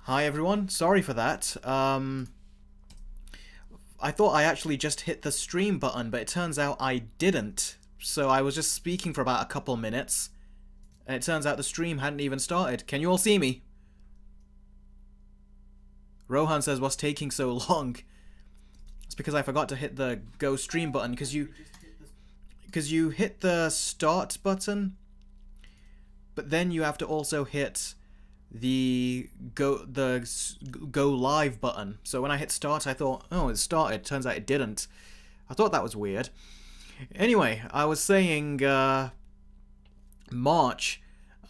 Hi everyone, sorry for that. I thought I actually just hit the stream button, but it turns out I didn't. So I was just speaking for about a couple minutes, and it turns out the stream hadn't even started. Can you all see me? Rohan says, what's taking so long? It's because I forgot to hit the go stream button, because you hit the start button, but then you have to also hit the go live button. So when I hit start, I thought, oh, it started. Turns out it didn't. I thought that was weird. Anyway, I was saying March.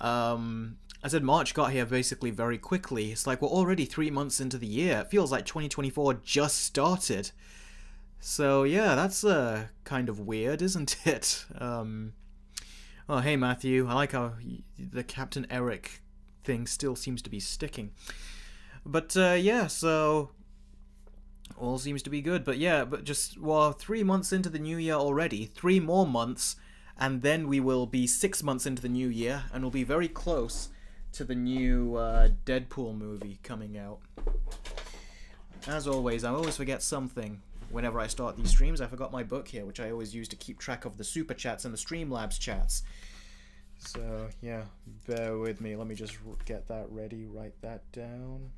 I said March got here basically very quickly. It's like we're already 3 months into the year. It feels like 2024 just started. So yeah, that's kind of weird, isn't it? Oh, hey Matthew. I like how the Captain Eric thing still seems to be sticking. But yeah, so all seems to be good. But yeah, but just, well, 3 months into the new year already. 3 more months, and then we will be 6 months into the new year, and we'll be very close to the new Deadpool movie coming out. As always, I always forget something whenever I start these streams. I forgot my book here, which I always use to keep track of the Super Chats and the Streamlabs chats. So, yeah, bear with me. Let me just get that ready, write that down.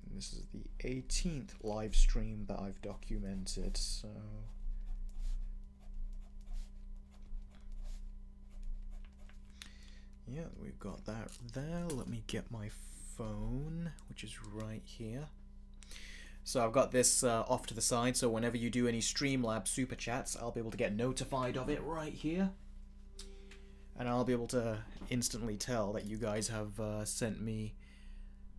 And this is the 18th live stream that I've documented, so... yeah, we've got that there. Let me get my phone, which is right here. So I've got this off to the side, so whenever you do any Streamlabs Super Chats, I'll be able to get notified of it right here. And I'll be able to instantly tell that you guys have sent me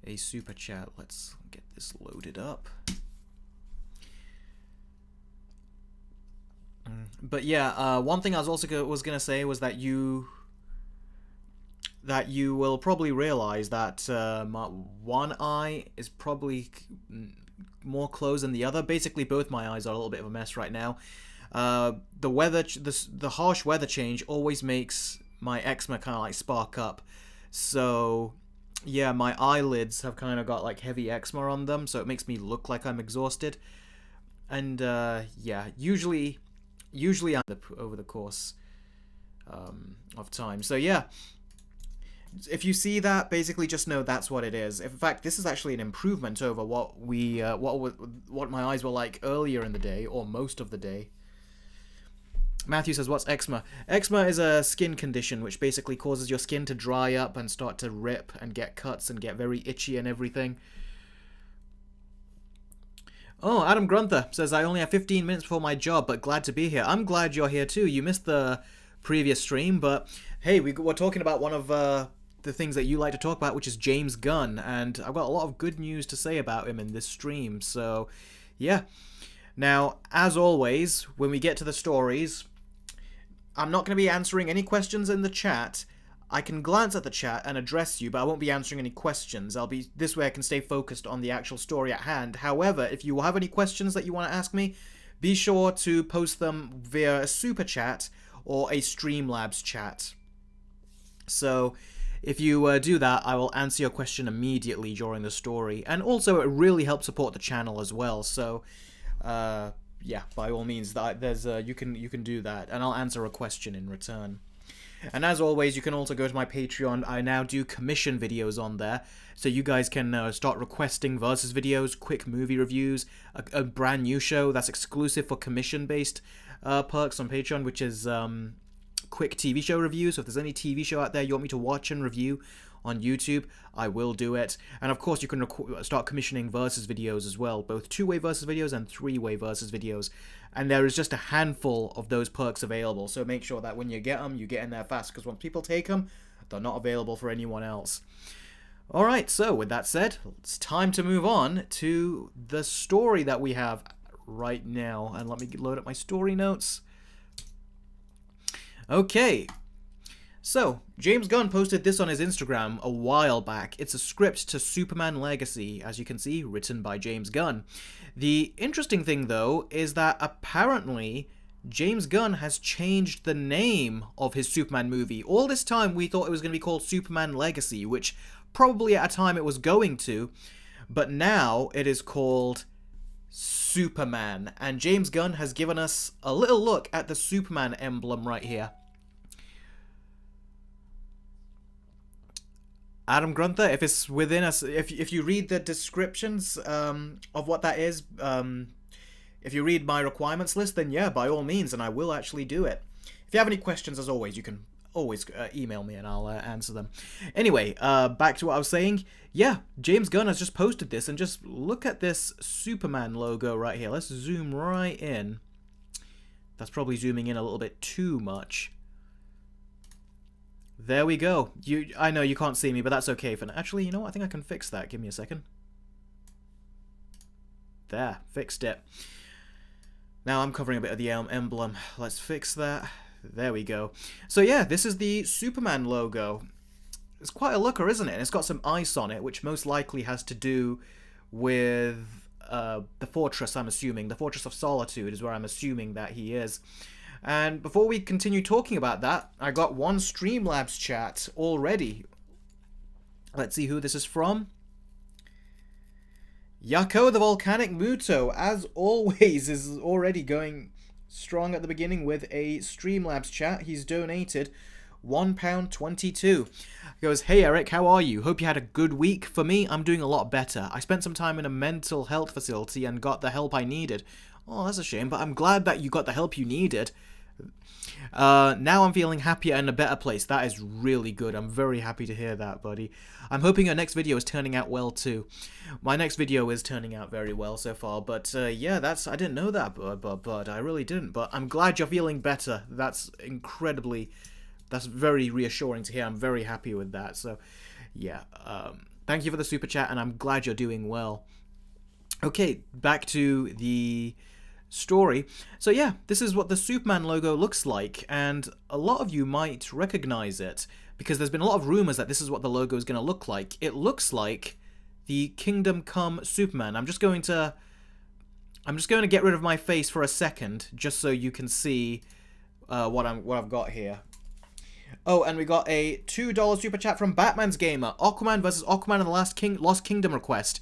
a Super Chat. Let's get this loaded up. But yeah, one thing I was also going to say was that you will probably realize that my one eye is probably more closed than the other. Basically, both my eyes are a little bit of a mess right now. The weather, the harsh weather change always makes my eczema kind of like spark up. So yeah, my eyelids have kind of got like heavy eczema on them, so it makes me look like I'm exhausted. And yeah, usually I'm over the course of time. So yeah. If you see that, basically just know that's what it is. In fact, this is actually an improvement over what my eyes were like earlier in the day, or most of the day. Matthew says, what's eczema? Eczema is a skin condition which basically causes your skin to dry up and start to rip and get cuts and get very itchy and everything. Oh, Adam Grunther says, I only have 15 minutes before my job, but glad to be here. I'm glad you're here too. You missed the previous stream, but hey, we're talking about one of the things that you like to talk about, which is James Gunn, and I've got a lot of good news to say about him in this stream, so yeah. Now, as always, when we get to the stories, I'm not going to be answering any questions in the chat. I can glance at the chat and address you, but I won't be answering any questions. This way I can stay focused on the actual story at hand. However, if you have any questions that you want to ask me, be sure to post them via a super chat or a Streamlabs chat. So if you do that, I will answer your question immediately during the story. And also, it really helps support the channel as well. So, yeah, by all means, you can do that, and I'll answer a question in return. And as always, you can also go to my Patreon. I now do commission videos on there, so you guys can start requesting versus videos, quick movie reviews, a brand new show that's exclusive for commission-based perks on Patreon, which is quick TV show reviews. So if there's any TV show out there you want me to watch and review on YouTube, I will do it. And of course, you can start commissioning versus videos as well, both two-way versus videos and three-way versus videos. And there is just a handful of those perks available, so make sure that when you get them, you get in there fast, because once people take them, they're not available for anyone else. Alright, so with that said, it's time to move on to the story that we have right now. And let me load up my story notes. Okay, so James Gunn posted this on his Instagram a while back. It's a script to Superman Legacy, as you can see, written by James Gunn. The interesting thing, though, is that apparently James Gunn has changed the name of his Superman movie. All this time we thought it was going to be called Superman Legacy, which probably at a time it was going to, but now it is called Superman. And James Gunn has given us a little look at the Superman emblem right here. Adam Grunther, if it's within us, if you read the descriptions of what that is, if you read my requirements list, then yeah, by all means, and I will actually do it. If you have any questions, as always, you can always email me and I'll answer them. Anyway, back to what I was saying. Yeah, James Gunn has just posted this, and just look at this Superman logo right here. Let's zoom right in. That's probably zooming in a little bit too much. There we go. I know you can't see me, but that's okay for now. Actually, you know what? I think I can fix that. Give me a second. There, fixed it. Now I'm covering a bit of the emblem. Let's fix that. There we go. So yeah, this is the Superman logo. It's quite a looker, isn't it? And it's got some ice on it, which most likely has to do with the fortress, I'm assuming. The Fortress of Solitude is where I'm assuming that he is. And before we continue talking about that, I got one Streamlabs chat already. Let's see who this is from. Yako the Volcanic Muto, as always, is already going strong at the beginning with a Streamlabs chat. He's donated £1.22. He goes, "Hey Eric, how are you? Hope you had a good week. For me, I'm doing a lot better. I spent some time in a mental health facility and got the help I needed." Oh, that's a shame, but I'm glad that you got the help you needed. Now I'm feeling happier and a better place. That is really good. I'm very happy to hear that, buddy. I'm hoping your next video is turning out well too. My next video is turning out very well so far, but yeah, I didn't know that, but I really didn't. But I'm glad you're feeling better. That's very reassuring to hear. I'm very happy with that. So yeah, thank you for the super chat, and I'm glad you're doing well. Okay, back to the story. So yeah, this is what the Superman logo looks like, and a lot of you might recognize it because there's been a lot of rumors that this is what the logo is going to look like. It looks like the Kingdom Come Superman. I'm just going to get rid of my face for a second just so you can see what I've got here. Oh, and we got a $2 super chat from Batman's Gamer. Aquaman versus Aquaman and the Lost Kingdom request.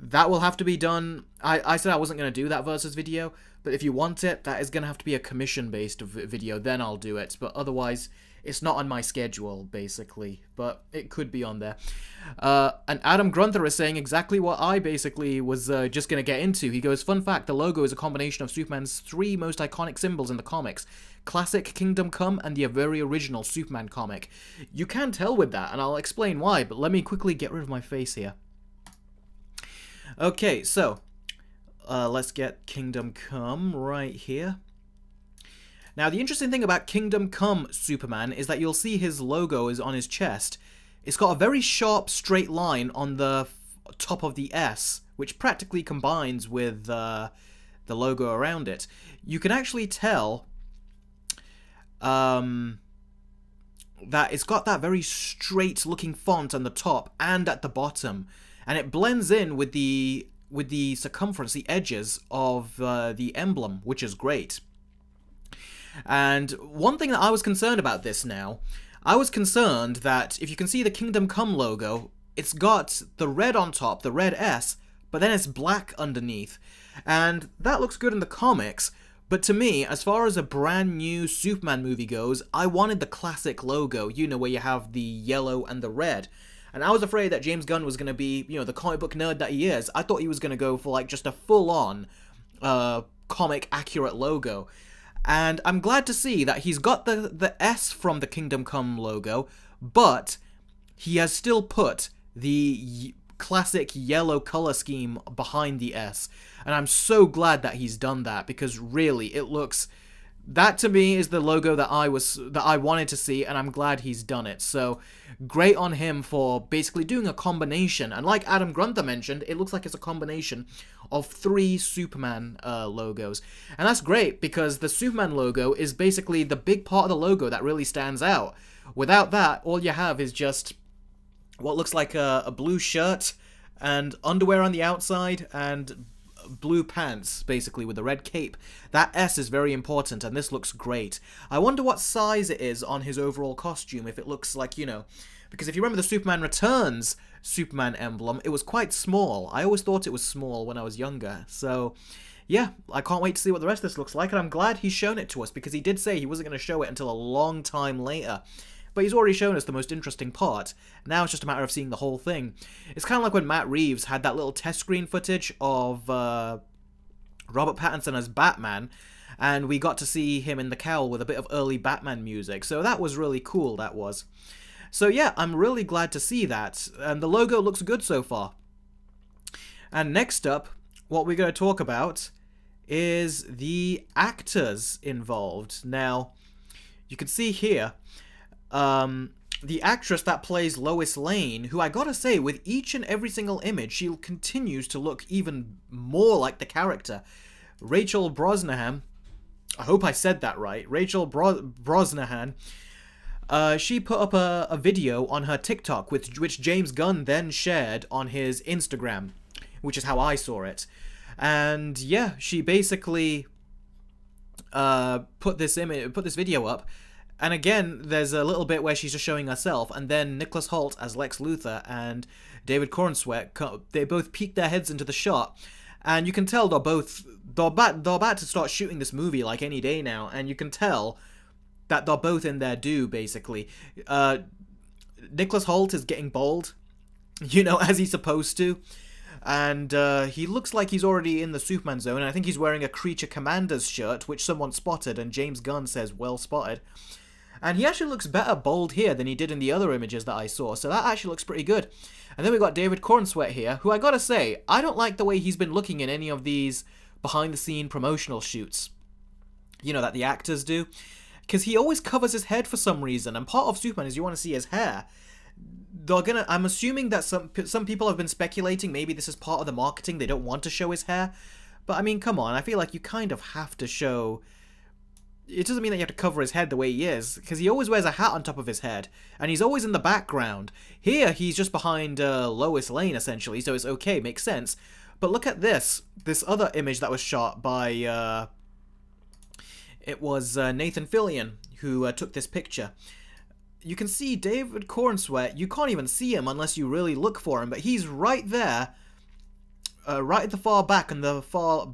That will have to be done. I said I wasn't going to do that versus video, but if you want it, that is going to have to be a commission-based video, then I'll do it. But otherwise, it's not on my schedule, basically. But it could be on there. And Adam Grunther is saying exactly what I basically was just going to get into. He goes, "Fun fact, the logo is a combination of Superman's 3 most iconic symbols in the comics. Classic Kingdom Come and the very original Superman comic." You can tell with that, and I'll explain why, but let me quickly get rid of my face here. Okay, so let's get Kingdom Come right here. Now, the interesting thing about Kingdom Come Superman is that you'll see his logo is on his chest. It's got a very sharp straight line on the top of the S, which practically combines with the logo around it. You can actually tell that it's got that very straight looking font on the top and at the bottom, and it blends in with the circumference, the edges of the emblem, which is great. And one thing that I was concerned about this now, I was concerned that if you can see the Kingdom Come logo, it's got the red on top, the red S, but then it's black underneath. And that looks good in the comics, but to me, as far as a brand new Superman movie goes, I wanted the classic logo, you know, where you have the yellow and the red. And I was afraid that James Gunn was going to be, you know, the comic book nerd that he is. I thought he was going to go for, like, just a full-on comic-accurate logo. And I'm glad to see that he's got the S from the Kingdom Come logo, but he has still put the classic yellow color scheme behind the S. And I'm so glad that he's done that, because really, it looks... That, to me, is the logo that I wanted to see, and I'm glad he's done it. So, great on him for basically doing a combination. And like Adam Grunther mentioned, it looks like it's a combination of 3 Superman logos. And that's great, because the Superman logo is basically the big part of the logo that really stands out. Without that, all you have is just what looks like a blue shirt and underwear on the outside and blue pants, basically, with the red cape. That S is very important, and this looks great. I wonder what size it is on his overall costume, if it looks like, you know... Because if you remember the Superman Returns Superman emblem, it was quite small. I always thought it was small when I was younger. So, yeah, I can't wait to see what the rest of this looks like, and I'm glad he's shown it to us, because he did say he wasn't going to show it until a long time later. But he's already shown us the most interesting part. Now it's just a matter of seeing the whole thing. It's kind of like when Matt Reeves had that little test screen footage of Robert Pattinson as Batman, and we got to see him in the cowl with a bit of early Batman music. So that was really cool, that was. So yeah, I'm really glad to see that, and the logo looks good so far. And next up, what we're going to talk about is the actors involved. Now, you can see here, the actress that plays Lois Lane, who I gotta say, with each and every single image, she continues to look even more like the character. Rachel Brosnahan, I hope I said that right, Rachel Brosnahan, she put up a video on her TikTok, which James Gunn then shared on his Instagram, which is how I saw it. And yeah, she basically put this video up. And again, there's a little bit where she's just showing herself, and then Nicholas Hoult as Lex Luthor and David Corenswet, they both peek their heads into the shot, and you can tell they're about to start shooting this movie like any day now, and you can tell that they're both in their due, basically. Nicholas Hoult is getting bald, you know, as he's supposed to. And he looks like he's already in the Superman zone, and I think he's wearing a Creature Commander's shirt, which someone spotted, and James Gunn says, well spotted. And he actually looks better bald here than he did in the other images that I saw, so that actually looks pretty good. And then we've got David Corenswet here, who I gotta say, I don't like the way he's been looking in any of these behind-the-scene promotional shoots, you know, that the actors do. Because he always covers his head for some reason, and part of Superman is you want to see his hair. I'm assuming that some people have been speculating maybe this is part of the marketing, they don't want to show his hair. But I mean, come on, I feel like you kind of have to show... It doesn't mean that you have to cover his head the way he is, because he always wears a hat on top of his head, and he's always in the background. Here, he's just behind Lois Lane, essentially, so it's okay, makes sense. But look at this other image that was shot by... It was Nathan Fillion who took this picture. You can see David Corenswet. You can't even see him unless you really look for him, but he's right there, right at the far back, in the far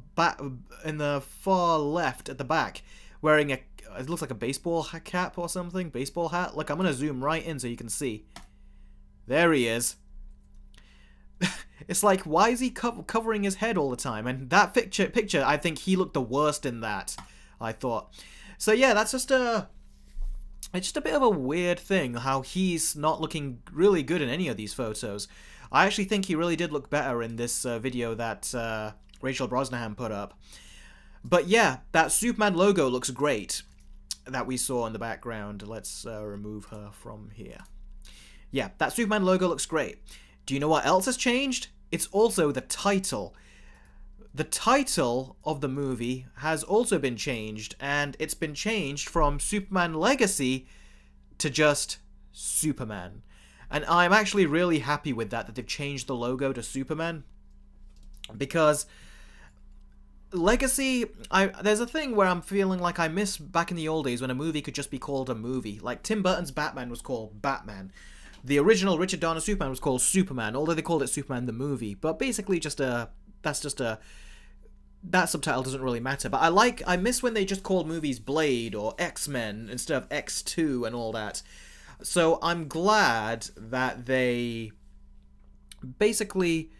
left at the back, wearing it looks like a baseball cap or something, baseball hat. Look, I'm gonna zoom right in so you can see. There he is. It's like, why is he covering his head all the time? And that picture, I think he looked the worst in that, I thought. So yeah, that's just it's just a bit of a weird thing, how he's not looking really good in any of these photos. I actually think he really did look better in this video that Rachel Brosnahan put up. But yeah, that Superman logo looks great that we saw in the background. Let's remove her from here. Yeah, that Superman logo looks great. Do you know what else has changed? It's also the title. The title of the movie has also been changed, and it's been changed from Superman Legacy to just Superman. And I'm actually really happy with that they've changed the logo to Superman. Because Legacy, there's a thing where I'm feeling like I miss back in the old days when a movie could just be called a movie. Like Tim Burton's Batman was called Batman. The original Richard Donner Superman was called Superman, although they called it Superman the movie. But basically that subtitle doesn't really matter. But I miss when they just called movies Blade or X-Men instead of X2 and all that. So I'm glad that they basically...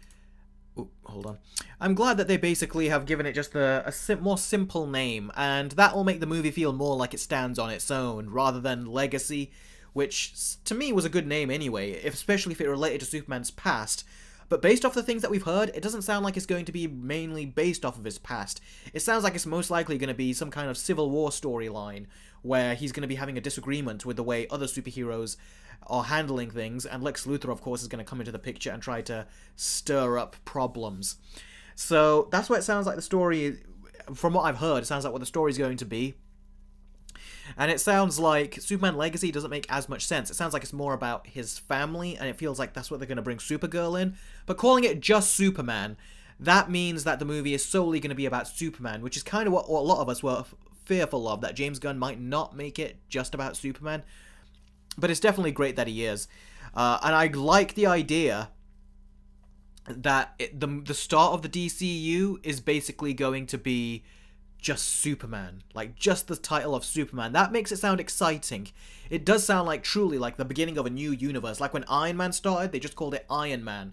hold on. I'm glad that they basically have given it just a more simple name, and that will make the movie feel more like it stands on its own, rather than Legacy, which to me was a good name anyway, especially if it related to Superman's past. But based off the things that we've heard, it doesn't sound like it's going to be mainly based off of his past. It sounds like it's most likely going to be some kind of Civil War storyline, where he's going to be having a disagreement with the way other superheroes are handling things, and Lex Luthor, of course, is going to come into the picture and try to stir up problems. So that's what it sounds like the story, from what I've heard, it sounds like what the story's going to be. And it sounds like Superman Legacy doesn't make as much sense. It sounds like it's more about his family, and it feels like that's what they're going to bring Supergirl in. But calling it just Superman, that means that the movie is solely going to be about Superman, which is kind of what a lot of us were fearful of, that James Gunn might not make it just about Superman. But it's definitely great that he is. And I like the idea that the start of the DCU is basically going to be just Superman. Like, just the title of Superman. That makes it sound exciting. It does sound like truly like the beginning of a new universe. Like when Iron Man started, they just called it Iron Man.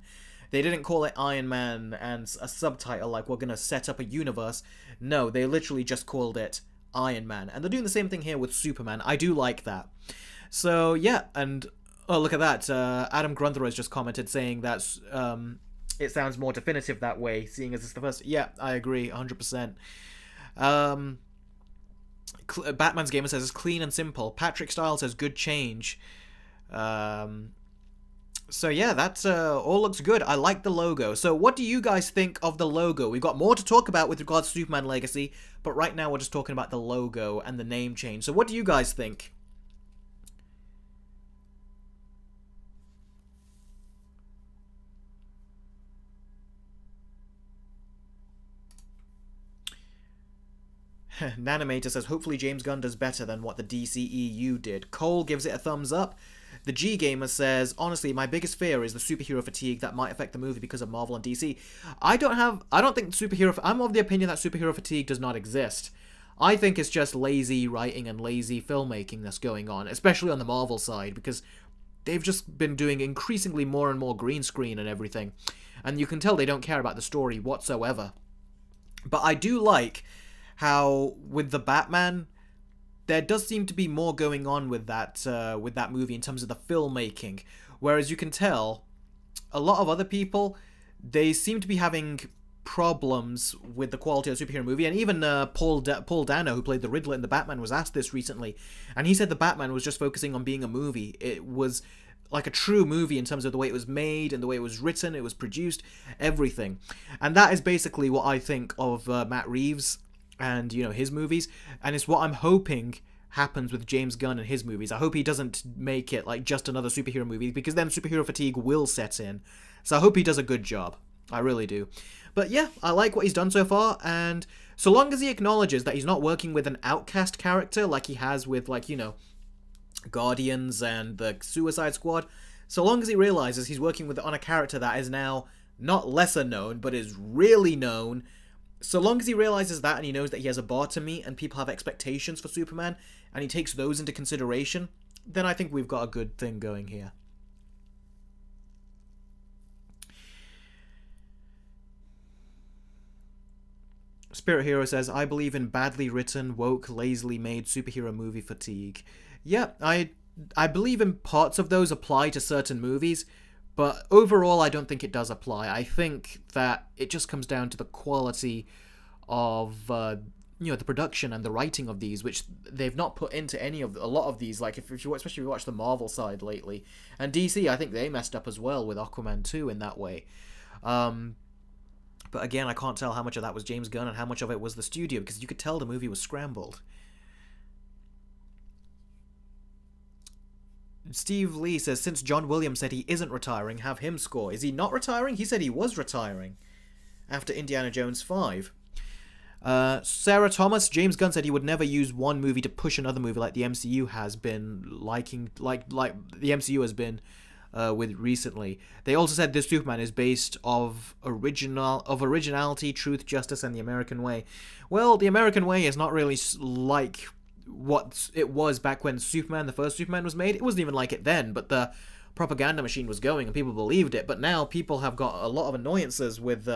They didn't call it Iron Man and a subtitle like we're going to set up a universe. No, they literally just called it Iron Man. And they're doing the same thing here with Superman. I do like that. So, yeah, and oh, look at that. Adam Grunther has just commented saying that it sounds more definitive that way, seeing as it's the first. Yeah, I agree, 100%. Batman's Gamer says it's clean and simple. Patrick Style says good change. So yeah, that all looks good. I like the logo. So what do you guys think of the logo? We've got more to talk about with regards to Superman Legacy, but right now we're just talking about the logo and the name change. So what do you guys think? Nanomator says, hopefully James Gunn does better than what the DCEU did. Cole gives it a thumbs up. The G Gamer says, honestly, my biggest fear is the superhero fatigue that might affect the movie because of Marvel and DC. I don't think I'm of the opinion that superhero fatigue does not exist. I think it's just lazy writing and lazy filmmaking that's going on, especially on the Marvel side, because they've just been doing increasingly more and more green screen and everything. And you can tell they don't care about the story whatsoever. But I do like how with the Batman, there does seem to be more going on with that movie in terms of the filmmaking. Whereas you can tell a lot of other people, they seem to be having problems with the quality of the superhero movie. And even Paul Dano, who played the Riddler in the Batman, was asked this recently, and he said the Batman was just focusing on being a movie. It was like a true movie in terms of the way it was made and the way it was written, it was produced, everything. And that is basically what I think of Matt Reeves and, you know, his movies, and it's what I'm hoping happens with James Gunn and his movies. I hope he doesn't make it like just another superhero movie, because then superhero fatigue will set in. So I hope he does a good job. I really do. But yeah, I like what he's done so far, and so long as he acknowledges that he's not working with an outcast character like he has with, like, you know, Guardians and the Suicide Squad, so long as he realizes he's working on a character that is now not lesser known, but is really known, so long as he realizes that and he knows that he has a bar to meet and people have expectations for Superman and he takes those into consideration, then I think we've got a good thing going here. Spirit Hero says, I believe in badly written, woke, lazily made superhero movie fatigue. Yeah, I believe in parts of those apply to certain movies, but overall, I don't think it does apply. I think that it just comes down to the quality of, you know, the production and the writing of these, which they've not put into a lot of these. Like, especially if you watch the Marvel side lately. And DC, I think they messed up as well with Aquaman 2 in that way. But again, I can't tell how much of that was James Gunn and how much of it was the studio, because you could tell the movie was scrambled. Steve Lee says, since John Williams said he isn't retiring, have him score. Is he not retiring? He said he was retiring after Indiana Jones 5. Sarah Thomas, James Gunn said he would never use one movie to push another movie like the MCU has been like the MCU has been with recently. They also said this Superman is based of originality, truth, justice, and the American way. Well, the American way is not really like what it was back when the first Superman was made. It wasn't even like it then, but the propaganda machine was going and people believed it. But now people have got a lot of annoyances with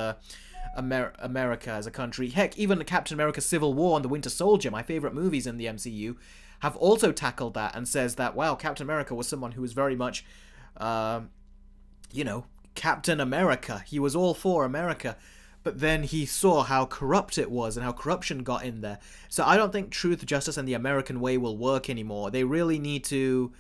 America as a country. Heck, even Captain America Civil War and The Winter Soldier, my favorite movies in the MCU, have also tackled that and says that, wow, Captain America was someone who was very much, you know, Captain America. He was all for America. But then he saw how corrupt it was and how corruption got in there. So I don't think truth, justice, and the American way will work anymore. They really need to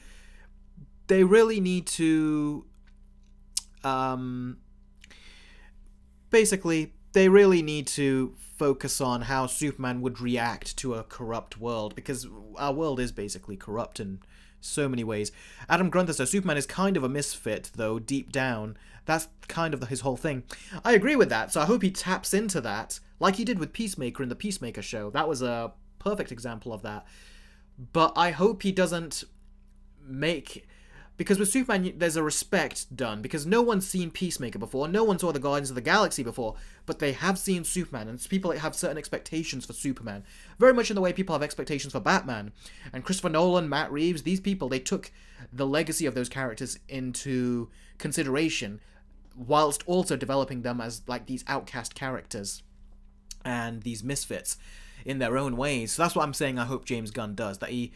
basically they really need to focus on how Superman would react to a corrupt world, because our world is basically corrupt in so many ways. Adam Grunther says Superman is kind of a misfit, though, deep down. That's kind of his whole thing. I agree with that, so I hope he taps into that, like he did with Peacemaker in the Peacemaker show. That was a perfect example of that. But I hope he doesn't make... Because with Superman, there's a respect done, because no one's seen Peacemaker before, no one saw the Guardians of the Galaxy before, but they have seen Superman, and people have certain expectations for Superman. Very much in the way people have expectations for Batman. And Christopher Nolan, Matt Reeves, these people, they took the legacy of those characters into consideration, whilst also developing them as, like, these outcast characters, and these misfits, in their own ways. So that's what I'm saying I hope James Gunn does, that he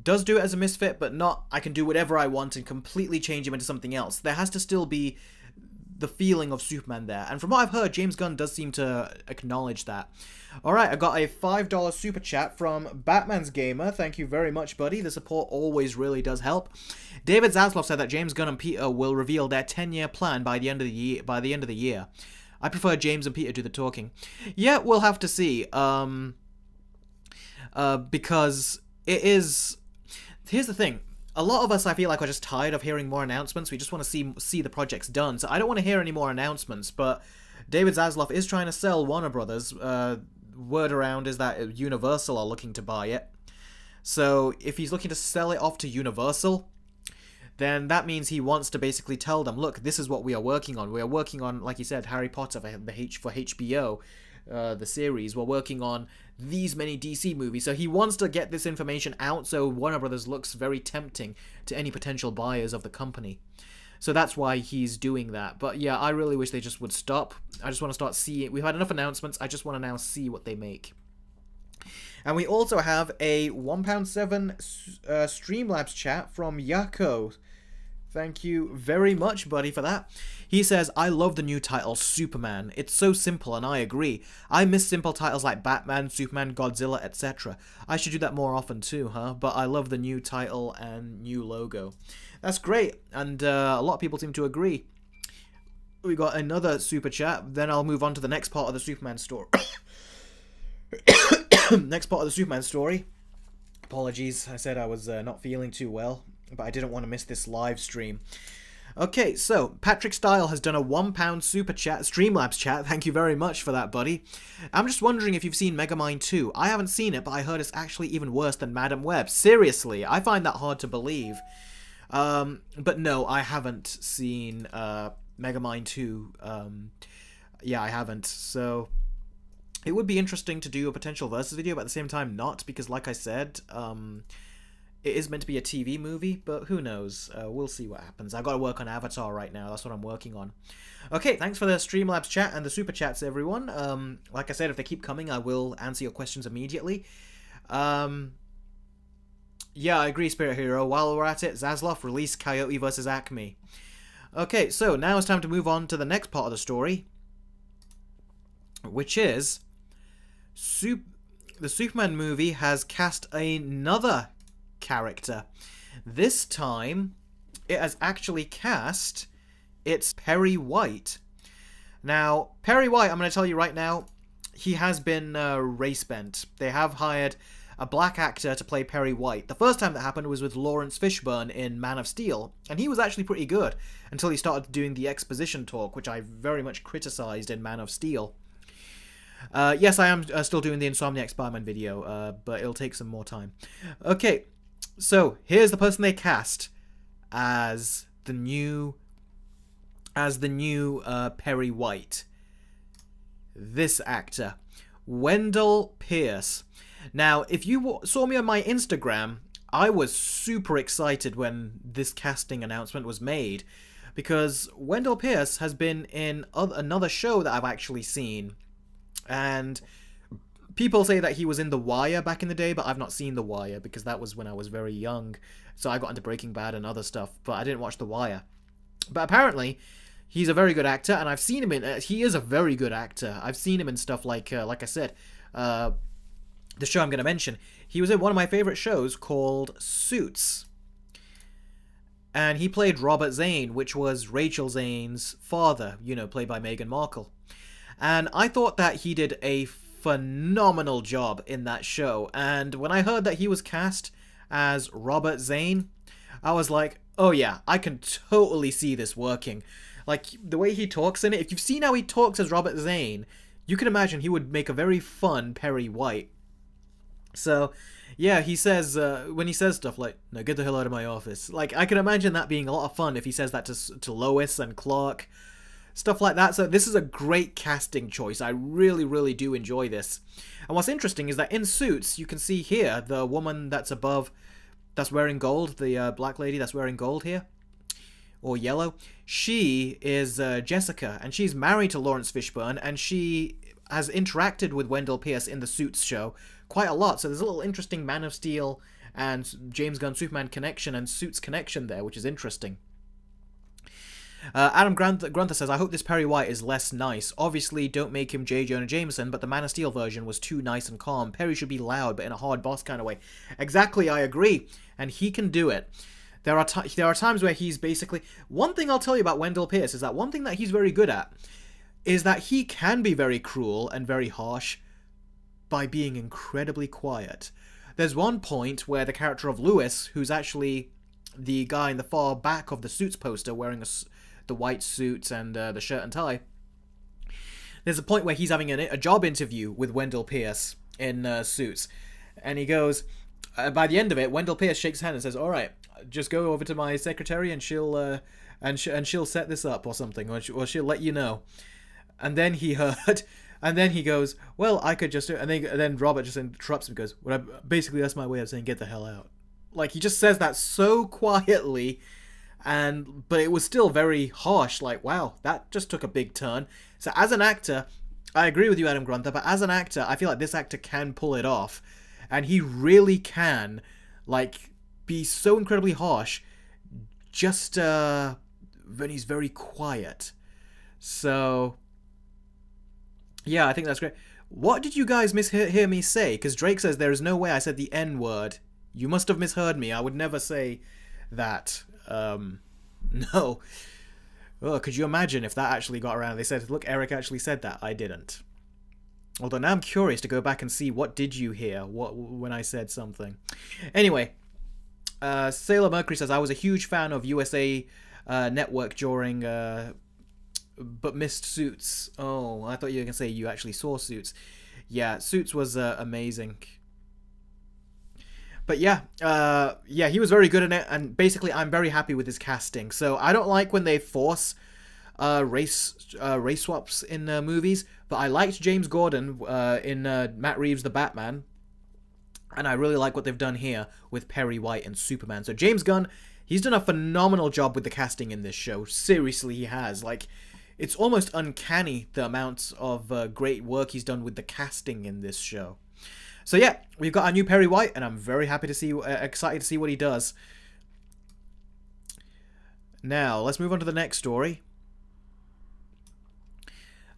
does do it as a misfit, but not I can do whatever I want and completely change him into something else. There has to still be the feeling of Superman there. And from what I've heard, James Gunn does seem to acknowledge that. Alright, I got a $5 super chat from Batman's Gamer. Thank you very much, buddy. The support always really does help. David Zaslav said that James Gunn and Peter will reveal their 10-year plan by the end of the year. I prefer James and Peter do the talking. Yeah, we'll have to see. Because it is... Here's the thing. A lot of us, I feel like, are just tired of hearing more announcements. We just want to see the projects done. So I don't want to hear any more announcements. But David Zaslav is trying to sell Warner Brothers. Word around is that Universal are looking to buy it. So if he's looking to sell it off to Universal, then that means he wants to basically tell them, look, this is what we are working on. We are working on, like you said, Harry Potter for HBO, the series. We're working on these many DC movies. So he wants to get this information out so Warner Brothers looks very tempting to any potential buyers of the company. So that's why he's doing that. But yeah, I really wish they just would stop. I just want to start seeing... We've had enough announcements. I just want to now see what they make. And we also have a £1.7 Streamlabs chat from Yako. Thank you very much, buddy, for that. He says, I love the new title, Superman. It's so simple, and I agree. I miss simple titles like Batman, Superman, Godzilla, etc. I should do that more often too, huh? But I love the new title and new logo. That's great, and a lot of people seem to agree. We got another super chat, then I'll move on to the next part of the Superman story. Next part of the Superman story. Apologies, I said I was not feeling too well, but I didn't want to miss this live stream. Okay, so Patrick Style has done a £1 super chat, Streamlabs chat. Thank you very much for that, buddy. I'm just wondering if you've seen Megamind 2. I haven't seen it, but I heard it's actually even worse than Madam Web. Seriously, I find that hard to believe. But no, I haven't seen Megamind 2. Yeah, I haven't. So it would be interesting to do a potential versus video, but at the same time not, because like I said, it is meant to be a TV movie, but who knows? We'll see what happens. I've got to work on Avatar right now. That's what I'm working on. Okay, thanks for the Streamlabs chat and the super chats, everyone. Like I said, if they keep coming, I will answer your questions immediately. Yeah, I agree, Spirit Hero. While we're at it, Zaslav, release Coyote vs. Acme. Okay, so now it's time to move on to the next part of the story, which is the Superman movie has cast another character. This time, it has actually cast, it's Perry White. Now, Perry White, I'm going to tell you right now, he has been race-bent. They have hired a black actor to play Perry White. The first time that happened was with Lawrence Fishburne in Man of Steel, and he was actually pretty good until he started doing the exposition talk, which I very much criticized in Man of Steel. Yes, I am still doing the Insomniac Spider-Man video, but it'll take some more time. Okay, so here's the person they cast as the new Perry White. This actor, Wendell Pierce. Now, if you saw me on my Instagram, I was super excited when this casting announcement was made, because Wendell Pierce has been in another show that I've actually seen, and people say that he was in The Wire back in the day, but I've not seen The Wire, because that was when I was very young, so I got into Breaking Bad and other stuff, but I didn't watch The Wire. But apparently, he's a very good actor, and I've seen him in... he is a very good actor. I've seen him in stuff like I said, the show I'm going to mention. He was in one of my favorite shows called Suits. And he played Robert Zane, which was Rachel Zane's father, you know, played by Meghan Markle. And I thought that he did a phenomenal job in that show. And when I heard that he was cast as Robert Zane, I was like, oh yeah, I can totally see this working. Like, the way he talks in it, if you've seen how he talks as Robert Zane, you can imagine he would make a very fun Perry White. So, yeah, he says, when he says stuff like, no, get the hell out of my office. Like, I can imagine that being a lot of fun if he says that to Lois and Clark. Stuff like that. So this is a great casting choice. I really, really do enjoy this. And what's interesting is that in Suits, you can see here, the woman that's above, that's wearing gold, the black lady that's wearing gold here, or yellow, she is Jessica, and she's married to Lawrence Fishburne, and she has interacted with Wendell Pierce in the Suits show quite a lot. So there's a little interesting Man of Steel and James Gunn Superman connection and Suits connection there, which is interesting. Adam Grunther says, I hope this Perry White is less nice. Obviously, don't make him J. Jonah Jameson, but the Man of Steel version was too nice and calm. Perry should be loud, but in a hard boss kind of way. Exactly, I agree. And he can do it. There are times where he's basically... One thing I'll tell you about Wendell Pierce is that one thing that he's very good at is that he can be very cruel and very harsh by being incredibly quiet. There's one point where the character of Lewis, who's actually the guy in the far back of the Suits poster wearing the white suit and the shirt and tie, there's a point where he's having a job interview with Wendell Pierce in Suits, and he goes, by the end of it, Wendell Pierce shakes his hand and says, all right, just go over to my secretary and she'll she'll set this up or something, or she'll let you know. And then he heard, and then he goes, well, I could just do it. And then Robert just interrupts him and goes, well, basically that's my way of saying get the hell out. Like, he just says that so quietly, but it was still very harsh. Like, wow, that just took a big turn. So as an actor, I agree with you, Adam Grunther, but as an actor, I feel like this actor can pull it off. And he really can, like, be so incredibly harsh just when he's very quiet. So, yeah, I think that's great. What did you guys hear me say? Because Drake says there is no way I said the N-word. You must have misheard me. I would never say that. No. Oh, could you imagine if that actually got around? They said, look, Eric actually said that. I didn't. Although now I'm curious to go back and see what did you hear when I said something. Anyway, Sailor Mercury says, I was a huge fan of USA Network during... but missed Suits. Oh, I thought you were going to say you actually saw Suits. Yeah, Suits was amazing. But yeah, he was very good in it, and basically I'm very happy with his casting. So I don't like when they force race swaps in movies, but I liked James Gordon in Matt Reeves' The Batman, and I really like what they've done here with Perry White and Superman. So James Gunn, he's done a phenomenal job with the casting in this show. Seriously, he has. Like, it's almost uncanny the amount of great work he's done with the casting in this show. So yeah, we've got our new Perry White, and I'm very happy to see, excited to see what he does. Now, let's move on to the next story.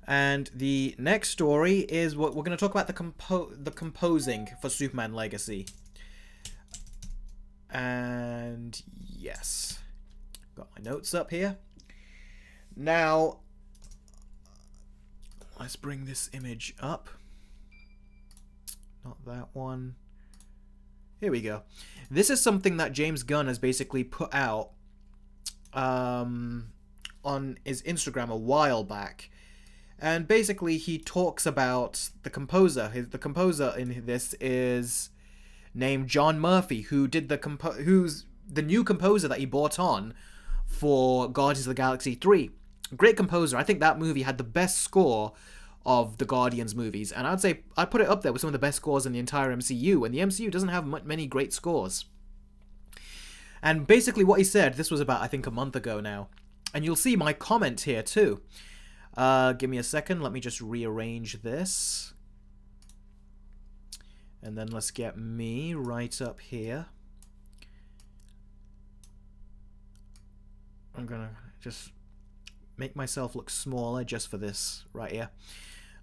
And the next story is what we're going to talk about, the composing for Superman Legacy. And yes, got my notes up here. Now, let's bring this image up. Not that one. Here we go. This is something that James Gunn has basically put out on his Instagram a while back. And basically he talks about the composer. The composer in this is named John Murphy, who's the new composer that he brought on for Guardians of the Galaxy 3. Great composer. I think that movie had the best score of the Guardians movies, and I'd put it up there with some of the best scores in the entire MCU, and the MCU doesn't have many great scores. And basically what he said, this was about, I think, a month ago now, and you'll see my comment here too. Give me a second, let me just rearrange this. And then let's get me right up here. I'm gonna just make myself look smaller just for this right here.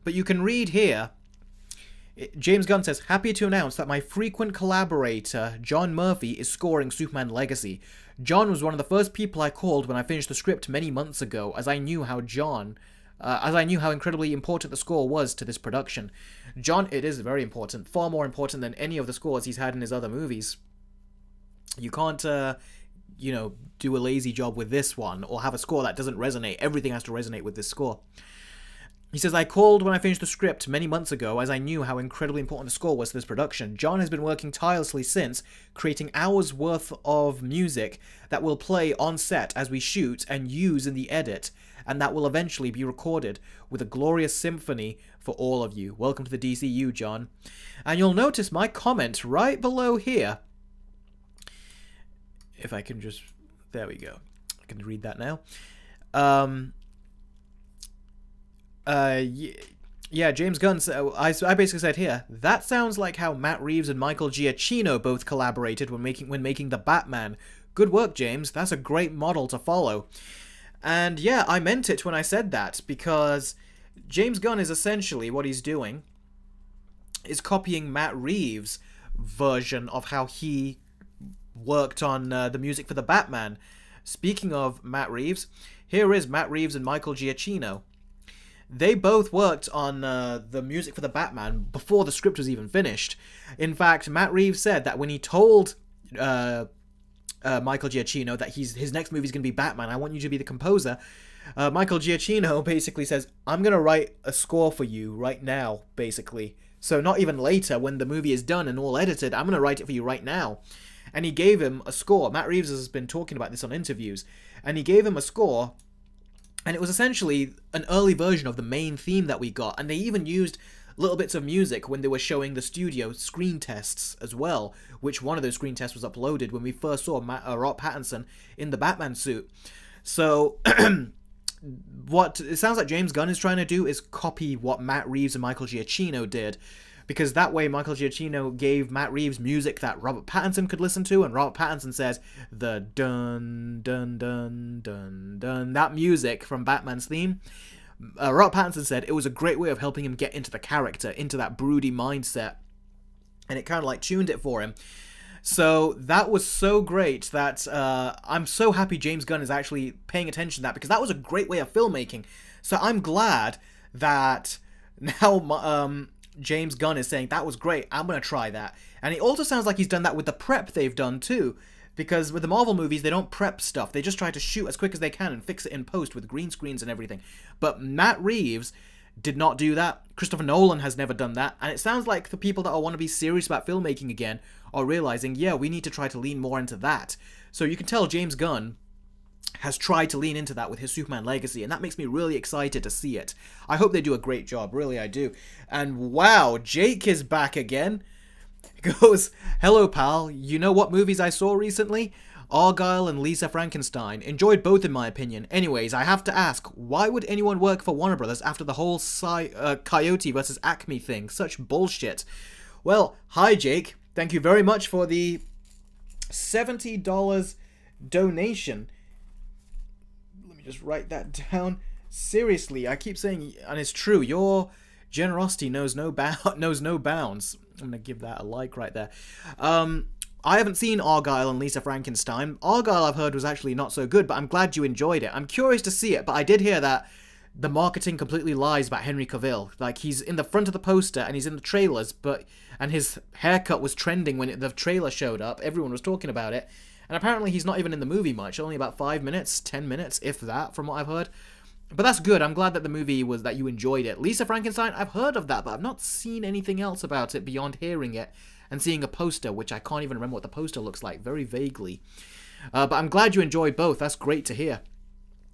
But you can read here, James Gunn says, happy to announce that my frequent collaborator, John Murphy, is scoring Superman Legacy. John was one of the first people I called when I finished the script many months ago, as I knew how John as I knew how incredibly important the score was to this production. John, it is very important, far more important than any of the scores he's had in his other movies. You can't, do a lazy job with this one, or have a score that doesn't resonate. Everything has to resonate with this score. He says, I called when I finished the script many months ago, as I knew how incredibly important the score was to this production. John has been working tirelessly since, creating hours worth of music that will play on set as we shoot and use in the edit, and that will eventually be recorded with a glorious symphony for all of you. Welcome to the DCU, John. And you'll notice my comment right below here. If I can just... There we go. I can read that now. Yeah, James Gunn, I basically said here, that sounds like how Matt Reeves and Michael Giacchino both collaborated when making The Batman. Good work, James. That's a great model to follow. And yeah, I meant it when I said that, because James Gunn is essentially, what he's doing is copying Matt Reeves' version of how he worked on the music for The Batman. Speaking of Matt Reeves, here is Matt Reeves and Michael Giacchino. They both worked on the music for The Batman before the script was even finished. In fact, Matt Reeves said that when he told Michael Giacchino that his next movie is going to be Batman, I want you to be the composer, Michael Giacchino basically says, I'm going to write a score for you right now, basically. So not even later, when the movie is done and all edited, I'm going to write it for you right now. And he gave him a score. Matt Reeves has been talking about this on interviews. And he gave him a score, and it was essentially an early version of the main theme that we got. And they even used little bits of music when they were showing the studio screen tests as well, which one of those screen tests was uploaded when we first saw Robert Pattinson in the Batman suit. So what it sounds like James Gunn is trying to do is copy what Matt Reeves and Michael Giacchino did, because that way Michael Giacchino gave Matt Reeves music that Robert Pattinson could listen to, and Robert Pattinson says the dun dun dun dun dun, that music from Batman's theme. Robert Pattinson said it was a great way of helping him get into the character, into that broody mindset, and it kind of like tuned it for him. So that was so great that I'm so happy James Gunn is actually paying attention to that, because that was a great way of filmmaking. So I'm glad that now James Gunn is saying, that was great, I'm going to try that. And it also sounds like he's done that with the prep they've done too. Because with the Marvel movies, they don't prep stuff. They just try to shoot as quick as they can and fix it in post with green screens and everything. But Matt Reeves did not do that. Christopher Nolan has never done that. And it sounds like the people that want to be serious about filmmaking again are realizing, yeah, we need to try to lean more into that. So you can tell James Gunn has tried to lean into that with his Superman legacy, and that makes me really excited to see it. I hope they do a great job, really I do. And wow, Jake is back again. He goes, hello pal, you know what movies I saw recently? Argyle and Lisa Frankenstein. Enjoyed both in my opinion. Anyways, I have to ask, why would anyone work for Warner Brothers after the whole Coyote versus Acme thing? Such bullshit. Well, hi Jake. Thank you very much for the $70 donation. Just write that down. Seriously, I keep saying, and it's true, your generosity knows no bounds. I'm gonna give that a like right there. I haven't seen Argyle and Lisa Frankenstein. Argyle, I've heard, was actually not so good, but I'm glad you enjoyed it. I'm curious to see it, but I did hear that the marketing completely lies about Henry Cavill. Like, he's in the front of the poster and he's in the trailers, and his haircut was trending when the trailer showed up. Everyone was talking about it. And apparently he's not even in the movie much, only about 5 minutes, 10 minutes, if that, from what I've heard. But that's good, I'm glad that the movie was that you enjoyed it. Lisa Frankenstein, I've heard of that, but I've not seen anything else about it beyond hearing it and seeing a poster, which I can't even remember what the poster looks like, very vaguely. But I'm glad you enjoyed both, that's great to hear.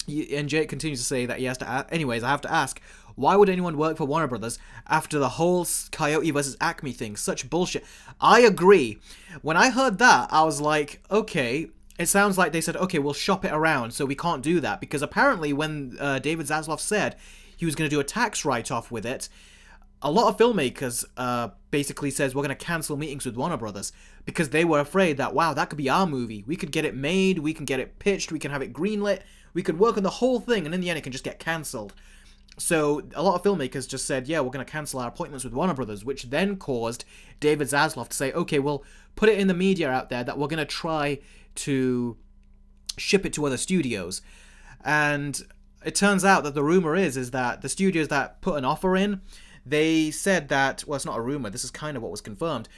And Jake continues to say that he has to anyways, I have to ask, why would anyone work for Warner Brothers after the whole Coyote versus Acme thing? Such bullshit. I agree. When I heard that, I was like, okay, it sounds like they said, okay, we'll shop it around, so we can't do that. Because apparently when David Zaslav said he was going to do a tax write-off with it, a lot of filmmakers basically says we're going to cancel meetings with Warner Brothers because they were afraid that, wow, that could be our movie. We could get it made, we can get it pitched, we can have it greenlit, we could work on the whole thing, and in the end it can just get cancelled. So a lot of filmmakers just said, yeah, we're going to cancel our appointments with Warner Brothers, which then caused David Zaslav to say, okay, we'll put it in the media out there that we're going to try to ship it to other studios. And it turns out that the rumor is that the studios that put an offer in, they said that, well, it's not a rumor, this is kind of what was confirmed.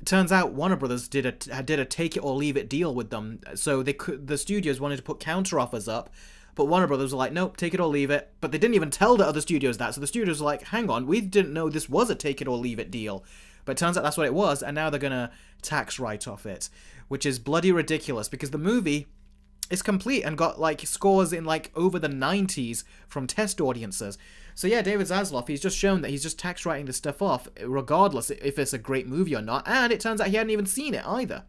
It turns out Warner Brothers did a take it or leave it deal with them. So the studios wanted to put counter offers up, but Warner Brothers were like, nope, take it or leave it. But they didn't even tell the other studios that. So the studios were like, hang on, we didn't know this was a take it or leave it deal. But it turns out that's what it was, and now they're gonna tax write off it, which is bloody ridiculous because the movie is complete and got like scores in like over the 90s from test audiences. So yeah, David Zaslav, he's just shown that he's just tax writing this stuff off, regardless if it's a great movie or not. And it turns out he hadn't even seen it either.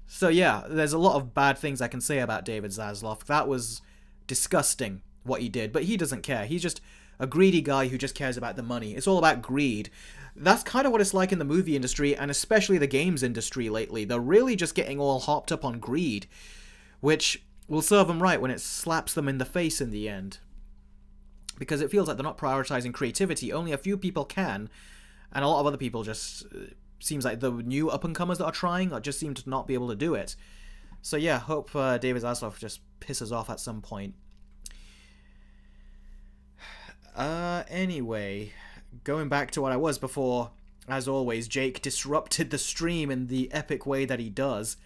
So yeah, there's a lot of bad things I can say about David Zaslav. That was disgusting what he did, but he doesn't care. He's just a greedy guy who just cares about the money. It's all about greed. That's kind of what it's like in the movie industry, and especially the games industry lately. They're really just getting all hopped up on greed, which will serve them right when it slaps them in the face in the end. Because it feels like they're not prioritizing creativity. Only a few people can, and a lot of other people just... seems like the new up-and-comers that are trying just seem to not be able to do it. So yeah, hope David Zaslav just pisses off at some point. Anyway, going back to what I was before, as always, Jake disrupted the stream in the epic way that he does.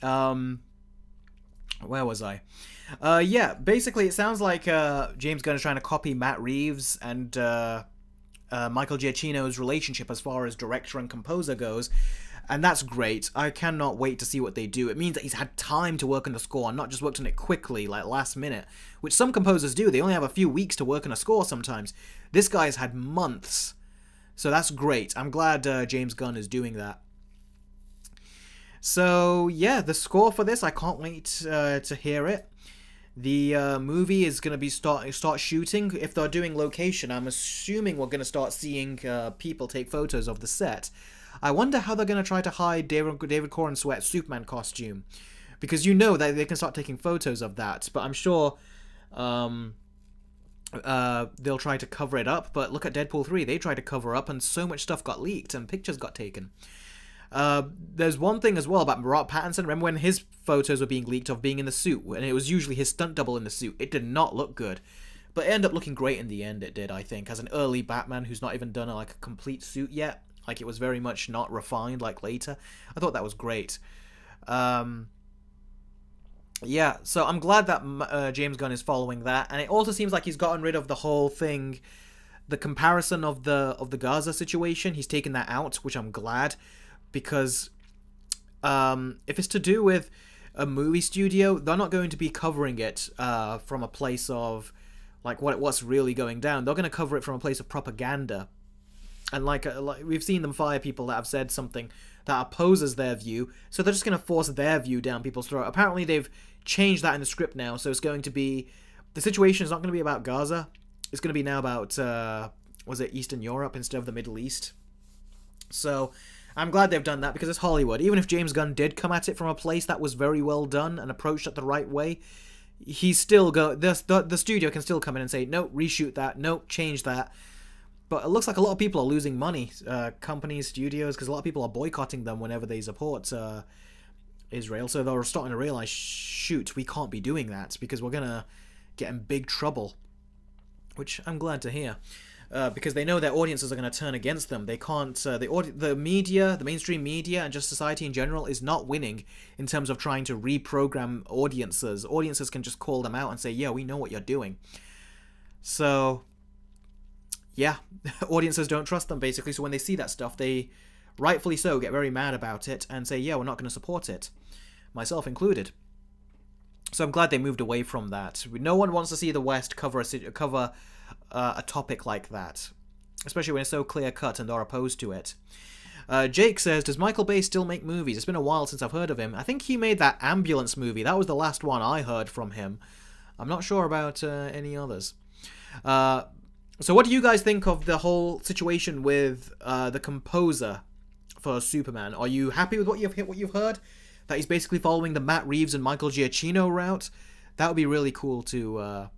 Where was I? Yeah, basically it sounds like James Gunn is trying to copy Matt Reeves and Michael Giacchino's relationship as far as director and composer goes, and that's great. I cannot wait to see what they do. It means that he's had time to work on the score and not just worked on it quickly, like last minute, which some composers do. They only have a few weeks to work on a score sometimes. This guy's had months, so that's great. I'm glad James Gunn is doing that. So yeah, the score for this, I can't wait to hear it. The movie is going to be start shooting. If they're doing location, I'm assuming we're going to start seeing people take photos of the set. I wonder how they're going to try to hide David Corenswet's Superman costume, because you know that they can start taking photos of that. But I'm sure they'll try to cover it up. But look at Deadpool 3; they tried to cover up, and so much stuff got leaked and pictures got taken. There's one thing as well about Robert Pattinson. Remember when his photos were being leaked of being in the suit, and it was usually his stunt double in the suit? It did not look good, but it ended up looking great in the end. It did, I think, as an early Batman who's not even done a complete suit yet. Like, it was very much not refined like later. I thought that was great. Yeah, so I'm glad that James Gunn is following that, and it also seems like he's gotten rid of the whole thing, the comparison of the Gaza situation. He's taken that out, which I'm glad. Because if it's to do with a movie studio, they're not going to be covering it from a place of like what's really going down. They're going to cover it from a place of propaganda, and like we've seen them fire people that have said something that opposes their view, so they're just going to force their view down people's throat. Apparently, they've changed that in the script now, so it's going to be, the situation is not going to be about Gaza. It's going to be now about was it Eastern Europe instead of the Middle East. So I'm glad they've done that, because it's Hollywood. Even if James Gunn did come at it from a place that was very well done and approached it the right way, he's still the studio can still come in and say, no, reshoot that, no, change that. But it looks like a lot of people are losing money, companies, studios, because a lot of people are boycotting them whenever they support Israel. So they're starting to realize, shoot, we can't be doing that because we're going to get in big trouble, which I'm glad to hear. Because they know their audiences are going to turn against them. They can't. The media, the mainstream media, and just society in general is not winning in terms of trying to reprogram audiences. Audiences can just call them out and say, "Yeah, we know what you're doing." So, yeah, audiences don't trust them basically. So when they see that stuff, they, rightfully so, get very mad about it and say, "Yeah, we're not going to support it," myself included. So I'm glad they moved away from that. No one wants to see the West cover a topic like that, especially when it's so clear-cut and are opposed to it. Jake says, does Michael Bay still make movies? It's been a while since I've heard of him. I think he made that Ambulance movie. That was the last one I heard from him. I'm not sure about any others. So what do you guys think of the whole situation with the composer for Superman? Are you happy with what you've heard? That he's basically following the Matt Reeves and Michael Giacchino route? That would be really cool to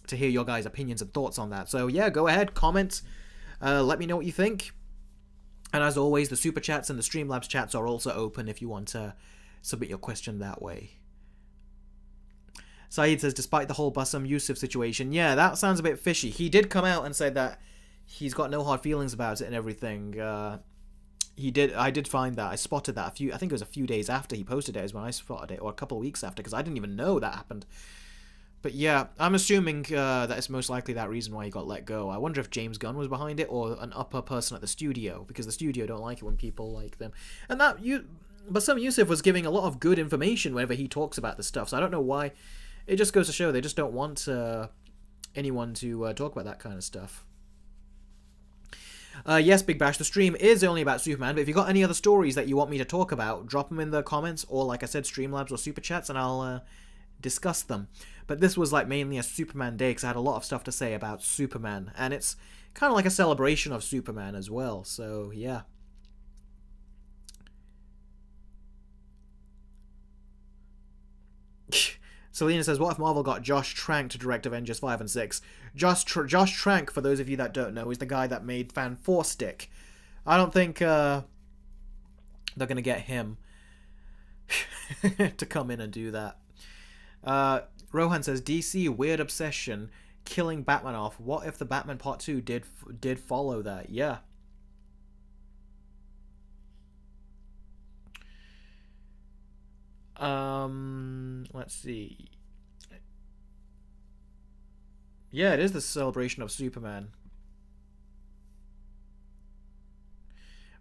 hear your guys' opinions and thoughts on that. So yeah, go ahead, comment, let me know what you think. And as always, the Super Chats and the Streamlabs chats are also open if you want to submit your question that way. Saeed says, despite the whole Bassam Yusuf situation, yeah, that sounds a bit fishy. He did come out and say that he's got no hard feelings about it and everything. He did. I did find that. I spotted that I think it was a few days after he posted it is when I spotted it, or a couple of weeks after, because I didn't even know that happened. But yeah, I'm assuming that it's most likely that reason why he got let go. I wonder if James Gunn was behind it or an upper person at the studio, because the studio don't like it when people like them. And Bassam Youssef was giving a lot of good information whenever he talks about this stuff, so I don't know why. It just goes to show they just don't want anyone to talk about that kind of stuff. Yes, Big Bash, the stream is only about Superman, but if you've got any other stories that you want me to talk about, drop them in the comments, or like I said, Streamlabs or Super Chats, and I'll discuss them. But this was like mainly a Superman day, because I had a lot of stuff to say about Superman, and it's kind of like a celebration of Superman as well, so yeah. Selena says, what if Marvel got Josh Trank to direct Avengers 5 and 6? Josh Trank, for those of you that don't know, is the guy that made Fan 4 Stick. I don't think they're going to get him to come in and do that. Rohan says, DC, weird obsession, killing Batman off. What if the Batman Part 2 did follow that? Yeah. Let's see. Yeah, it is the celebration of Superman.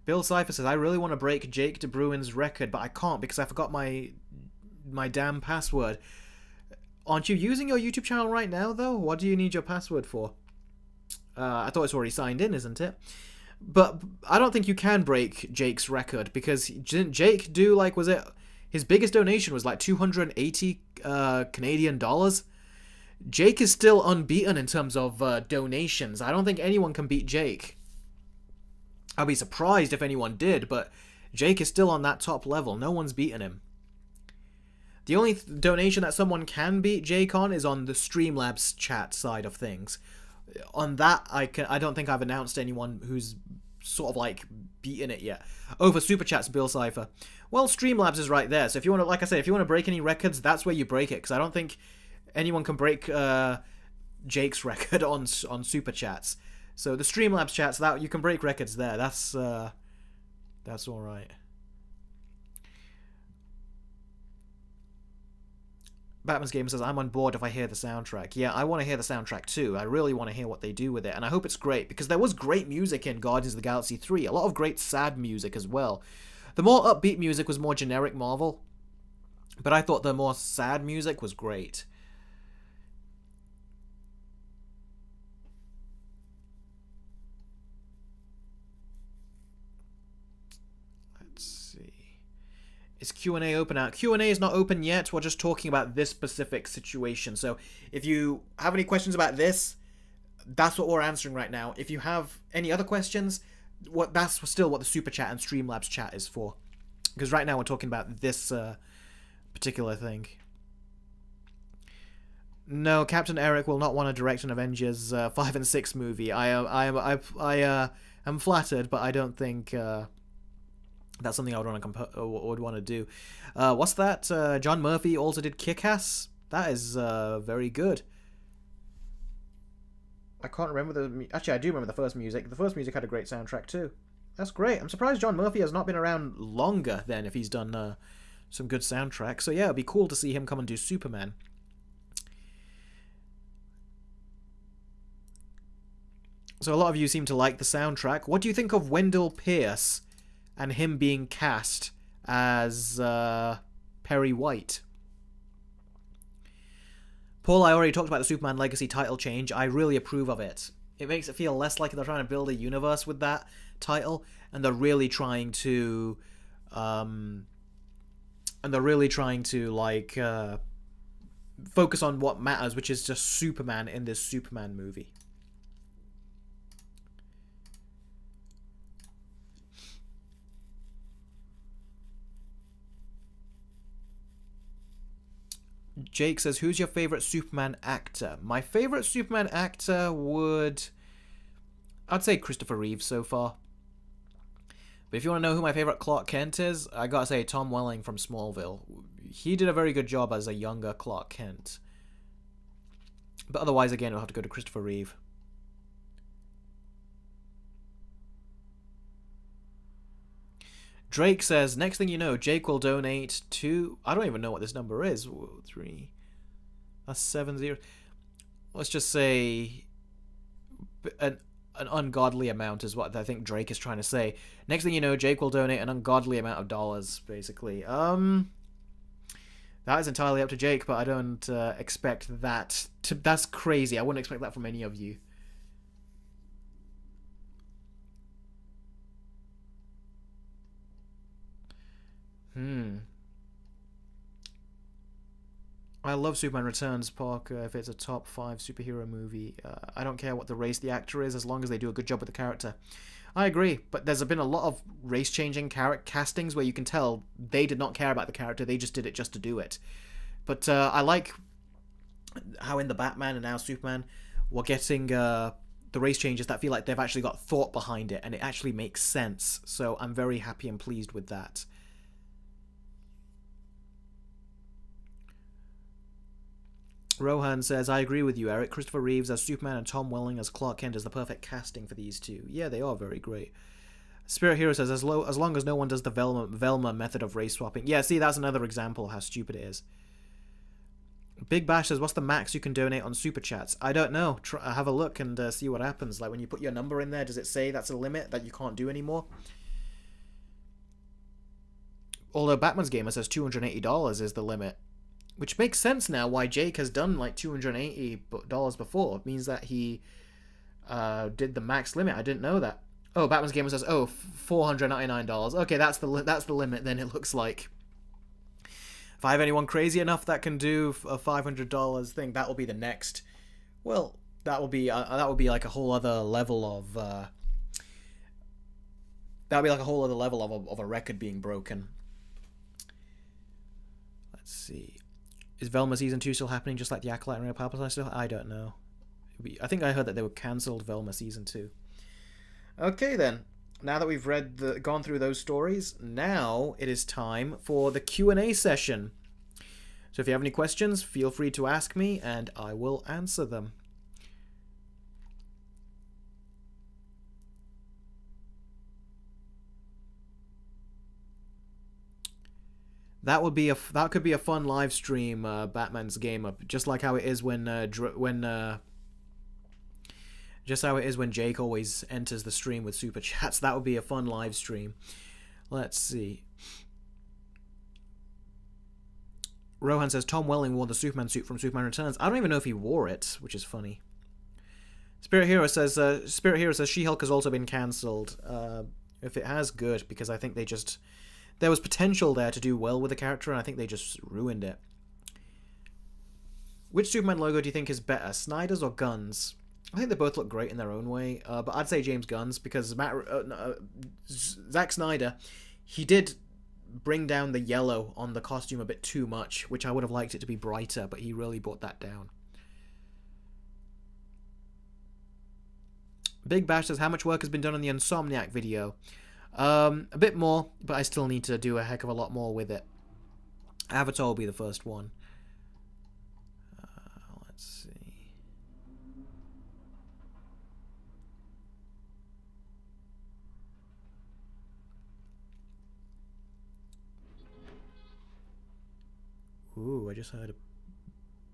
Bill Cipher says, I really want to break Jake DeBruin's record, but I can't because I forgot my damn password. Aren't you using your YouTube channel right now, though? What do you need your password for? I thought it's already signed in, isn't it? But I don't think you can break Jake's record, because didn't Jake do, like, was it... His biggest donation was like 280 Canadian dollars. Jake is still unbeaten in terms of donations. I don't think anyone can beat Jake. I'd be surprised if anyone did, but Jake is still on that top level. No one's beaten him. The only donation that someone can beat Jake on is on the Streamlabs chat side of things. On that, I don't think I've announced anyone who's sort of like beaten it yet. Oh, for Super Chats, Bill Cipher. Well, Streamlabs is right there. So if you want to, like I said, if you want to break any records, that's where you break it. Because I don't think anyone can break Jake's record on Super Chats. So the Streamlabs chats, that you can break records there. That's all right. Batman's Gamer says, I'm on board if I hear the soundtrack. Yeah, I want to hear the soundtrack too. I really want to hear what they do with it. And I hope it's great, because there was great music in Guardians of the Galaxy 3. A lot of great sad music as well. The more upbeat music was more generic Marvel. But I thought the more sad music was great. Is Q&A open out? Q&A is not open yet. We're just talking about this specific situation. So if you have any questions about this, that's what we're answering right now. If you have any other questions, that's still what the Super Chat and Streamlabs chat is for. Because right now we're talking about this particular thing. No, Captain Eric will not want to direct an Avengers 5 and 6 movie. I am flattered, but I don't think... that's something I would want to do. What's that? John Murphy also did Kick-Ass. That is very good. I can't remember the... Actually, I do remember the first music. The first music had a great soundtrack too. That's great. I'm surprised John Murphy has not been around longer then if he's done some good soundtracks. So yeah, it'd be cool to see him come and do Superman. So a lot of you seem to like the soundtrack. What do you think of Wendell Pierce and him being cast as Perry White? Paul, I already talked about the Superman Legacy title change. I really approve of it. It makes it feel less like they're trying to build a universe with that title, and they're really trying to, focus on what matters, which is just Superman in this Superman movie. Jake says, who's your favorite Superman actor? My favorite Superman actor I'd say Christopher Reeves so far. But if you want to know who my favorite Clark Kent is, I gotta say Tom Welling from Smallville. He did a very good job as a younger Clark Kent. But otherwise, again, we'll have to go to Christopher Reeve. Drake says, next thing you know, Jake will donate to... I don't even know what this number is. 3... That's 70. Let's just say... An ungodly amount is what I think Drake is trying to say. Next thing you know, Jake will donate an ungodly amount of dollars, basically. That is entirely up to Jake, but I don't expect that to... That's crazy. I wouldn't expect that from any of you. I love Superman Returns, Parker, if it's a top 5 superhero movie. I don't care what the race the actor is, as long as they do a good job with the character. I agree, but there's been a lot of race-changing castings where you can tell they did not care about the character, they just did it just to do it. But I like how in the Batman and now Superman, we're getting the race changes that feel like they've actually got thought behind it, and it actually makes sense. So I'm very happy and pleased with that. Rohan says, I agree with you, Eric. Christopher Reeves as Superman and Tom Welling as Clark Kent is the perfect casting for these two. Yeah, they are very great. Spirit Hero says, as long as no one does the Velma method of race swapping. Yeah, see, that's another example of how stupid it is. Big Bash says, what's the max you can donate on Super Chats? I don't know. Have a look and see what happens. Like, when you put your number in there, does it say that's a limit that you can't do anymore? Although Batman's Gamer says $280 is the limit. Which makes sense now why Jake has done like $280 before. It means that he did the max limit. I didn't know that. Oh, Batman's Gamer says, oh, $499. Okay, that's the limit then, it looks like. If I have anyone crazy enough that can do a $500 thing, that will be the next. Well, that will be like a whole other level of... that would be like a whole other level of a record being broken. Let's see. Is Velma Season 2 still happening just like the Acolyte and Real Palpatine still? I don't know. I think I heard that they were cancelled Velma Season 2. Okay then. Now that we've gone through those stories, now it is time for the Q&A session. So if you have any questions, feel free to ask me and I will answer them. That could be a fun live stream, Batman's Gamer, just like how it is when Jake always enters the stream with super chats. That would be a fun live stream. Let's see. Rohan says Tom Welling wore the Superman suit from Superman Returns. I don't even know if he wore it, which is funny. Spirit Hero says She-Hulk has also been cancelled. If it has, good, because I think they just... There was potential there to do well with the character, and I think they just ruined it. Which Superman logo do you think is better, Snyder's or Gunn's? I think they both look great in their own way, but I'd say James Gunn's, because Zack Snyder, he did bring down the yellow on the costume a bit too much, which I would have liked it to be brighter, but he really brought that down. Big Bash says, how much work has been done on the Insomniac video? A bit more, but I still need to do a heck of a lot more with it. Avatar will be the first one. Let's see. Ooh, I just heard a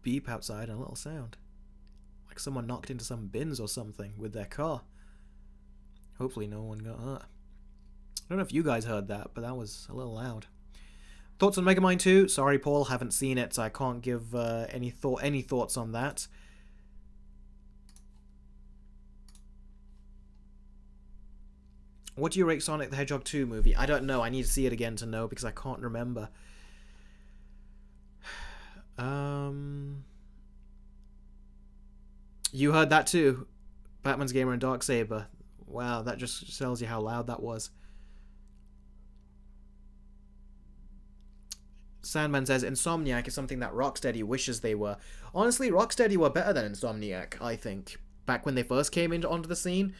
beep outside and a little sound. Like someone knocked into some bins or something with their car. Hopefully no one got hurt. I don't know if you guys heard that, but that was a little loud. Thoughts on Megamind 2? Sorry, Paul, haven't seen it, so I can't give any thoughts on that. What do you rate Sonic the Hedgehog 2 movie? I don't know. I need to see it again to know because I can't remember. You heard that too. Batman's Gamer and Darksaber. Wow, that just tells you how loud that was. Sandman says, Insomniac is something that Rocksteady wishes they were. Honestly, Rocksteady were better than Insomniac, I think, back when they first came onto the scene.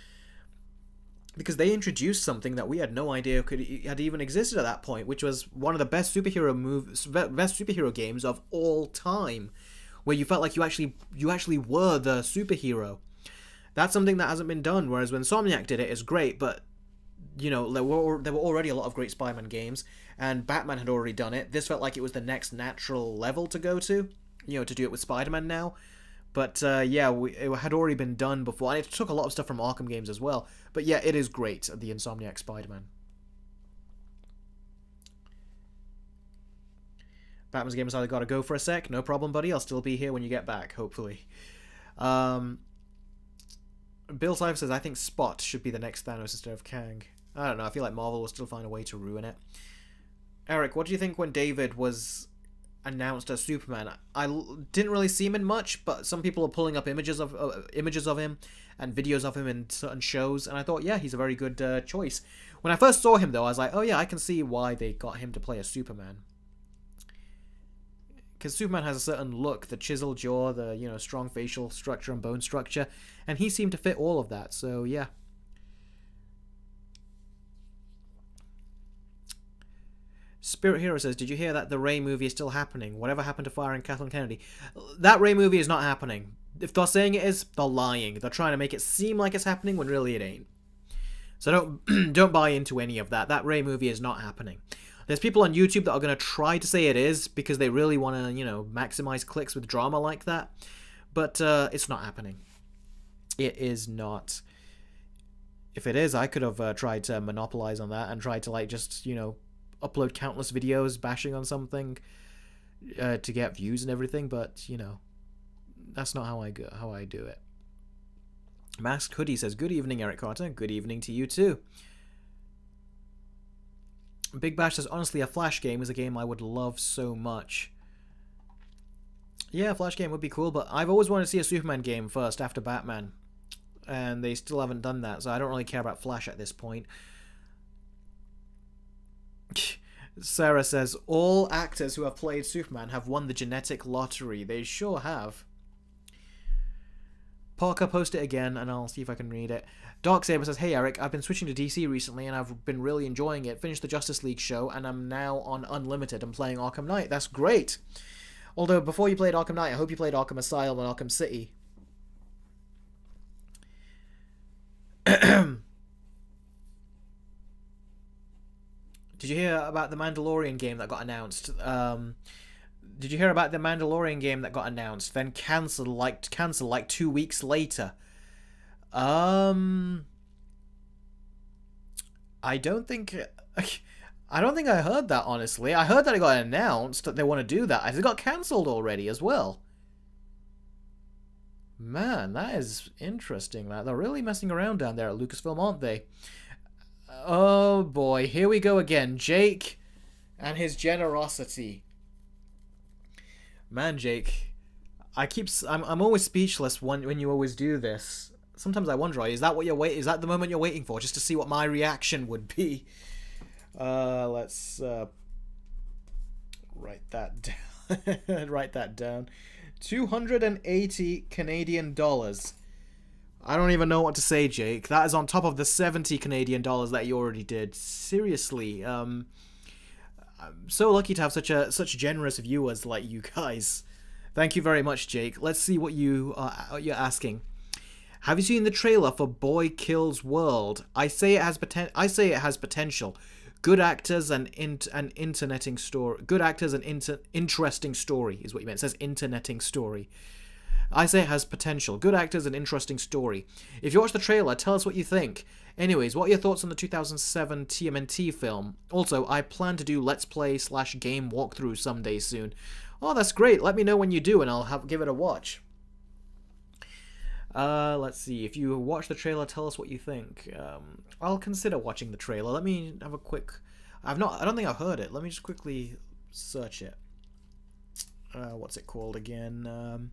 Because they introduced something that we had no idea had even existed at that point, which was one of the best superhero games of all time. where you felt like you actually were the superhero. That's something that hasn't been done. Whereas when Insomniac did it, it's great, but there were already a lot of great Spider-Man games, and Batman had already done it. This felt like it was the next natural level to go to, to do it with Spider-Man now. But it had already been done before, and it took a lot of stuff from Arkham games as well. But yeah, it is great, the Insomniac Spider-Man. Batman's game has either got to go for a sec. No problem, buddy. I'll still be here when you get back, hopefully. Bill Cypher says, I think Spot should be the next Thanos instead of Kang. I don't know. I feel like Marvel will still find a way to ruin it. Eric, what do you think when David was announced as Superman? I didn't really see him in much, but some people are pulling up images of him and videos of him in certain shows, and I thought, yeah, he's a very good choice. When I first saw him, though, I was like, oh yeah, I can see why they got him to play a Superman. Because Superman has a certain look, the chiseled jaw, the strong facial structure and bone structure, and he seemed to fit all of that. So yeah. Spirit Hero says, did you hear that the Ray movie is still happening? Whatever happened to firing Kathleen Kennedy? That Ray movie is not happening. If they're saying it is, they're lying. They're trying to make it seem like it's happening when really it ain't. So don't buy into any of that. That Ray movie is not happening. There's people on YouTube that are going to try to say it is because they really want to, maximize clicks with drama like that. But it's not happening. It is not. If it is, I could have tried to monopolize on that and tried to, upload countless videos bashing on something to get views and everything. But, that's not how I do it. Masked Hoodie says, good evening, Eric Carter. Good evening to you, too. Big Bash says, honestly, a Flash game is a game I would love so much. Yeah, a Flash game would be cool, but I've always wanted to see a Superman game first after Batman. And they still haven't done that, so I don't really care about Flash at this point. Sarah says, all actors who have played Superman have won the genetic lottery. They sure have. Parker, post it again, and I'll see if I can read it. Darksaber says, hey Eric, I've been switching to DC recently, and I've been really enjoying it. Finished the Justice League show, and I'm now on Unlimited and playing Arkham Knight. That's great! Although, before you played Arkham Knight, I hope you played Arkham Asylum and Arkham City. Did you hear about the Mandalorian game that got announced? Did you hear about the Mandalorian game that got announced, then cancelled like 2 weeks later? I don't think I heard that, honestly. I heard that it got announced that they want to do that. Has it got cancelled already as well? Man, that is interesting. They're really messing around down there at Lucasfilm, aren't they? Oh boy, here we go again. Jake and his generosity. Man, Jake, I'm always speechless when you always do this. Sometimes I wonder, is that the moment you're waiting for, just to see what my reaction would be? Let's write that down. Write that down. 280 Canadian dollars. I don't even know what to say, Jake. That is on top of the 70 Canadian dollars that you already did. Seriously, I'm so lucky to have such generous viewers like you guys. Thank you very much, Jake. Let's see what you're asking. Have you seen the trailer for Boy Kills World? I say it has potential. Good actors and interneting story. Good actors and interesting story is what you meant. It says interneting story. I say it has potential. Good actors and interesting story. If you watch the trailer, tell us what you think. Anyways, what are your thoughts on the 2007 TMNT film? Also, I plan to do Let's Play / game walkthrough someday soon. Oh, that's great. Let me know when you do, and I'll give it a watch. Let's see. If you watch the trailer, tell us what you think. I'll consider watching the trailer. Let me have a quick... I don't think I've heard it. Let me just quickly search it. What's it called again?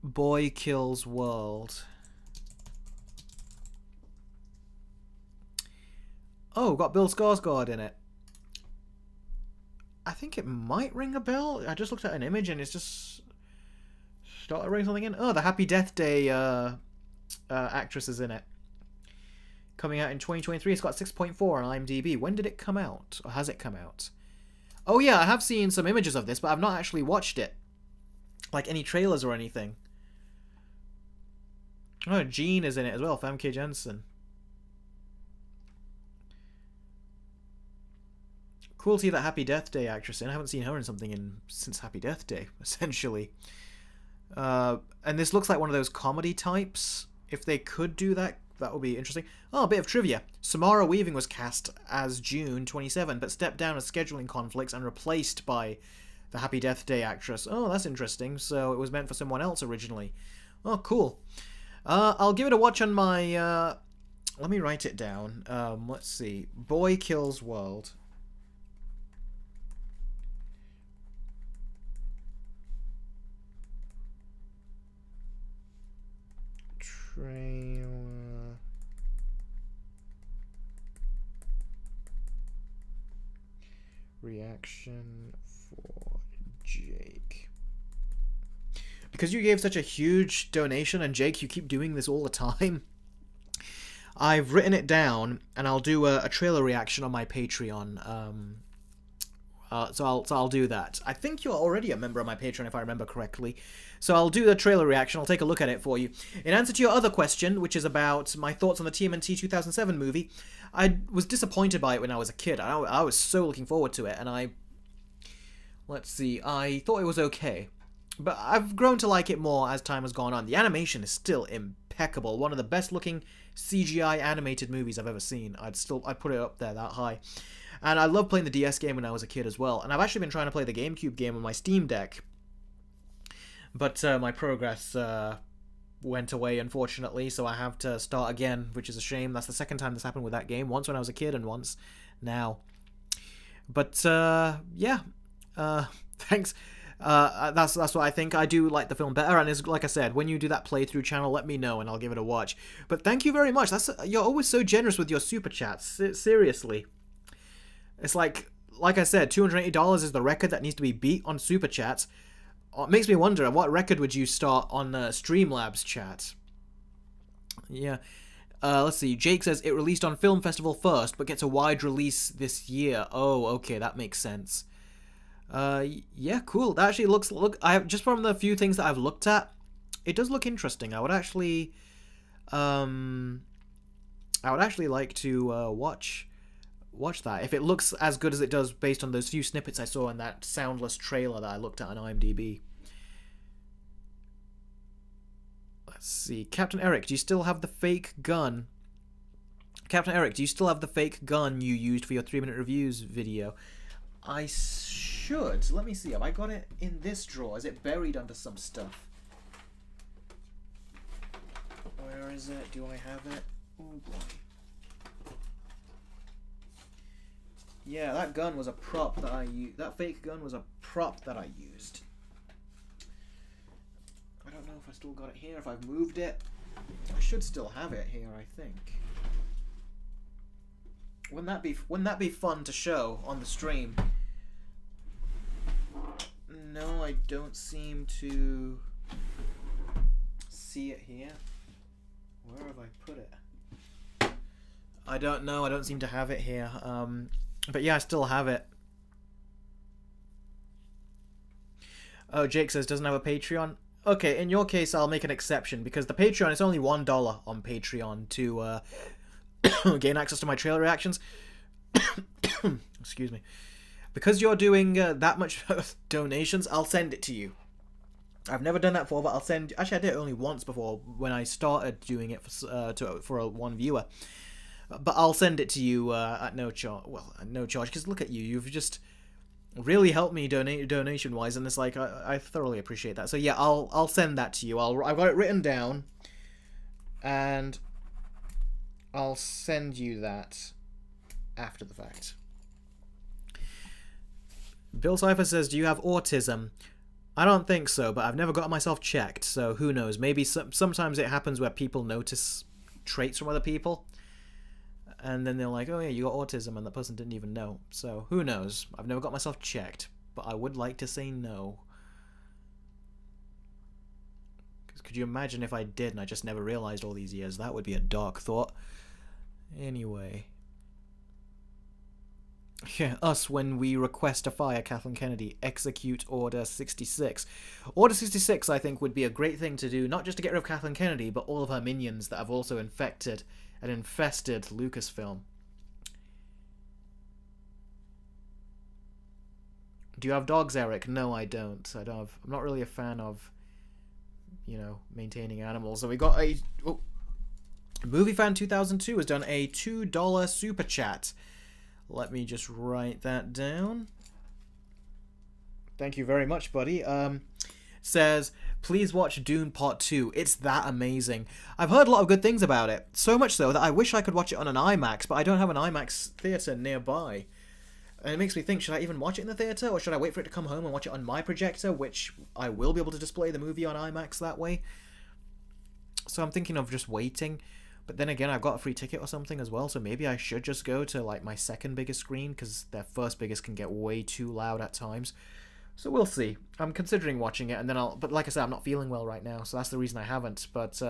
Boy Kills World. Oh, got Bill Skarsgård in it. I think it might ring a bell. I just looked at an image and it's just started ringing something in. Oh, the Happy Death Day actress is in it. Coming out in 2023. It's got 6.4 on IMDb. When did it come out? Or has it come out? Oh yeah, I have seen some images of this, but I've not actually watched it. Like any trailers or anything. Oh, Jean is in it as well, Famke Jensen. Cool to see that Happy Death Day actress in. I haven't seen her in something since Happy Death Day, essentially. And this looks like one of those comedy types. If they could do that, that would be interesting. Oh, a bit of trivia. Samara Weaving was cast as June 27, but stepped down as scheduling conflicts and replaced by the Happy Death Day actress. Oh, that's interesting. So it was meant for someone else originally. Oh, cool. I'll give it a watch on my... let me write it down. Let's see. Boy Kills World. Trailer reaction for Jake. Because you gave such a huge donation, and Jake, you keep doing this all the time, I've written it down, and I'll do a trailer reaction on my Patreon. So I'll do that. I think you're already a member of my Patreon, if I remember correctly. So I'll do the trailer reaction. I'll take a look at it for you. In answer to your other question, which is about my thoughts on the TMNT 2007 movie, I was disappointed by it when I was a kid. I was so looking forward to it, and let's see, I thought it was okay. But I've grown to like it more as time has gone on. The animation is still impeccable. One of the best looking CGI animated movies I've ever seen. I'd put it up there that high. And I loved playing the DS game when I was a kid as well. And I've actually been trying to play the GameCube game on my Steam Deck. But my progress went away, unfortunately, so I have to start again, which is a shame. That's the second time this happened with that game. Once when I was a kid and once now. But, yeah. Thanks. That's what I think. I do like the film better, and like I said, when you do that playthrough channel, let me know and I'll give it a watch. But thank you very much. You're always so generous with your super chats. Seriously. It's like I said, $280 is the record that needs to be beat on super chats. It makes me wonder, what record would you start on Streamlabs chat? Yeah. Let's see. Jake says it released on Film Festival first, but gets a wide release this year. Oh, okay, that makes sense. Yeah, cool. That actually just from the few things that I've looked at, it does look interesting. I would actually like to watch that if it looks as good as it does based on those few snippets I saw in that soundless trailer that I looked at on IMDb. Let's see. Captain Eric, do you still have the fake gun? Captain Eric, do you still have the fake gun you used for your 3-minute reviews video? I should. Let me see. Have I got it in this drawer? Is it buried under some stuff? Where is it? Do I have it? Oh boy. Yeah, that gun was a prop that I used. That fake gun was a prop that I used. I don't know if I still got it here, if I've moved it. I should still have it here, I think. Wouldn't that be fun to show on the stream? No, I don't seem to see it here. Where have I put it? I don't know. I don't seem to have it here. But yeah, I still have it. Oh, Jake says doesn't have a Patreon. Okay, in your case, I'll make an exception because the Patreon is only $1 on Patreon to gain access to my trailer reactions. Excuse me. Because you're doing that much donations, I'll send it to you. I've never done that before, but I'll send. Actually, I did it only once before when I started doing it for one viewer. But I'll send it to you at no charge. Well, at no charge, because look at you. You've just really helped me donation-wise, and it's like I thoroughly appreciate that. So yeah, I'll send that to you. I've got it written down, and I'll send you that after the fact. Bill Cipher says, do you have autism? I don't think so, but I've never got myself checked, so who knows. Maybe sometimes it happens where people notice traits from other people, and then they're like, oh yeah, you got autism, and the person didn't even know. So who knows? I've never got myself checked, but I would like to say no. Because could you imagine if I did and I just never realized all these years? That would be a dark thought. Anyway. Yeah, us when we request to fire Kathleen Kennedy, execute Order 66. Order 66, I think, would be a great thing to do, not just to get rid of Kathleen Kennedy, but all of her minions that have also infected and infested Lucasfilm. Do you have dogs, Eric? No, I don't. I don't have. I'm not really a fan of, maintaining animals. So we got a. Oh, MovieFan 2002 has done a $2 super chat. Let me just write that down. Thank you very much, buddy. Says, please watch Dune Part 2. It's that amazing. I've heard a lot of good things about it. So much so that I wish I could watch it on an IMAX, but I don't have an IMAX theater nearby. And it makes me think, should I even watch it in the theater, or should I wait for it to come home and watch it on my projector, which I will be able to display the movie on IMAX that way? So I'm thinking of just waiting. But then again, I've got a free ticket or something as well, so maybe I should just go to like my second biggest screen, because their first biggest can get way too loud at times. So we'll see. I'm considering watching it, and then but like I said, I'm not feeling well right now, so that's the reason I haven't. But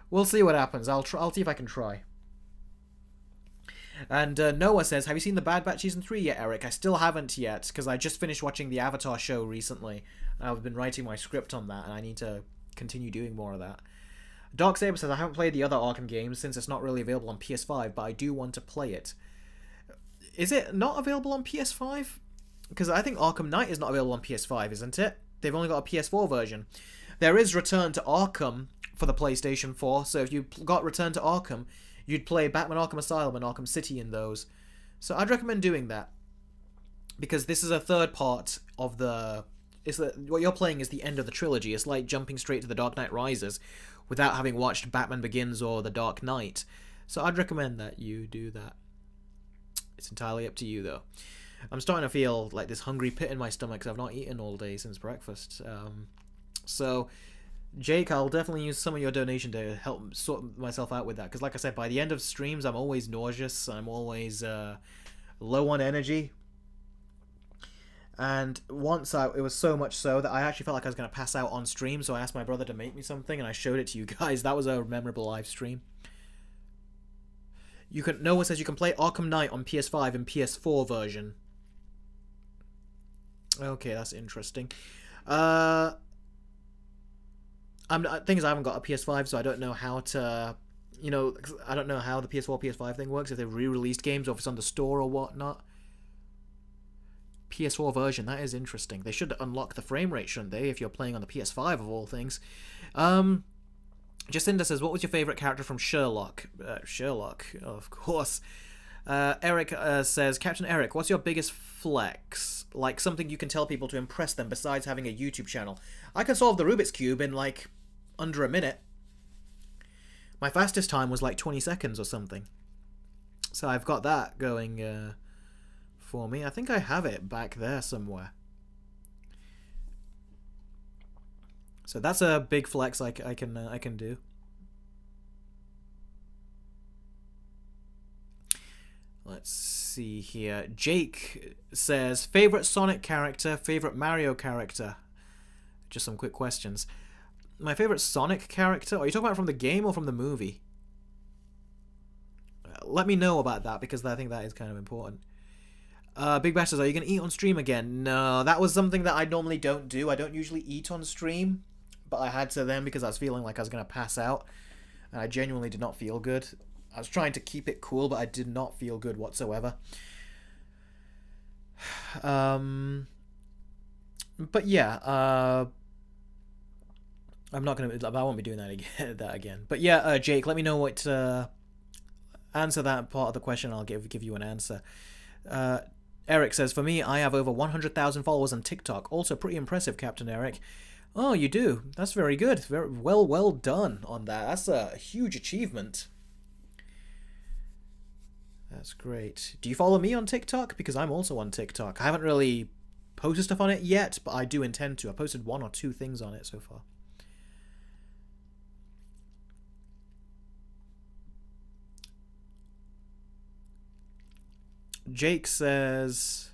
we'll see what happens. I'll see if I can try. And Noah says, have you seen The Bad Batch Season 3 yet, Eric? I still haven't yet, because I just finished watching the Avatar show recently. I've been writing my script on that, and I need to continue doing more of that. Darksaber says, I haven't played the other Arkham games since it's not really available on PS5, but I do want to play it. Is it not available on PS5? Because I think Arkham Knight is not available on PS5, isn't it? They've only got a PS4 version. There is Return to Arkham for the PlayStation 4, so if you got Return to Arkham, you'd play Batman Arkham Asylum and Arkham City in those. So I'd recommend doing that. Because this is a third part of the... what you're playing is the end of the trilogy. It's like jumping straight to The Dark Knight Rises without having watched Batman Begins or The Dark Knight. So I'd recommend that you do that. It's entirely up to you, though. I'm starting to feel like this hungry pit in my stomach because I've not eaten all day since breakfast. So, Jake, I'll definitely use some of your donation to help sort myself out with that. Because like I said, by the end of streams, I'm always nauseous. I'm always low on energy. And once it was so much so that I actually felt like I was going to pass out on stream, so I asked my brother to make me something, and I showed it to you guys. That was a memorable live stream. Noah says you can play Arkham Knight on PS5 and PS4 version. Okay, that's interesting. Thing is, I haven't got a PS5, so I don't know how to... I don't know how the PS4, PS5 thing works, if they've re-released games or if it's on the store or whatnot. PS4 version, that is interesting. They should unlock the frame rate, shouldn't they, if you're playing on the PS5 of all things. Jacinda says, what was your favourite character from Sherlock? Sherlock, of course. Eric says, Captain Eric, what's your biggest flex? Like something you can tell people to impress them besides having a YouTube channel. I can solve the Rubik's Cube in like under a minute. My fastest time was like 20 seconds or something. So I've got that going for me. I think I have it back there somewhere. So that's a big flex I can do. Let's see here. Jake says, favorite Sonic character, favorite Mario character. Just some quick questions. My favorite Sonic character? Are you talking about from the game or from the movie? Let me know about that, because I think that is kind of important. Big Bash says, are you going to eat on stream again? No, that was something that I normally don't do. I don't usually eat on stream, but I had to then because I was feeling like I was going to pass out. And I genuinely did not feel good. I was trying to keep it cool, but I did not feel good whatsoever. But yeah, I'm not gonna. I won't be doing that again. But yeah, Jake, let me know what. Answer that part of the question. I'll give you an answer. Eric says, for me, I have over 100,000 followers on TikTok. Also pretty impressive, Captain Eric. Oh, you do? That's very good. Very well done on that. That's a huge achievement. That's great. Do you follow me on TikTok? Because I'm also on TikTok. I haven't really posted stuff on it yet, but I do intend to. I posted 1 or 2 things on it so far. Jake says,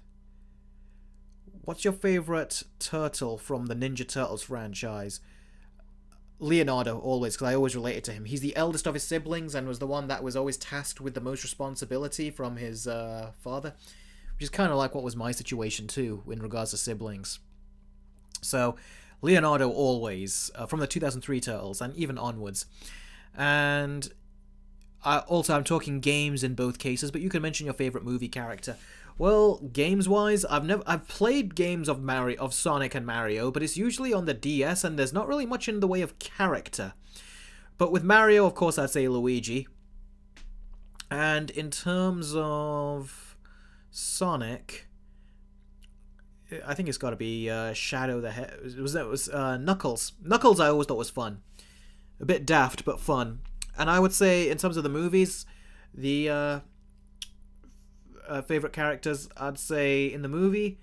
what's your favorite turtle from the Ninja Turtles franchise? Leonardo, always, because I always related to him. He's the eldest of his siblings and was the one that was always tasked with the most responsibility from his father, which is kind of like what was my situation too in regards to siblings. So, Leonardo always, from the 2003 Turtles and even onwards. And also, I'm talking games in both cases, but you can mention your favorite movie character. Well, games-wise, I've played games of Sonic and Mario, but it's usually on the DS, and there's not really much in the way of character. But with Mario, of course, I'd say Luigi. And in terms of Sonic, I think it's got to be Shadow the Hedgehog. It was Knuckles. Knuckles I always thought was fun. A bit daft, but fun. And I would say, in terms of the movies, the favorite characters, I'd say in the movie,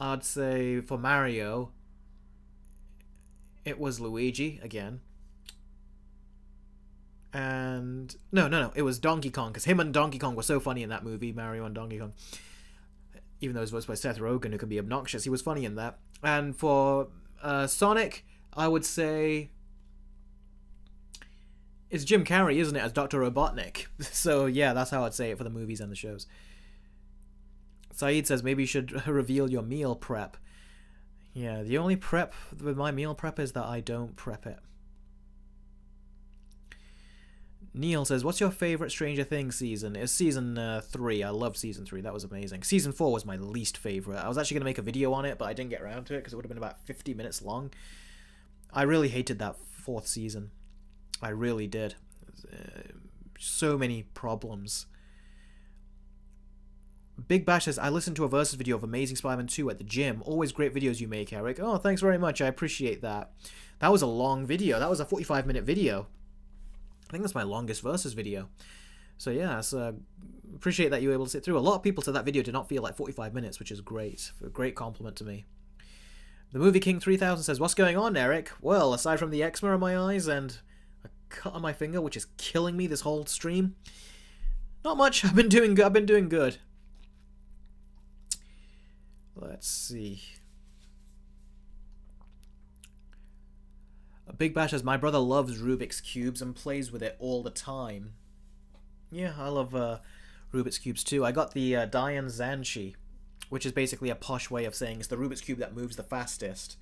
I'd say for Mario, it was Luigi again. And no, it was Donkey Kong, because him and Donkey Kong were so funny in that movie, Mario and Donkey Kong. Even though it was voiced by Seth Rogen, who can be obnoxious, he was funny in that. And for Sonic, I would say it's Jim Carrey, isn't it, as Dr. Robotnik? So yeah, that's how I'd say it for the movies and the shows. Saeed says maybe you should reveal your meal prep. Yeah, the only prep with my meal prep is that I don't prep it. Neil says, what's your favourite Stranger Things season? It's season 3. I love season 3. That was amazing. Season 4 was my least favourite. I was actually going to make a video on it, but I didn't get around to it because it would have been about 50 minutes long. I really hated that 4th season. I really did. So many problems. Big Bash says, I listened to a versus video of Amazing Spider-Man 2 at the gym. Always great videos you make, Eric. Oh, thanks very much. I appreciate that. That was a long video. That was a 45-minute video. I think that's my longest versus video. So yeah, appreciate that you were able to sit through. A lot of people said that video did not feel like 45 minutes, which is great. A great compliment to me. The Movie King 3000 says, what's going on, Eric? Well, aside from the eczema in my eyes and cut on my finger, which is killing me this whole stream, not much. I've been doing good. Let's see. Big Bash says, my brother loves Rubik's Cubes and plays with it all the time. Yeah, I love Rubik's Cubes too. I got the Dian Zanchi, which is basically a posh way of saying it's the Rubik's Cube that moves the fastest.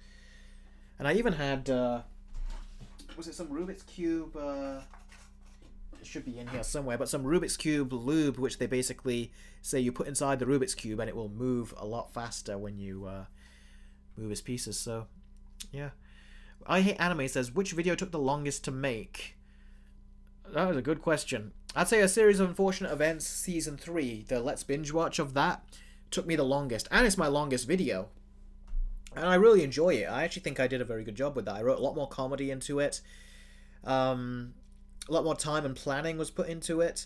And I even had, was it some Rubik's Cube, it should be in here somewhere, but some Rubik's Cube lube, which they basically say you put inside the Rubik's Cube and it will move a lot faster when you move his pieces, so yeah. I Hate Anime says, which video took the longest to make? That was a good question. I'd say A Series of Unfortunate Events Season 3, the Let's Binge Watch of that, took me the longest. And it's my longest video. And I really enjoy it. I actually think I did a very good job with that. I wrote a lot more comedy into it. A lot more time and planning was put into it.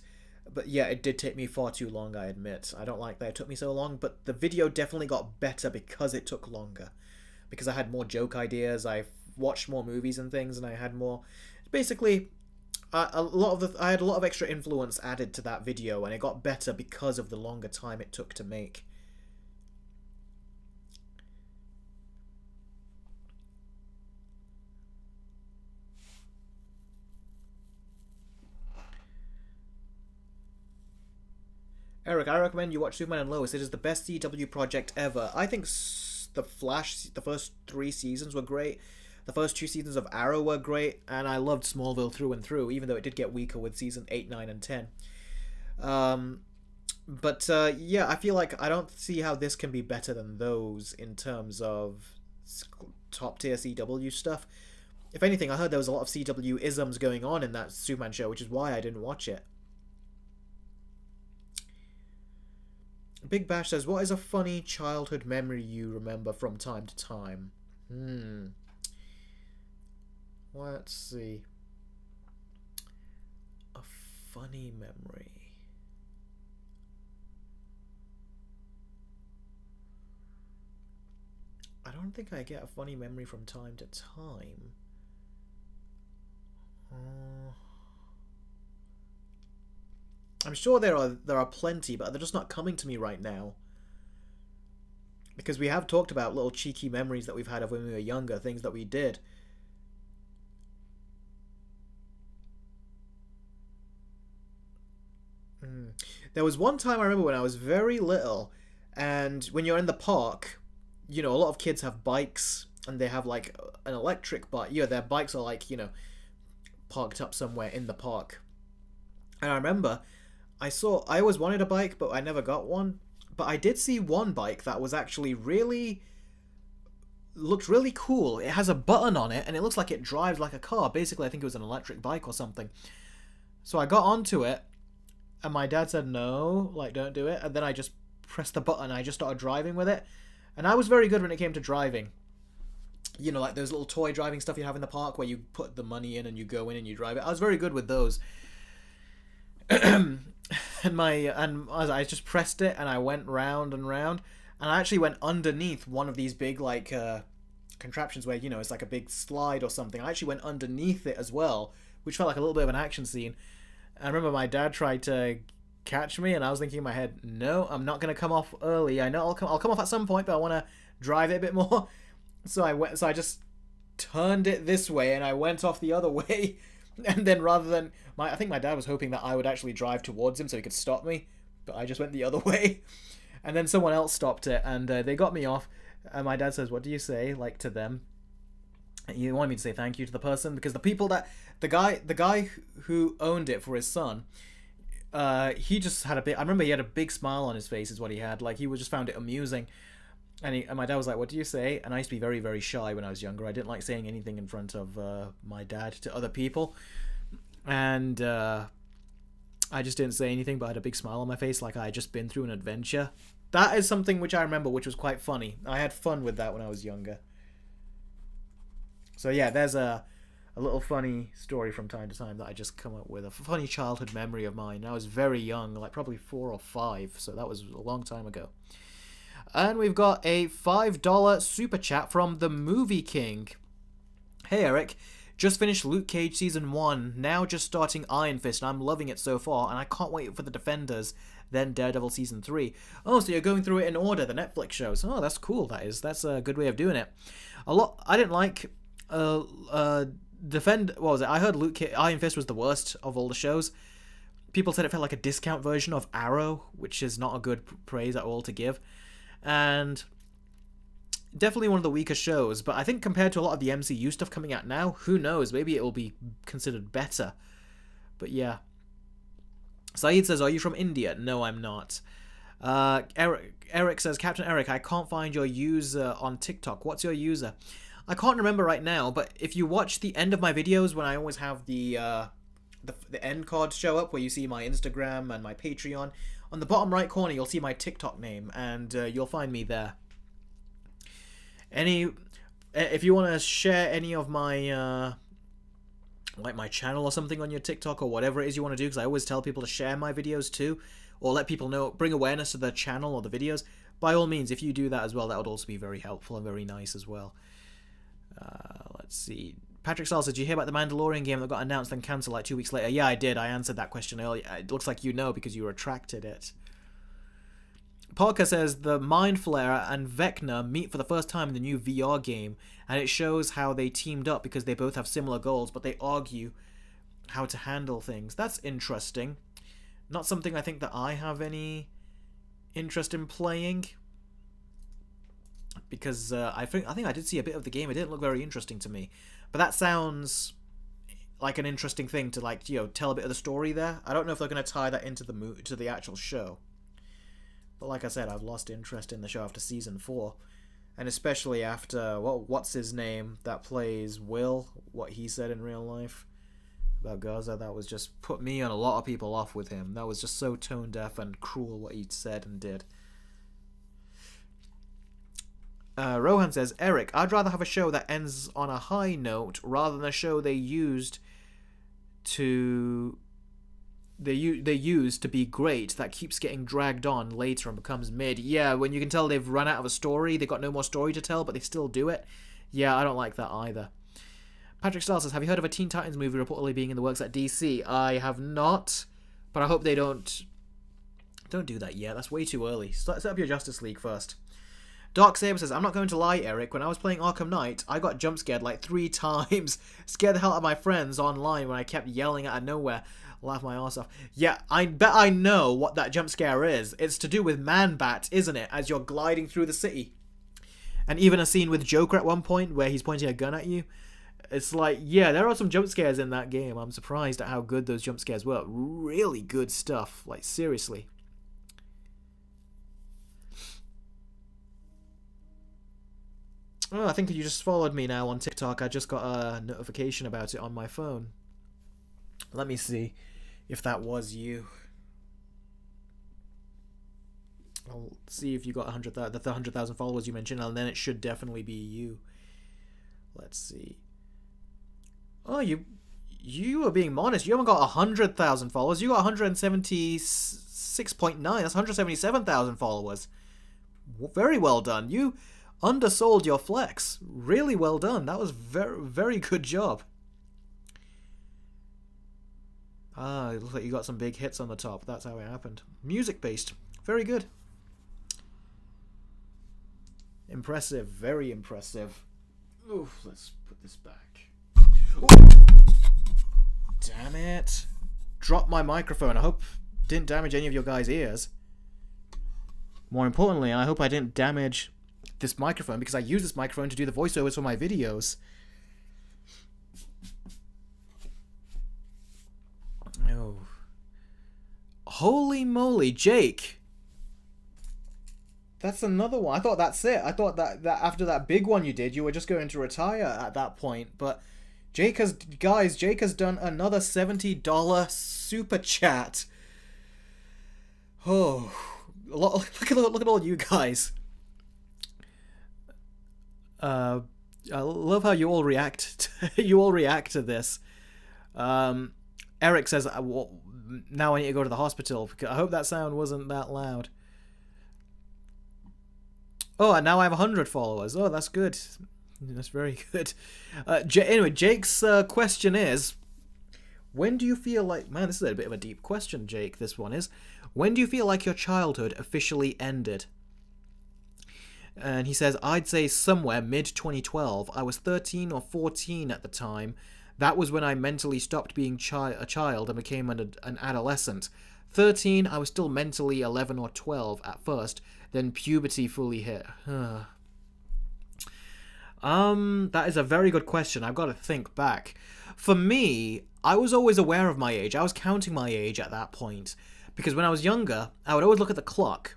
But yeah, it did take me far too long, I admit. I don't like that it took me so long, but the video definitely got better because it took longer. Because I had more joke ideas, I watched more movies and things, and I had more... Basically, I had a lot of extra influence added to that video, and it got better because of the longer time it took to make. Eric, I recommend you watch Superman and Lois. It is the best CW project ever. I think The Flash, the first 3 seasons were great. The first 2 seasons of Arrow were great, and I loved Smallville through and through, even though it did get weaker with season 8, 9, and 10. Yeah, I feel like I don't see how this can be better than those in terms of top-tier CW stuff. If anything, I heard there was a lot of CW isms going on in that Superman show, which is why I didn't watch it. Big Bash says, what is a funny childhood memory you remember from time to time? Let's see. A funny memory. I don't think I get a funny memory from time to time. I'm sure there are plenty, but they're just not coming to me right now. Because we have talked about little cheeky memories that we've had of when we were younger, things that we did. There was one time I remember when I was very little, And when you're in the park, you know, a lot of kids have bikes and they have like an electric bike. Yeah, their bikes are like, you know, parked up somewhere in the park. And I remember I always wanted a bike, but I never got one. But I did see one bike that was actually looked really cool. It has a button on it and it looks like it drives like a car. Basically, I think it was an electric bike or something. So I got onto it and my dad said, no, like, don't do it. And then I just pressed the button and I just started driving with it. And I was very good when it came to driving. You know, like those little toy driving stuff you have in the park where you put the money in and you go in and you drive it. I was very good with those. and as I just pressed it and I went round and round, and I actually went underneath one of these big like contraptions where, you know, it's like a big slide or something. I actually went underneath it as well, which felt like a little bit of an action scene. I remember my dad tried to catch me and I was thinking in my head, no, I'm not going to come off early. I know I'll come off at some point, but I want to drive it a bit more. So I just turned it this way and I went off the other way. And then rather than I think my dad was hoping that I would actually drive towards him so he could stop me, but I just went the other way. And then someone else stopped it and they got me off. And my dad says, what do you say, like, to them? You wanted me to say thank you to the person because the guy who owned it for his son, he just had I remember he had a big smile on his face is what he had. Like, he just found it amusing. And my dad was like, what do you say? And I used to be very, very shy when I was younger. I didn't like saying anything in front of my dad to other people. And I just didn't say anything, but I had a big smile on my face like I had just been through an adventure. That is something which I remember, which was quite funny. I had fun with that when I was younger. So yeah, there's a little funny story from time to time that I just come up with. A funny childhood memory of mine. I was very young, like probably 4 or 5, so that was a long time ago. And we've got a $5 super chat from the Movie King. Hey Eric, just finished Luke Cage Season 1, now just starting Iron Fist, and I'm loving it so far, and I can't wait for the Defenders, then Daredevil Season 3. Oh, so you're going through it in order, the Netflix shows. Oh, that's cool, that is. That's a good way of doing it. I didn't like... what was it? I heard Iron Fist was the worst of all the shows. People said it felt like a discount version of Arrow, which is not a good praise at all to give. And definitely one of the weaker shows, but I think compared to a lot of the MCU stuff coming out now, who knows, maybe it will be considered better. But yeah. Saeed says, are you from India? No, I'm not. Eric says, Captain Eric, I can't find your user on TikTok. What's your user? I can't remember right now, but if you watch the end of my videos when I always have the end cards show up where you see my Instagram and my Patreon, on the bottom right corner you'll see my TikTok name and you'll find me there. If you want to share any of my like my channel or something on your TikTok or whatever it is you want to do, because I always tell people to share my videos too, or let people know, bring awareness to the channel or the videos, by all means, if you do that as well, that would also be very helpful and very nice as well. Let's see. Patrick Sal said, did you hear about the Mandalorian game that got announced and cancelled like 2 weeks later? Yeah, I did. I answered that question earlier. It looks like you know because you retracted it. Parker says, the Mind Flayer and Vecna meet for the first time in the new VR game, and it shows how they teamed up because they both have similar goals, but they argue how to handle things. That's interesting. Not something I think that I have any interest in playing. Because I think I did see a bit of the game. It didn't look very interesting to me, but that sounds like an interesting thing to, like, you know, tell a bit of the story there. I don't know if they're going to tie that into the actual show. But like I said, I've lost interest in the show after season 4, and especially after what's his name that plays Will, what he said in real life about Gaza. That was just put me and a lot of people off with him. That was just so tone deaf and cruel what he said and did. Rohan says, Eric, I'd rather have a show that ends on a high note rather than a show they used to be great that keeps getting dragged on later and becomes mid. Yeah, when you can tell they've run out of a story, they've got no more story to tell, but they still do it. Yeah, I don't like that either. Patrick Starr says, have you heard of a Teen Titans movie reportedly being in the works at DC? I have not, but I hope they don't do that yet. That's way too early. Set up your Justice League first. Dark Saber says, I'm not going to lie, Eric. When I was playing Arkham Knight, I got jump scared like 3 times. Scared the hell out of my friends online when I kept yelling out of nowhere. Laugh my ass off. Yeah, I bet I know what that jump scare is. It's to do with Man-Bat, isn't it? As you're gliding through the city. And even a scene with Joker at one point where he's pointing a gun at you. It's like, yeah, there are some jump scares in that game. I'm surprised at how good those jump scares were. Really good stuff. Like, seriously. Oh, I think you just followed me now on TikTok. I just got a notification about it on my phone. Let me see if that was you. I'll see if you got 100,000 followers you mentioned, and then it should definitely be you. Let's see. Oh, you are being modest. You haven't got 100,000 followers. You got 176.9. That's 177,000 followers. Very well done. You undersold your flex. Really well done. That was very, very good job. Ah, it looks like you got some big hits on the top. That's how it happened. Music-based. Very good. Impressive. Very impressive. Oof, let's put this back. Ooh. Damn it. Drop my microphone. I hope it didn't damage any of your guys' ears. More importantly, I hope I didn't damage this microphone, because I use this microphone to do the voiceovers for my videos. Oh. Holy moly, Jake. That's another one. I thought that's it. I thought that after that big one you did, you were just going to retire at that point. But Jake has done another $70 super chat. Oh, look at all you guys. I love how you all react. You all react to this. Eric says, well, now I need to go to the hospital. I hope that sound wasn't that loud. Oh, and now I have 100 followers. Oh, that's good. That's very good. Anyway, Jake's question is, when do you feel like... Man, this is a bit of a deep question, Jake, this one is. When do you feel like your childhood officially ended? And he says, I'd say somewhere mid-2012. I was 13 or 14 at the time. That was when I mentally stopped being a child and became an adolescent. 13, I was still mentally 11 or 12 at first. Then puberty fully hit. That is a very good question. I've got to think back. For me, I was always aware of my age. I was counting my age at that point. Because when I was younger, I would always look at the clock.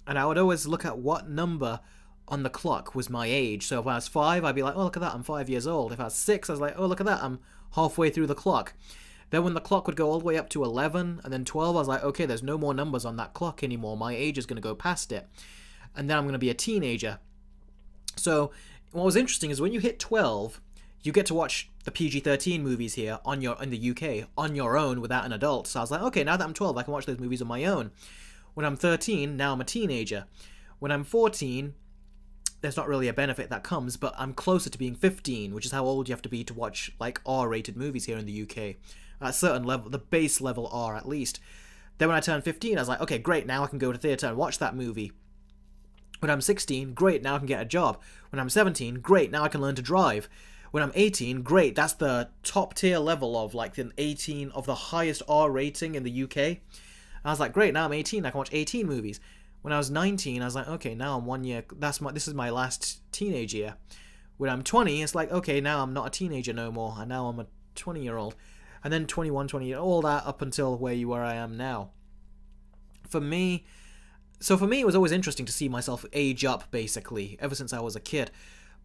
And I would always look at what number on the clock was my age. So if I was 5, I'd be like, oh, look at that, I'm 5 years old. If I was 6, I was like, oh, look at that, I'm halfway through the clock. Then when the clock would go all the way up to 11 and then 12, I was like, okay, there's no more numbers on that clock anymore. My age is going to go past it. And then I'm going to be a teenager. So what was interesting is when you hit 12, you get to watch the PG-13 movies here in the UK on your own without an adult. So I was like, okay, now that I'm 12, I can watch those movies on my own. When I'm 13, now I'm a teenager. When I'm 14, there's not really a benefit that comes, but I'm closer to being 15, which is how old you have to be to watch like R-rated movies here in the UK. At a certain level, the base level R at least. Then when I turned 15, I was like, okay, great, now I can go to theatre and watch that movie. When I'm 16, great, now I can get a job. When I'm 17, great, now I can learn to drive. When I'm 18, great, that's the top tier level of like the 18 of the highest R rating in the UK. And I was like, great, now I'm 18, I can watch 18 movies. When I was 19, I was like, okay, now I'm 1 year, this is my last teenage year. When I'm 20, it's like, okay, now I'm not a teenager no more, and now I'm a 20-year-old. And then 21, 20, all that up until where I am now. For me, it was always interesting to see myself age up, basically, ever since I was a kid.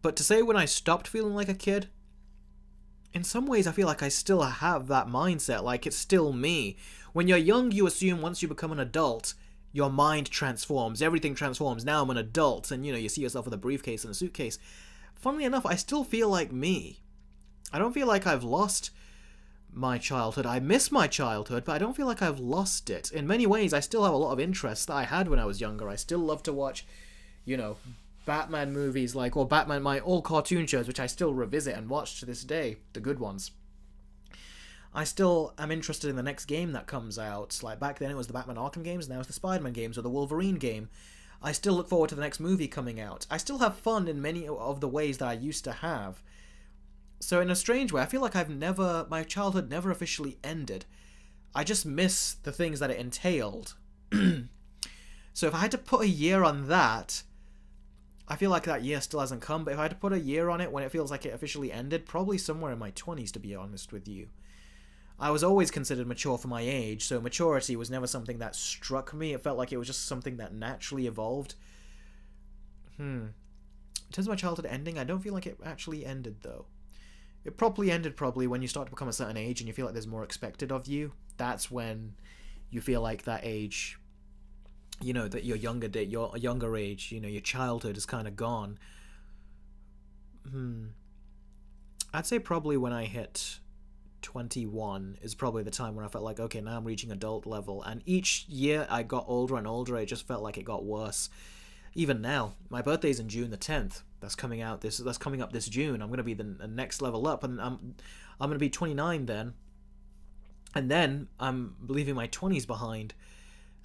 But to say when I stopped feeling like a kid, in some ways I feel like I still have that mindset, like it's still me. When you're young, you assume once you become an adult, your mind transforms, everything transforms. Now I'm an adult, and you see yourself with a briefcase and a suitcase. Funnily enough, I still feel like me. I don't feel like I've lost my childhood. I miss my childhood, but I don't feel like I've lost it. In many ways, I still have a lot of interests that I had when I was younger. I still love to watch, Batman movies, my old cartoon shows, which I still revisit and watch to this day, the good ones. I still am interested in the next game that comes out. Like back then it was the Batman Arkham games, now it's the Spider-Man games or the Wolverine game. I still look forward to the next movie coming out. I still have fun in many of the ways that I used to have. So in a strange way, I feel like my childhood never officially ended. I just miss the things that it entailed. So if I had to put a year on that, I feel like that year still hasn't come, but if I had to put a year on it when it feels like it officially ended, probably somewhere in my 20s, to be honest with you. I was always considered mature for my age, so maturity was never something that struck me. It felt like it was just something that naturally evolved. In terms of my childhood ending, I don't feel like it actually ended, though. It probably ended when you start to become a certain age and you feel like there's more expected of you. That's when you feel like that age, that your younger age, your childhood is kind of gone. I'd say probably when I hit 21 is probably the time when I felt like, okay, now I'm reaching adult level. And each year I got older and older, it just felt like it got worse. Even now, my birthday's in June the 10th. That's coming up this June. I'm going to be the next level up, and I'm going to be 29 then. And then I'm leaving my 20s behind.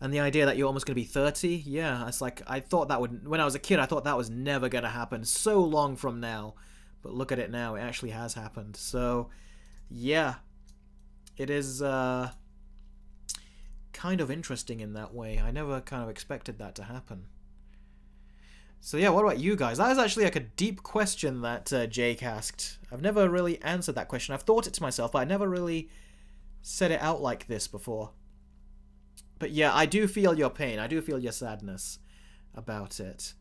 And the idea that you're almost going to be 30, yeah, it's like, I thought that would, when I was a kid, I thought that was never going to happen so long from now. But look at it now, it actually has happened. So, yeah, it is kind of interesting in that way. I never kind of expected that to happen. So yeah, what about you guys? That was actually like a deep question that Jake asked. I've never really answered that question. I've thought it to myself, but I never really said it out like this before. But yeah, I do feel your pain. I do feel your sadness about it.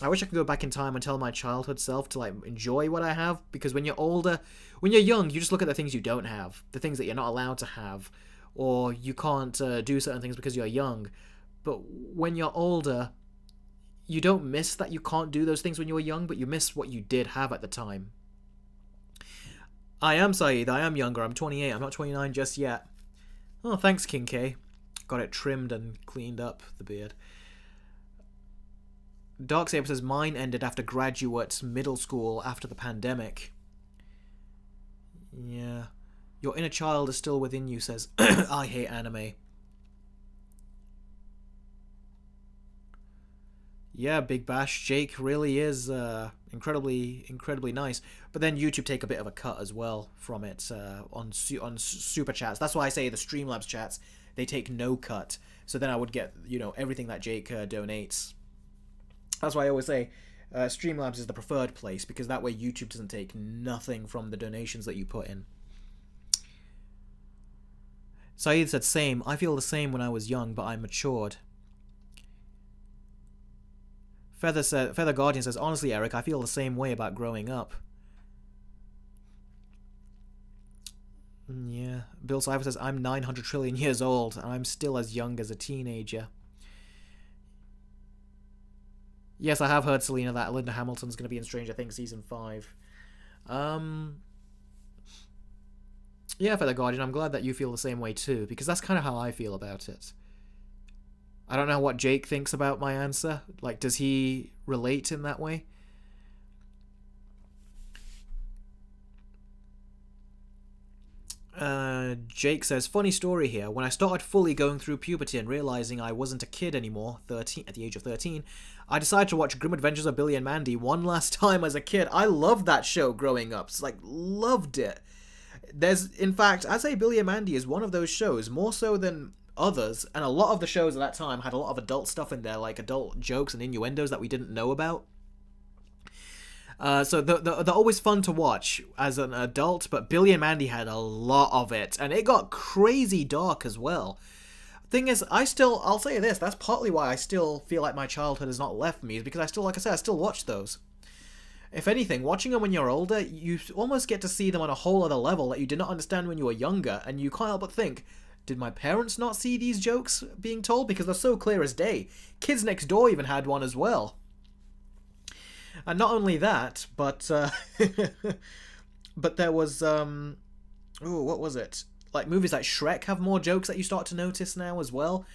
I wish I could go back in time and tell my childhood self to like enjoy what I have, because when you're older, when you're young, you just look at the things you don't have, the things that you're not allowed to have, or you can't do certain things because you're young. But when you're older, you don't miss that you can't do those things when you were young, but you miss what you did have at the time. I am Saeed. I am younger. I'm 28. I'm not 29 just yet. Oh, thanks, King K. Got it trimmed and cleaned up, the beard. Darksaber says, mine ended after graduate middle school after the pandemic. Yeah. Your inner child is still within you, says, I hate anime. Yeah, Big Bash, Jake really is incredibly nice. But then YouTube take a bit of a cut as well from it on super chats. That's why I say the Streamlabs chats, they take no cut. So then I would get, everything that Jake donates. That's why I always say Streamlabs is the preferred place, because that way YouTube doesn't take nothing from the donations that you put in. Saeed said, same. I feel the same when I was young, but I matured. Feather Guardian says, honestly, Eric, I feel the same way about growing up. Yeah. Bill Cipher says, I'm 900 trillion years old, and I'm still as young as a teenager. Yes, I have heard, Selena, that Linda Hamilton's going to be in Stranger Things Season 5. Yeah, Feather Guardian, I'm glad that you feel the same way too, because that's kind of how I feel about it. I don't know what Jake thinks about my answer. Like, does he relate in that way? Jake says, funny story here. When I started fully going through puberty and realizing I wasn't a kid anymore, at the age of 13, I decided to watch Grim Adventures of Billy and Mandy one last time as a kid. I loved that show growing up. It's like, loved it. In fact, I'd say Billy and Mandy is one of those shows, more so than others, and a lot of the shows at that time had a lot of adult stuff in there, like adult jokes and innuendos that we didn't know about. So they're always fun to watch as an adult, but Billy and Mandy had a lot of it, and it got crazy dark as well. Thing is, I'll say this, that's partly why I still feel like my childhood has not left me, is because I still watch those. If anything, watching them when you're older, you almost get to see them on a whole other level that you did not understand when you were younger, and you can't help but think, did my parents not see these jokes being told? Because they're so clear as day. Kids Next Door even had one as well. And not only that, but but there was what was it? Like movies like Shrek have more jokes that you start to notice now as well.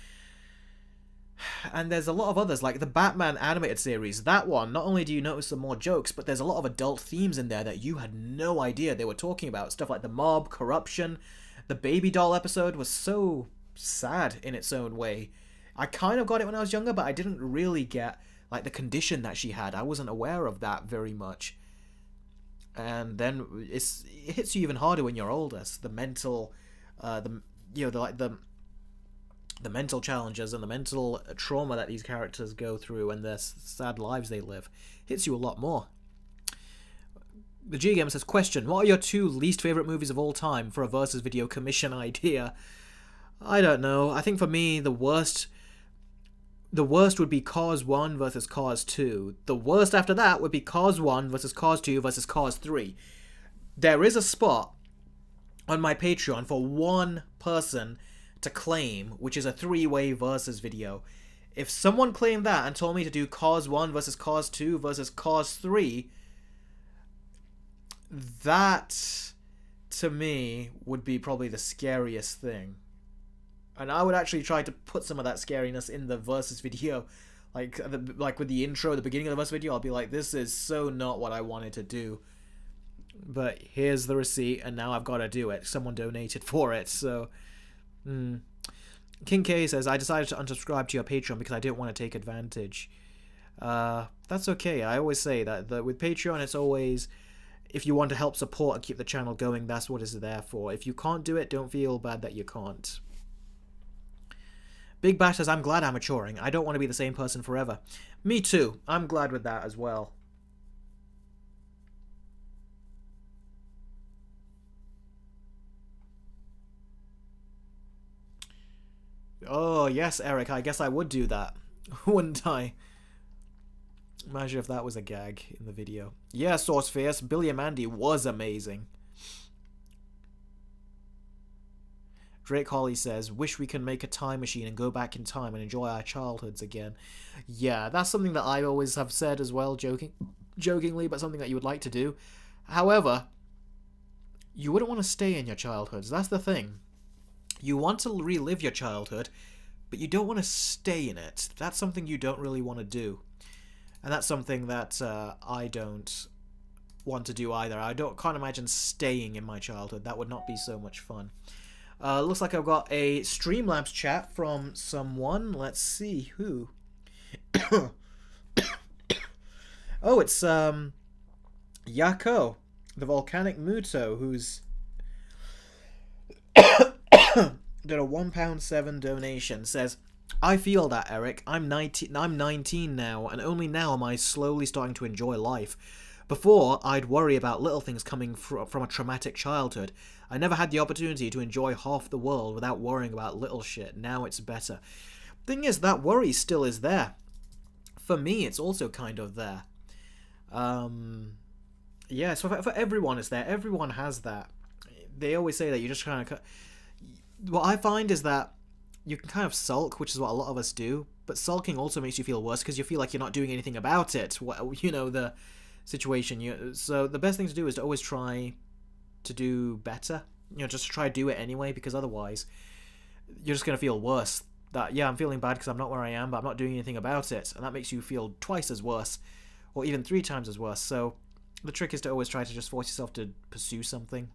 And there's a lot of others, like the Batman animated series. That one, not only do you notice some more jokes, but there's a lot of adult themes in there that you had no idea they were talking about. Stuff like the mob, corruption. The baby doll episode was so sad in its own way. I kind of got it when I was younger, but I didn't really get like the condition that she had. I wasn't aware of that very much. And then it hits you even harder when you're older. So the mental, the you know, the mental challenges and the mental trauma that these characters go through and the sad lives they live hits you a lot more. The G Game says, question, what are your 2 least favourite movies of all time for a versus video commission idea? I don't know. I think for me, the worst would be Cars 1 versus Cars 2. The worst after that would be Cars 1 versus Cars 2 versus Cars 3. There is a spot on my Patreon for one person to claim, which is a 3-way versus video. If someone claimed that and told me to do Cars 1 versus Cars 2 versus Cars 3, that, to me, would be probably the scariest thing. And I would actually try to put some of that scariness in the versus video. Like with the intro, the beginning of the versus video, I'll be like, this is so not what I wanted to do. But here's the receipt, and now I've got to do it. Someone donated for it, so... King K says, I decided to unsubscribe to your Patreon because I didn't want to take advantage. That's okay. I always say that with Patreon, it's always... If you want to help support and keep the channel going, that's what it's there for. If you can't do it, don't feel bad that you can't. Big Bash says, I'm glad I'm maturing. I don't want to be the same person forever. Me too. I'm glad with that as well. Oh, yes, Eric. I guess I would do that. Wouldn't I? Imagine if that was a gag in the video. Yeah, Source Fierce. Billy and Mandy was amazing. Drake Holly says, wish we can make a time machine and go back in time and enjoy our childhoods again. Yeah, that's something that I always have said as well, jokingly, but something that you would like to do. However, you wouldn't want to stay in your childhoods. That's the thing. You want to relive your childhood, but you don't want to stay in it. That's something you don't really want to do. And that's something that I don't want to do either. Can't imagine staying in my childhood. That would not be so much fun. Looks like I've got a Streamlabs chat from someone. Let's see who. Oh, it's Yako, the Volcanic Muto, who's did a £1.7 donation. Says, I feel that, Eric. I'm 19 now, and only now am I slowly starting to enjoy life. Before, I'd worry about little things coming from a traumatic childhood. I never had the opportunity to enjoy half the world without worrying about little shit. Now it's better. Thing is, that worry still is there. For me, it's also kind of there. Yeah, so for everyone it's there. Everyone has that. They always say that you just kind of... What I find is that you can kind of sulk, which is what a lot of us do, but sulking also makes you feel worse because you feel like you're not doing anything about it. You know, the situation. So the best thing to do is to always try to do better. You know, just try to do it anyway, because otherwise you're just going to feel worse. That, yeah, I'm feeling bad because I'm not where I am, but I'm not doing anything about it. And that makes you feel twice as worse, or even 3 times as worse. So the trick is to always try to just force yourself to pursue something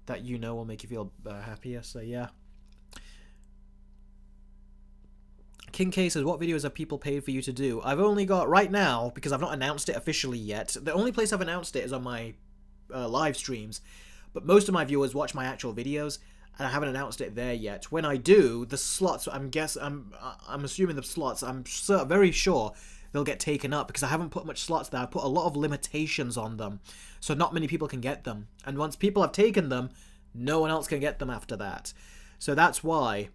that you know will make you feel happier. So yeah. King K says, what videos have people paid for you to do? I've only got, right now, because I've not announced it officially yet, the only place I've announced it is on my live streams, but most of my viewers watch my actual videos, and I haven't announced it there yet. When I do, the slots, I'm assuming the slots, I'm very sure they'll get taken up, because I haven't put much slots there. I've put a lot of limitations on them, so not many people can get them. And once people have taken them, no one else can get them after that. So that's why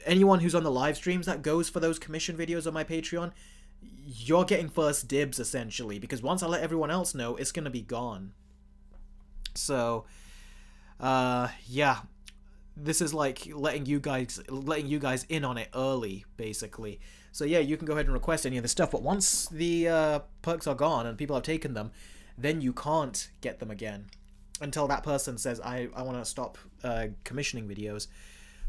anyone who's on the live streams that goes for those commission videos on my Patreon, you're getting first dibs, essentially, because once I let everyone else know, it's going to be gone. So, yeah. This is like letting you guys in on it early, basically. So yeah, you can go ahead and request any of the stuff, but once the perks are gone and people have taken them, then you can't get them again until that person says, I want to stop commissioning videos.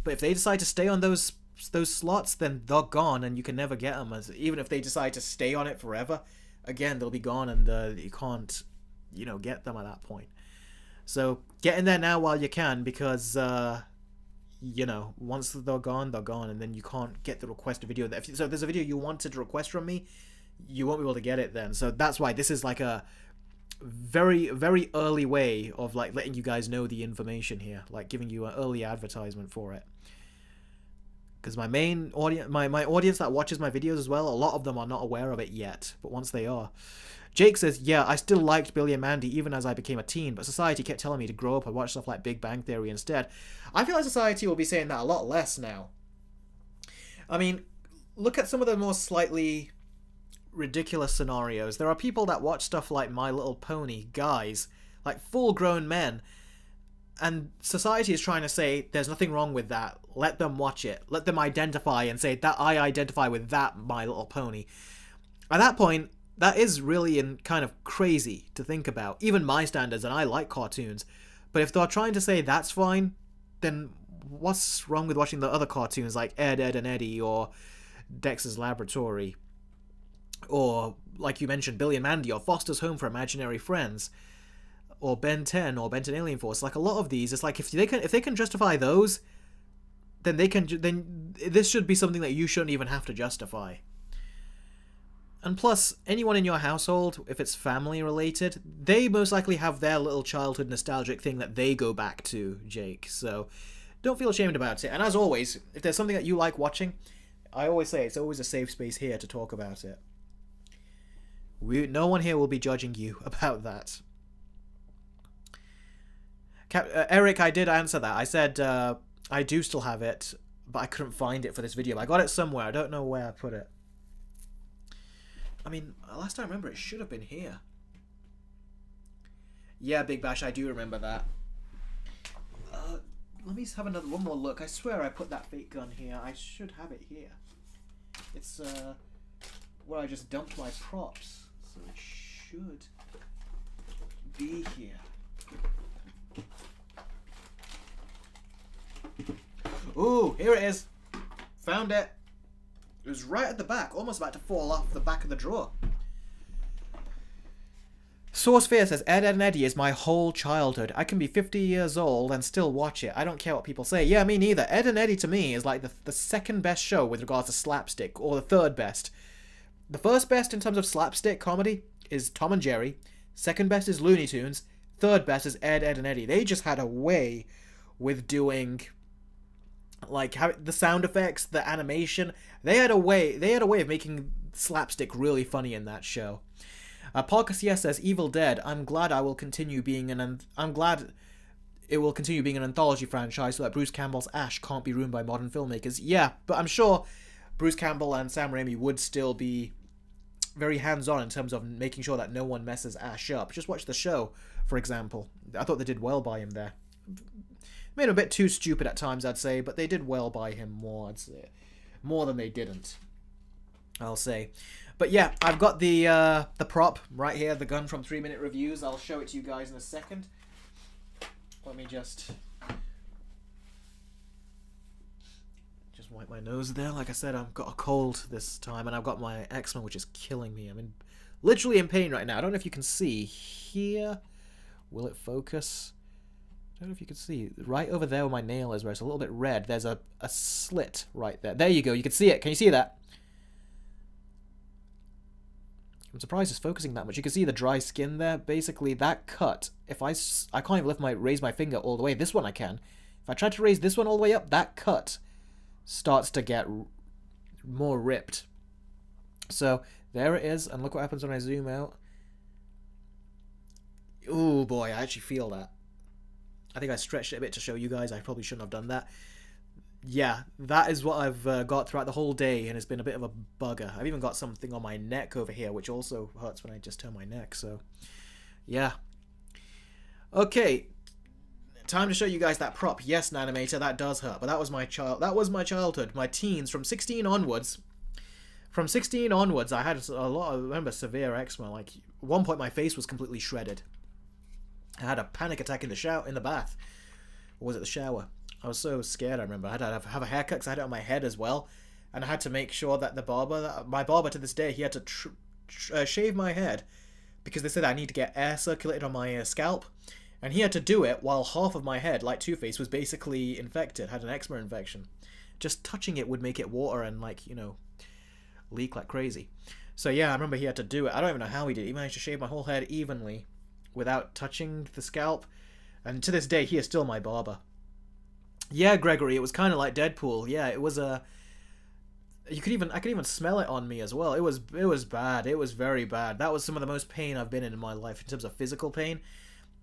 But if they decide to stay on those slots, then they're gone and you can never get them. Even if they decide to stay on it forever, again, they'll be gone and you can't, get them at that point. So get in there now while you can, because you know, once they're gone, and then you can't get the request video. So if there's a video you wanted to request from me, you won't be able to get it then. So that's why this is like a very, very early way of like letting you guys know the information here, like giving you an early advertisement for it. Because my main audience, my audience that watches my videos as well, a lot of them are not aware of it yet, but once they are. Jake says, yeah, I still liked Billy and Mandy even as I became a teen, but society kept telling me to grow up and watch stuff like Big Bang Theory instead. I feel like society will be saying that a lot less now. I mean, look at some of the more slightly ridiculous scenarios. There are people that watch stuff like My Little Pony, guys, like full-grown men, and society is trying to say there's nothing wrong with that. Let them watch it. Let them identify and say that I identify with that My Little Pony. At that point, that is really kind of crazy to think about. Even my standards, and I like cartoons. But if they're trying to say that's fine, then what's wrong with watching the other cartoons like Ed, Edd and Eddy, or Dexter's Laboratory, or, like you mentioned, Billy and Mandy, or Foster's Home for Imaginary Friends, or Ben 10, or Ben 10 Alien Force. Like, a lot of these, it's like, if they can justify those, then this should be something that you shouldn't even have to justify. And plus, anyone in your household, if it's family related, they most likely have their little childhood nostalgic thing that they go back to, Jake. So don't feel ashamed about it. And as always, if there's something that you like watching, I always say it's always a safe space here to talk about it. No one here will be judging you about that. Eric, I did answer that. I said I do still have it, but I couldn't find it for this video. I got it somewhere. I don't know where I put it. I mean, last time I remember, it should have been here. Yeah, Big Bash, I do remember that. Let me have one more look. I swear I put that fake gun here. I should have it here. It's where I just dumped my props, so it should be here. Ooh, here it is. Found it. It was right at the back, almost about to fall off the back of the drawer. Sourcefear says, Ed, Edd and Eddy is my whole childhood. I can be 50 years old and still watch it. I don't care what people say. Yeah, me neither. Ed and Eddy to me is like the second best show with regards to slapstick, or the third best. The first best in terms of slapstick comedy is Tom and Jerry. Second best is Looney Tunes. Third best is Ed, Edd and Eddy. They just had a way with doing, like, the sound effects, the animation. They had a way of making slapstick really funny in that show. Paul Casillas says, Evil Dead, I'm glad it will continue being an anthology franchise so that Bruce Campbell's Ash can't be ruined by modern filmmakers. Yeah, but I'm sure Bruce Campbell and Sam Raimi would still be very hands-on in terms of making sure that no one messes Ash up. Just watch the show, for example. I thought they did well by him there. Made him a bit too stupid at times, I'd say, but they did well by him more, I'd say. More than they didn't, I'll say. But yeah, I've got the prop right here, the gun from 3 Minute Reviews. I'll show it to you guys in a second. Let me just wipe my nose there. Like I said, I've got a cold this time, and I've got my eczema, which is killing me. I'm literally in pain right now. I don't know if you can see here. Will it focus? I don't know if you can see. Right over there where my nail is, where it's a little bit red, there's a slit right there. There you go. You can see it. Can you see that? I'm surprised it's focusing that much. You can see the dry skin there. Basically, that cut, if I can't even raise my finger all the way. This one I can. If I try to raise this one all the way up, that cut starts to get more ripped. So, there it is. And look what happens when I zoom out. Ooh, boy, I actually feel that. I think I stretched it a bit to show you guys. I probably shouldn't have done that. Yeah, that is what I've got throughout the whole day, and it's been a bit of a bugger. I've even got something on my neck over here, which also hurts when I just turn my neck, so yeah. Okay, time to show you guys that prop. Yes, Nanimator, that does hurt, but that was my childhood, my teens, from 16 onwards. From 16 onwards, I had a lot of, I remember, severe eczema. Like, at one point my face was completely shredded. I had a panic attack in the bath. Or was it the shower? I was so scared, I remember. I had to have a haircut because I had it on my head as well. And I had to make sure that my barber to this day, he had to shave my head because they said I need to get air circulated on my scalp. And he had to do it while half of my head, like Two-Face, was basically infected, had an eczema infection. Just touching it would make it water and, like, you know, leak like crazy. So yeah, I remember he had to do it. I don't even know how he did it. He managed to shave my whole head evenly without touching the scalp. And to this day, he is still my barber. Yeah, Gregory, it was kind of like Deadpool. Yeah, it was a... I could even smell it on me as well. It was bad. It was very bad. That was some of the most pain I've been in my life in terms of physical pain.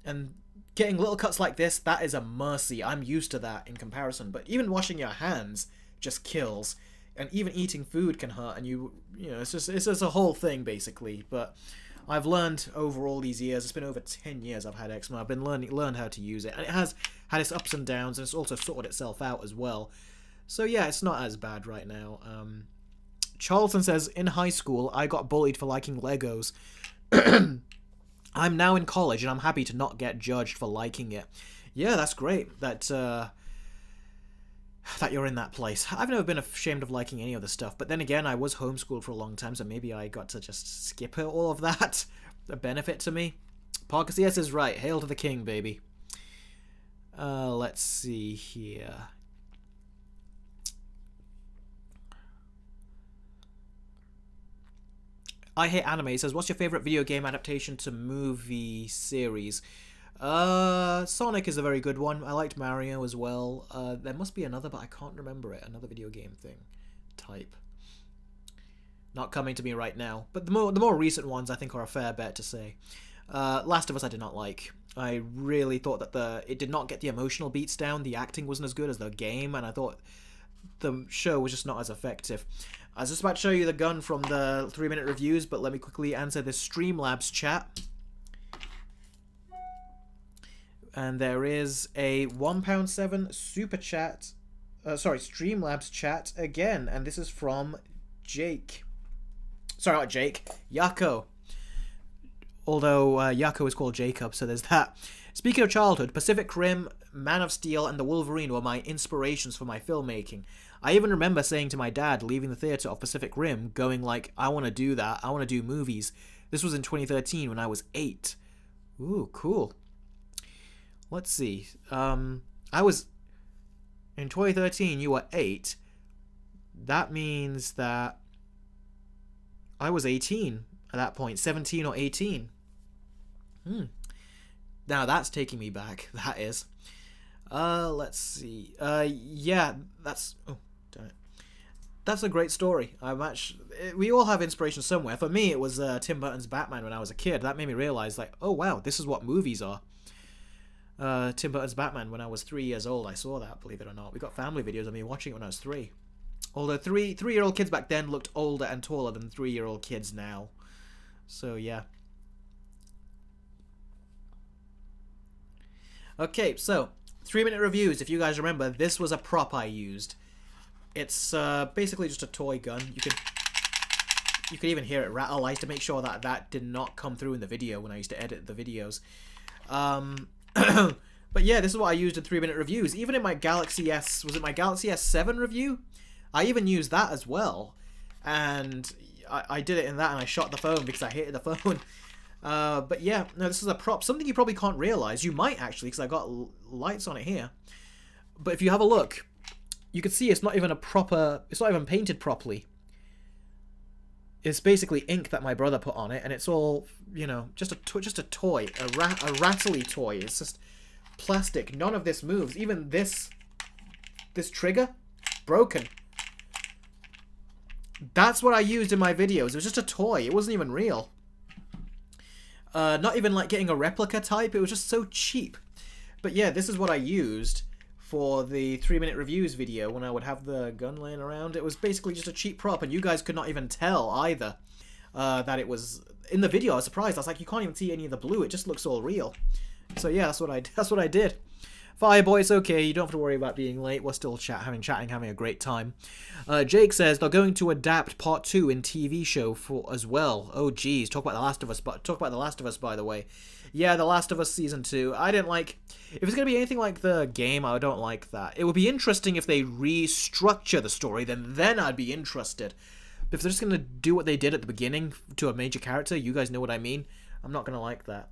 And getting little cuts like this, that is a mercy. I'm used to that in comparison. But even washing your hands just kills. And even eating food can hurt. And you know, it's just a whole thing, basically. But I've learned over all these years, it's been over 10 years I've had eczema. I've been learned how to use it. And it has had its ups and downs, and it's also sorted itself out as well. So yeah, it's not as bad right now. Charlton says, in high school, I got bullied for liking Legos. I'm now in college, and I'm happy to not get judged for liking it. Yeah, that's great that you're in that place. I've never been ashamed of liking any of the stuff, but then again, I was homeschooled for a long time, so maybe I got to just skip all of that. A benefit to me. Parker CS is right. Hail to the king, baby. Let's see here. I Hate Anime says, what's your favorite video game adaptation to movie series? Sonic is a very good one. I liked Mario as well. There must be another, but I can't remember it. Another video game thing. Type. Not coming to me right now. But the more recent ones, I think, are a fair bet to say. Last of Us I did not like. I really thought that it did not get the emotional beats down. The acting wasn't as good as the game, and I thought the show was just not as effective. I was just about to show you the gun from the 3-minute reviews, but let me quickly answer this Streamlabs chat. And there is a £1.7 super chat. Streamlabs chat again, and this is from Jake. Sorry, not Jake. Yako. Although Yako is called Jacob, so there's that. Speaking of childhood, Pacific Rim, Man of Steel, and The Wolverine were my inspirations for my filmmaking. I even remember saying to my dad, leaving the theatre of Pacific Rim, going like, I want to do that, I want to do movies. This was in 2013 when I was 8. Ooh, cool. Let's see. I was... In 2013, you were 8. That means that I was 18 at that point. 17 or 18. Now that's taking me back. That is. Let's see. Yeah, that's... Oh, damn it. That's a great story. We all have inspiration somewhere. For me, it was Tim Burton's Batman when I was a kid. That made me realize, like, oh wow, this is what movies are. Tim Burton's Batman when I was 3 years old. I saw that, believe it or not. We got family videos of me watching it when I was 3. Although three-year-old kids back then looked older and taller than 3-year-old kids now. So, yeah. Okay, so, 3-minute reviews. If you guys remember, this was a prop I used. It's basically just a toy gun. You could even hear it rattle. I used to make sure that that did not come through in the video when I used to edit the videos. But yeah, this is what I used in 3-minute reviews. Even in my Galaxy S... Was it my Galaxy S7 review? I even used that as well. And I did it in that and I shot the phone because I hated the phone. But yeah, no, this is a prop. Something you probably can't realize. You might actually, because I got lights on it here. But if you have a look, you can see it's not even it's not even painted properly. It's basically ink that my brother put on it, and it's all, you know, just a toy, a rattly toy. It's just plastic. None of this moves. Even this trigger, broken. That's what I used in my videos. It was just a toy. It wasn't even real. Not even like getting a replica type. It was just so cheap. But yeah, this is what I used for the 3-minute reviews video when I would have the gun laying around. It was basically just a cheap prop, and you guys could not even tell either that it was... In the video, I was surprised. I was like, you can't even see any of the blue. It just looks all real. So yeah, that's what I did. Fireboy, it's okay. You don't have to worry about being late. We're still having a great time. Jake says they're going to adapt Part 2 in TV show as well. Oh geez, talk about The Last of Us. By the way, yeah, The Last of Us Season 2. I didn't like. If it's gonna be anything like the game, I don't like that. It would be interesting if they restructure the story. Then I'd be interested. But if they're just gonna do what they did at the beginning to a major character, you guys know what I mean. I'm not gonna like that.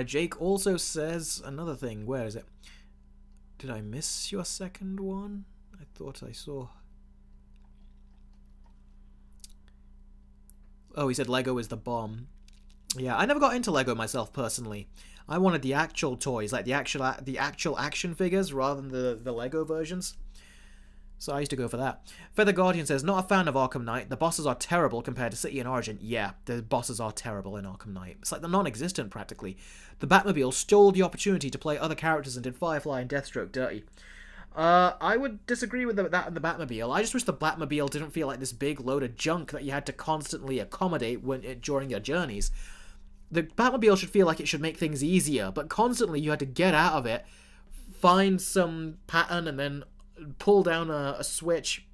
Jake also says another thing. Where is it? Did I miss your second one? I thought I saw. Oh, he said Lego is the bomb. Yeah, I never got into Lego myself personally. I wanted the actual toys, like the actual action figures, rather than the Lego versions. So I used to go for that. Feather Guardian says, not a fan of Arkham Knight. The bosses are terrible compared to City and Origin. Yeah, the bosses are terrible in Arkham Knight. It's like they're non-existent, practically. The Batmobile stole the opportunity to play other characters and did Firefly and Deathstroke dirty. I would disagree with that and the Batmobile. I just wish the Batmobile didn't feel like this big load of junk that you had to constantly accommodate during your journeys. The Batmobile should feel like it should make things easier, but constantly you had to get out of it, find some pattern, and then pull down a switch,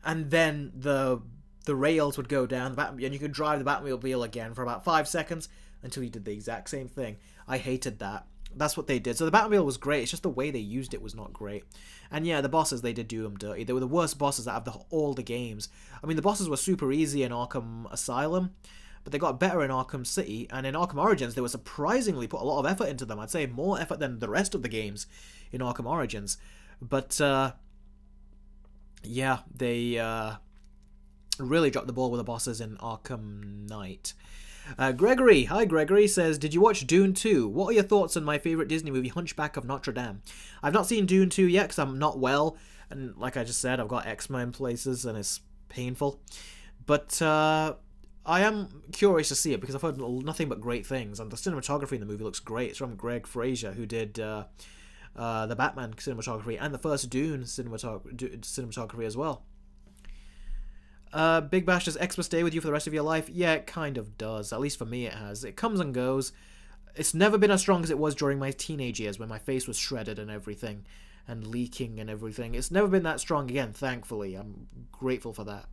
and then the rails would go down, and you could drive the Batmobile again for about 5 seconds until you did the exact same thing. I hated that. That's what they did. So the Batmobile was great, it's just the way they used it was not great. And yeah, the bosses, they did do them dirty. They were the worst bosses out of all the games. I mean, the bosses were super easy in Arkham Asylum, but they got better in Arkham City, and in Arkham Origins they were surprisingly put a lot of effort into them. I'd say more effort than the rest of the games in Arkham Origins. But yeah, they really dropped the ball with the bosses in Arkham Knight. Gregory, hi Gregory, says, did you watch Dune 2? What are your thoughts on my favourite Disney movie, Hunchback of Notre Dame? I've not seen Dune 2 yet because I'm not well, and like I just said, I've got eczema in places and it's painful. But I am curious to see it because I've heard nothing but great things, and the cinematography in the movie looks great. It's from Greg Fraser, who did the Batman cinematography and the first Dune cinematography as well. Big Bash, does Xmas stay with you for the rest of your life? Yeah, it kind of does. At least for me it has. It comes and goes. It's never been as strong as it was during my teenage years when my face was shredded and everything, and leaking and everything. It's never been that strong again, thankfully. I'm grateful for that.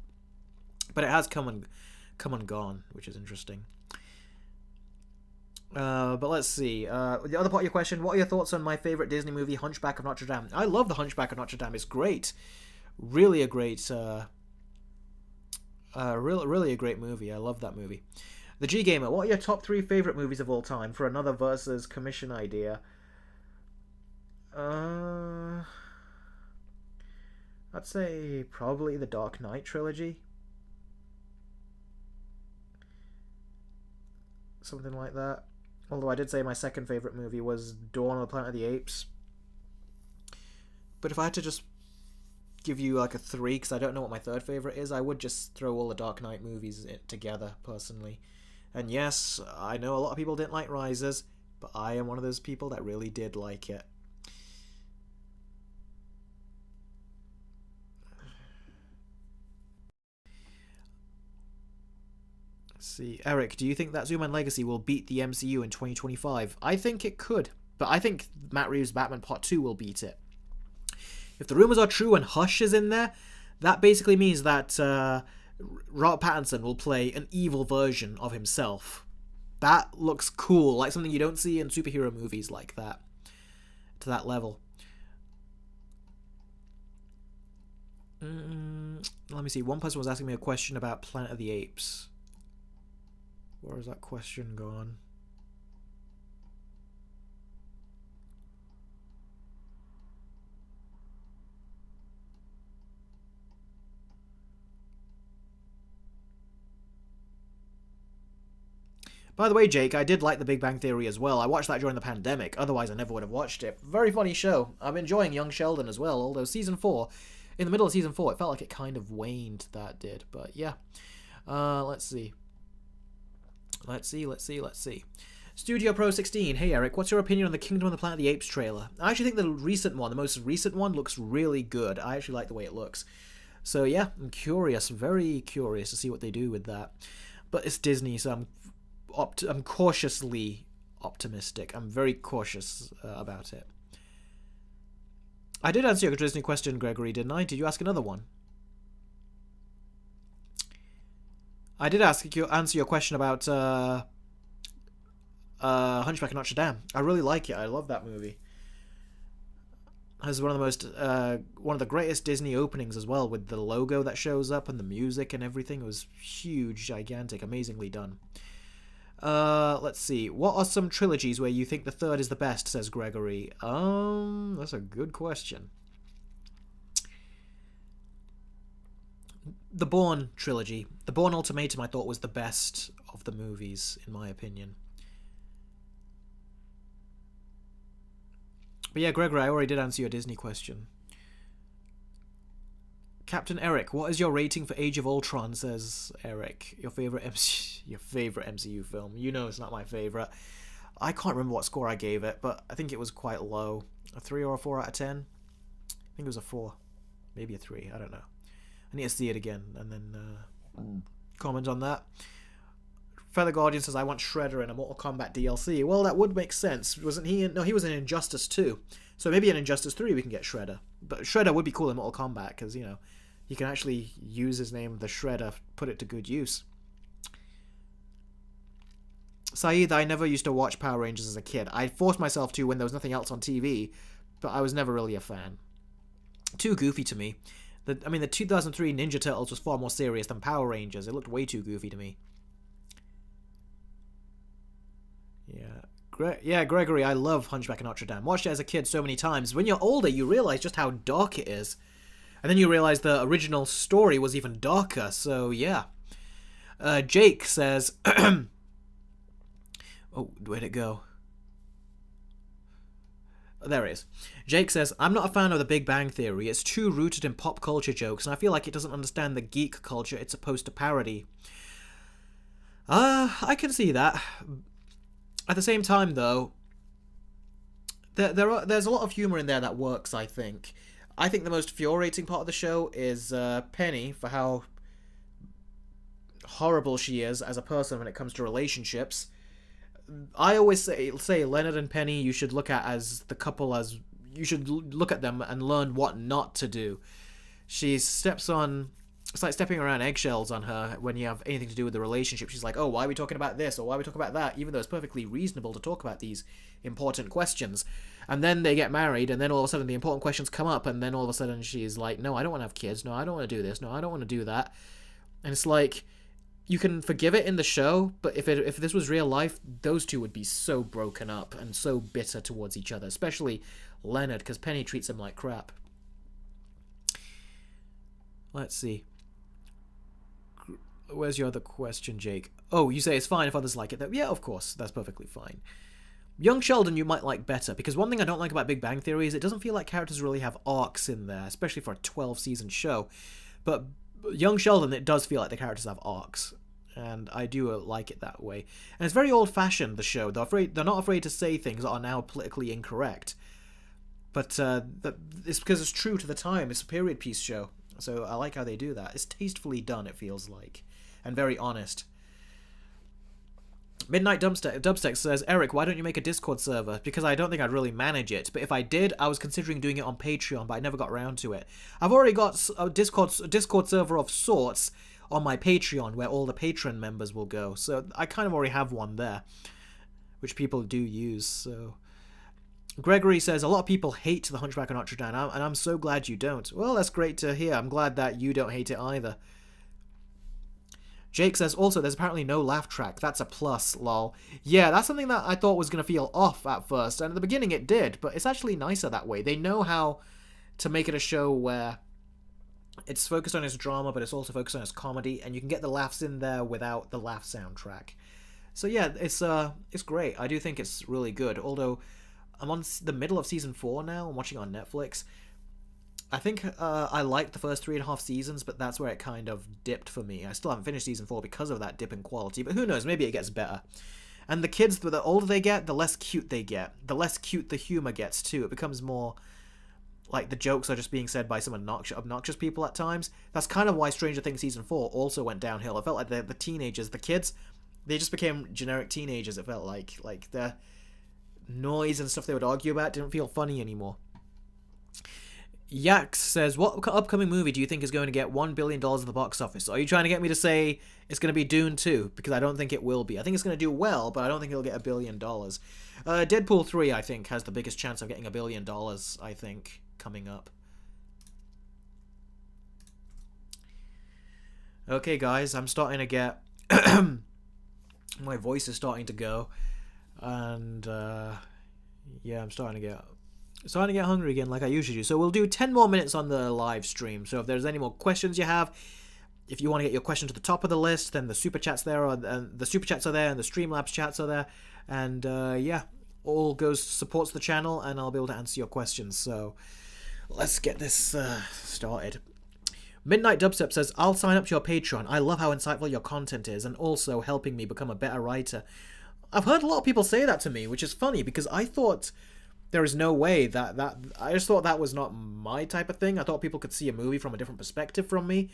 But it has come and gone, which is interesting. But let's see. The other part of your question, what are your thoughts on my favourite Disney movie, Hunchback of Notre Dame? I love The Hunchback of Notre Dame. It's great. Really a great... really a great movie. I love that movie. The G Gamer, what are your top 3 favourite movies of all time for another versus commission idea? I'd say probably the Dark Knight trilogy. Something like that. Although I did say my second favourite movie was Dawn of the Planet of the Apes. But if I had to just give you like a 3, because I don't know what my third favourite is, I would just throw all the Dark Knight movies together, personally. And yes, I know a lot of people didn't like Rises, but I am one of those people that really did like it. Let's see. Eric, do you think that Zoom and Legacy will beat the MCU in 2025? I think it could, but I think Matt Reeves' Batman Part 2 will beat it. If the rumours are true and Hush is in there, that basically means that Robert Pattinson will play an evil version of himself. That looks cool, like something you don't see in superhero movies like that, to that level. Let me see, one person was asking me a question about Planet of the Apes. Where has that question gone? By the way, Jake, I did like The Big Bang Theory as well. I watched that during the pandemic. Otherwise, I never would have watched it. Very funny show. I'm enjoying Young Sheldon as well, although Season 4, in the middle of Season 4, it felt like it kind of waned, that did. But yeah. Let's see. Let's see. Studio Pro 16. Hey, Eric, what's your opinion on the Kingdom of the Planet of the Apes trailer? I actually think the most recent one, looks really good. I actually like the way it looks. So yeah, I'm curious, very curious to see what they do with that. But it's Disney, so I'm cautiously optimistic. I'm very cautious about it. I did answer your Disney question, Gregory, didn't I? Did you ask another one? I did answer your question about Hunchback of Notre Dame. I really like it. I love that movie. It has one of the greatest Disney openings as well, with the logo that shows up and the music and everything. It was huge, gigantic, amazingly done. Let's see. What are some trilogies where you think the third is the best, says Gregory. That's a good question. The Bourne trilogy. The Bourne Ultimatum I thought was the best of the movies, in my opinion. But yeah, Gregory, I already did answer your Disney question. Captain Eric, what is your rating for Age of Ultron, says Eric. Your favorite MCU film. You know it's not my favorite. I can't remember what score I gave it, but I think it was quite low. A 3 or a 4 out of 10? I think it was a 4. Maybe a 3, I don't know. I need to see it again and then comment on that. Feather Guardian says, I want Shredder in a Mortal Kombat DLC. Well, that would make sense. Wasn't he? No, he was in Injustice 2. So maybe in Injustice 3 we can get Shredder. But Shredder would be cool in Mortal Kombat because, you know, he can actually use his name, the Shredder, put it to good use. Saeed, I never used to watch Power Rangers as a kid. I forced myself to when there was nothing else on TV, but I was never really a fan. Too goofy to me. The 2003 Ninja Turtles was far more serious than Power Rangers. It looked way too goofy to me. Yeah, Gregory, I love Hunchback of Notre Dame. Watched it as a kid so many times. When you're older, you realize just how dark it is. And then you realize the original story was even darker, so yeah. Jake says... oh, where'd it go? There it is. Jake says, I'm not a fan of the Big Bang Theory. It's too rooted in pop culture jokes, and I feel like it doesn't understand the geek culture it's supposed to parody. I can see that. At the same time, though, there's a lot of humor in there that works, I think. I think the most infuriating part of the show is Penny, for how horrible she is as a person when it comes to relationships. I always say Leonard and Penny, you should look at as the couple as... You should look at them and learn what not to do. She steps on... It's like stepping around eggshells on her when you have anything to do with the relationship. She's like, oh, why are we talking about this? Or why are we talking about that? Even though it's perfectly reasonable to talk about these important questions. And then they get married, and then all of a sudden the important questions come up, and then all of a sudden she's like, no, I don't want to have kids. No, I don't want to do this. No, I don't want to do that. And it's like, you can forgive it in the show, but if this was real life, those two would be so broken up and so bitter towards each other. Especially Leonard, because Penny treats him like crap. Let's see. Where's your other question, Jake? Oh, you say it's fine if others like it. Yeah, of course. That's perfectly fine. Young Sheldon you might like better, because one thing I don't like about Big Bang Theory is it doesn't feel like characters really have arcs in there, especially for a 12-season show. But Young Sheldon, it does feel like the characters have arcs, and I do like it that way. And it's very old-fashioned, the show. They're not afraid to say things that are now politically incorrect. But it's because it's true to the time. It's a period piece show. So I like how they do that. It's tastefully done, it feels like. And very honest. Midnight Dubstep says, Eric, why don't you make a Discord server? Because I don't think I'd really manage it. But if I did, I was considering doing it on Patreon, but I never got around to it. I've already got a Discord server of sorts on my Patreon, where all the patron members will go. So I kind of already have one there, which people do use, so... Gregory says, a lot of people hate The Hunchback of Notre Dame, and I'm so glad you don't. Well, that's great to hear. I'm glad that you don't hate it either. Jake says, also, there's apparently no laugh track. That's a plus, lol. Yeah, that's something that I thought was going to feel off at first, and at the beginning it did, but it's actually nicer that way. They know how to make it a show where it's focused on its drama, but it's also focused on its comedy, and you can get the laughs in there without the laugh soundtrack. So yeah, it's great. I do think it's really good, although... I'm on the middle of season 4 now. I'm watching on Netflix. I think I liked the first 3.5 seasons, but that's where it kind of dipped for me. I still haven't finished season 4 because of that dip in quality, but who knows? Maybe it gets better. And the kids, the older they get, the less cute they get. The less cute the humor gets, too. It becomes more like the jokes are just being said by some obnoxious people at times. That's kind of why Stranger Things season 4 also went downhill. It felt like the teenagers, the kids, they just became generic teenagers, it felt like. Like, the noise and stuff they would argue about didn't feel funny anymore. Yax says, what upcoming movie do you think is going to get $1 billion at the box office? Are you trying to get me to say it's going to be Dune 2? Because I don't think it will be. I think it's going to do well, but I don't think it'll get $1 billion. Deadpool 3, I think, has the biggest chance of getting $1 billion, I think, coming up. Okay, guys, I'm starting to get My voice is starting to go, and yeah, I'm starting to get hungry again, like I usually do. So we'll do 10 more minutes on the live stream. So if there's any more questions you have, if you want to get your question to the top of the list, then the super chats there, or the super chats are there, and the Streamlabs chats are there, and yeah, all supports the channel, and I'll be able to answer your questions. So let's get this started. Midnight Dubstep says, I'll sign up to your Patreon. I love how insightful your content is, and also helping me become a better writer. I've heard a lot of people say that to me, which is funny, because I thought there is no way that I just thought that was not my type of thing. I thought people could see a movie from a different perspective from me.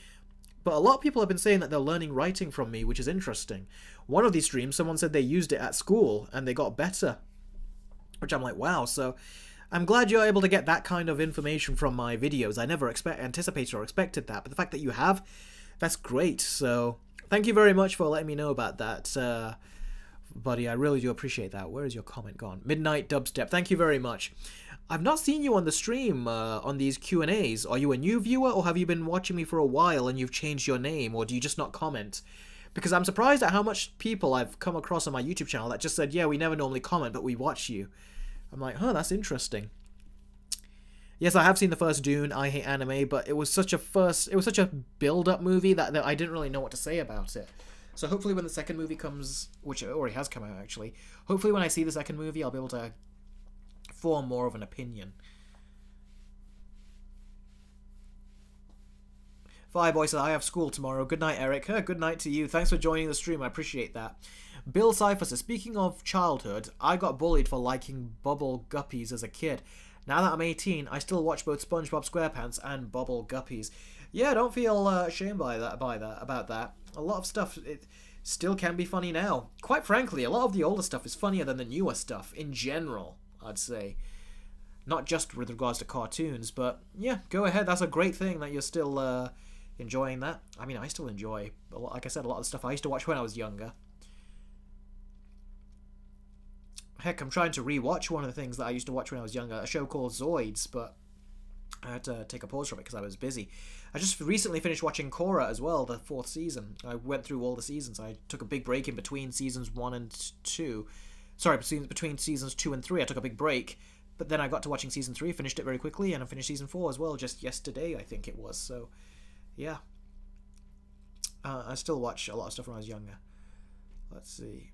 But a lot of people have been saying that they're learning writing from me, which is interesting. One of these streams, someone said they used it at school, and they got better. Which I'm like, wow, so I'm glad you're able to get that kind of information from my videos. I never anticipated or expected that, but the fact that you have, that's great. So thank you very much for letting me know about that, buddy. I really do appreciate that. Where is your comment gone? Midnight Dubstep, thank you very much. I've not seen you on the stream on these Q&As. Are you a new viewer, or have you been watching me for a while and you've changed your name, or do you just not comment? Because I'm surprised at how much people I've come across on my YouTube channel that just said, yeah, we never normally comment, but we watch you. I'm like, huh, that's interesting. Yes, I have seen the first Dune, I Hate Anime, but it was such a build-up movie that I didn't really know what to say about it. So hopefully when the second movie comes, which it already has come out actually, hopefully when I see the second movie, I'll be able to form more of an opinion. Fireboy said, I have school tomorrow. Good night, Eric. Good night to you. Thanks for joining the stream. I appreciate that. Bill Cypher says, speaking of childhood, I got bullied for liking Bubble Guppies as a kid. Now that I'm 18, I still watch both SpongeBob SquarePants and Bubble Guppies. Yeah, don't feel ashamed about that. A lot of stuff, it still can be funny now. Quite frankly, a lot of the older stuff is funnier than the newer stuff, in general, I'd say. Not just with regards to cartoons, but yeah, go ahead. That's a great thing that you're still enjoying that. I mean, I still enjoy, like I said, a lot of the stuff I used to watch when I was younger. Heck, I'm trying to rewatch one of the things that I used to watch when I was younger, a show called Zoids, but I had to take a pause from it because I was busy. I just recently finished watching Korra as well, the 4th season. I went through all the seasons. I took a big break in between seasons 1 and 2. Sorry, between seasons 2 and 3, I took a big break. But then I got to watching season 3, finished it very quickly, and I finished season 4 as well, just yesterday, I think it was. So, yeah. I still watch a lot of stuff when I was younger. Let's see.